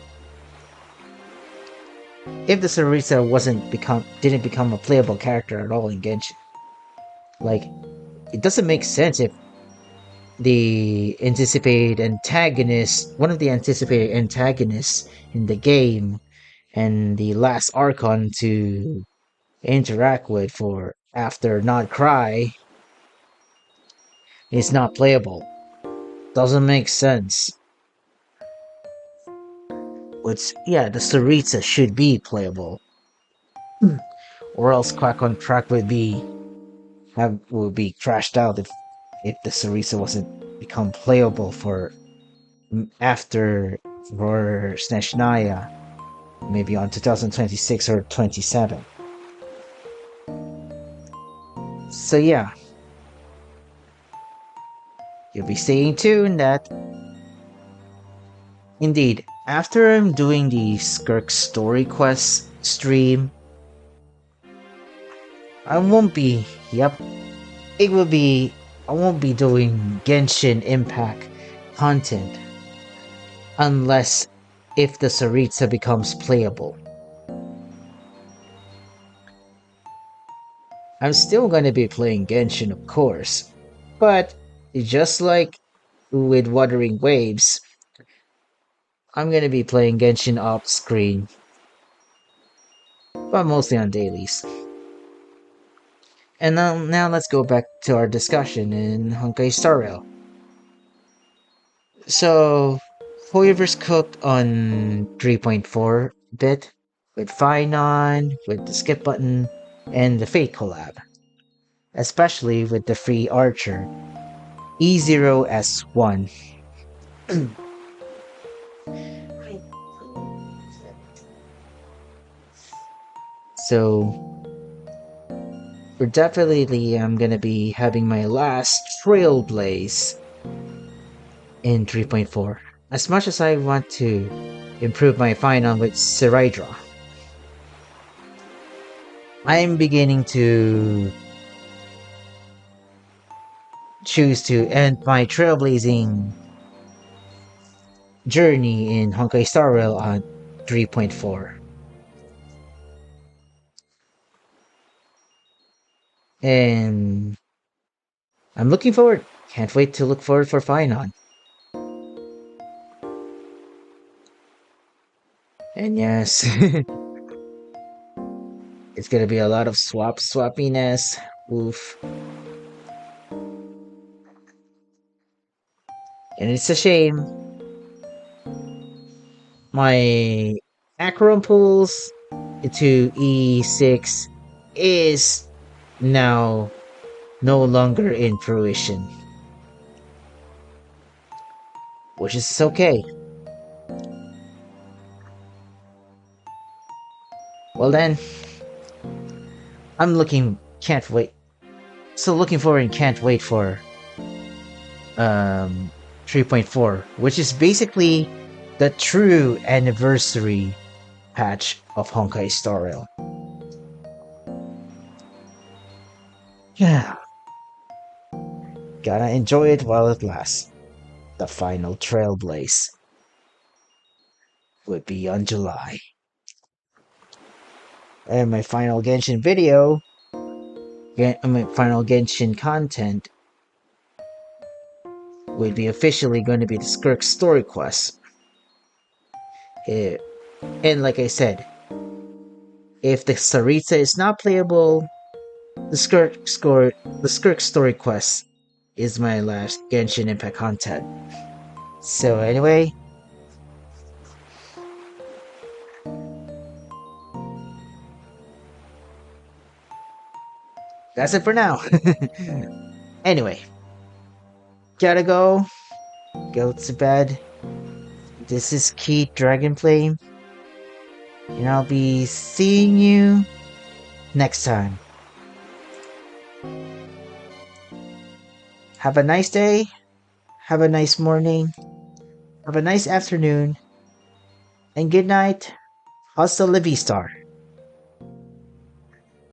If the Saritsa didn't become a playable character at all in Genshin. Like, it doesn't make sense if the anticipated antagonist, one of the anticipated antagonists in the game, and the last Archon to interact with for after Not Cry is not playable. Doesn't make sense. The Saritsa should be playable. Or else Quack on Track would be crashed out if the Saritsa wasn't become playable for Snezhnaya, maybe on 2026 or 27. So yeah, you'll be staying tuned that. Indeed, after I'm doing the Skirk story quest stream, I won't be doing Genshin Impact content unless if the Saritsa becomes playable. I'm still gonna be playing Genshin, of course, but just like with Wuthering Waves, I'm gonna be playing Genshin off screen, but mostly on dailies. And now let's go back to our discussion in Honkai Star Rail. So, Hoyoverse cooked on 3.4 bit with Finon, with the skip button, and the Fate collab. Especially with the free archer, E0S1. So, I'm gonna be having my last Trailblaze in 3.4. As much as I want to improve my Finon with Siraidra, I'm beginning to choose to end my trailblazing journey in Honkai Star Rail on 3.4. And I'm looking forward. Can't wait to look forward for Finon. And yes, it's gonna be a lot of swappiness. Oof. And it's a shame. My Acron pulls to E6 is now no longer in fruition. Which is okay. Well then, can't wait. Still looking forward and can't wait for 3.4, which is basically the true anniversary patch of Honkai Star Rail. Yeah. Gotta enjoy it while it lasts. The final trailblaze would be on July. And my final Genshin video, my final Genshin content, would be officially going to be the Skirk story quest. And like I said, if the Saritsa is not playable, the Skirk story quest is my last Genshin Impact content. So anyway, that's it for now. Anyway, gotta go to bed. This is Kieth Dragonflame, and I'll be seeing you next time. Have a nice day, have a nice morning, have a nice afternoon, and good night. Hasta la vista.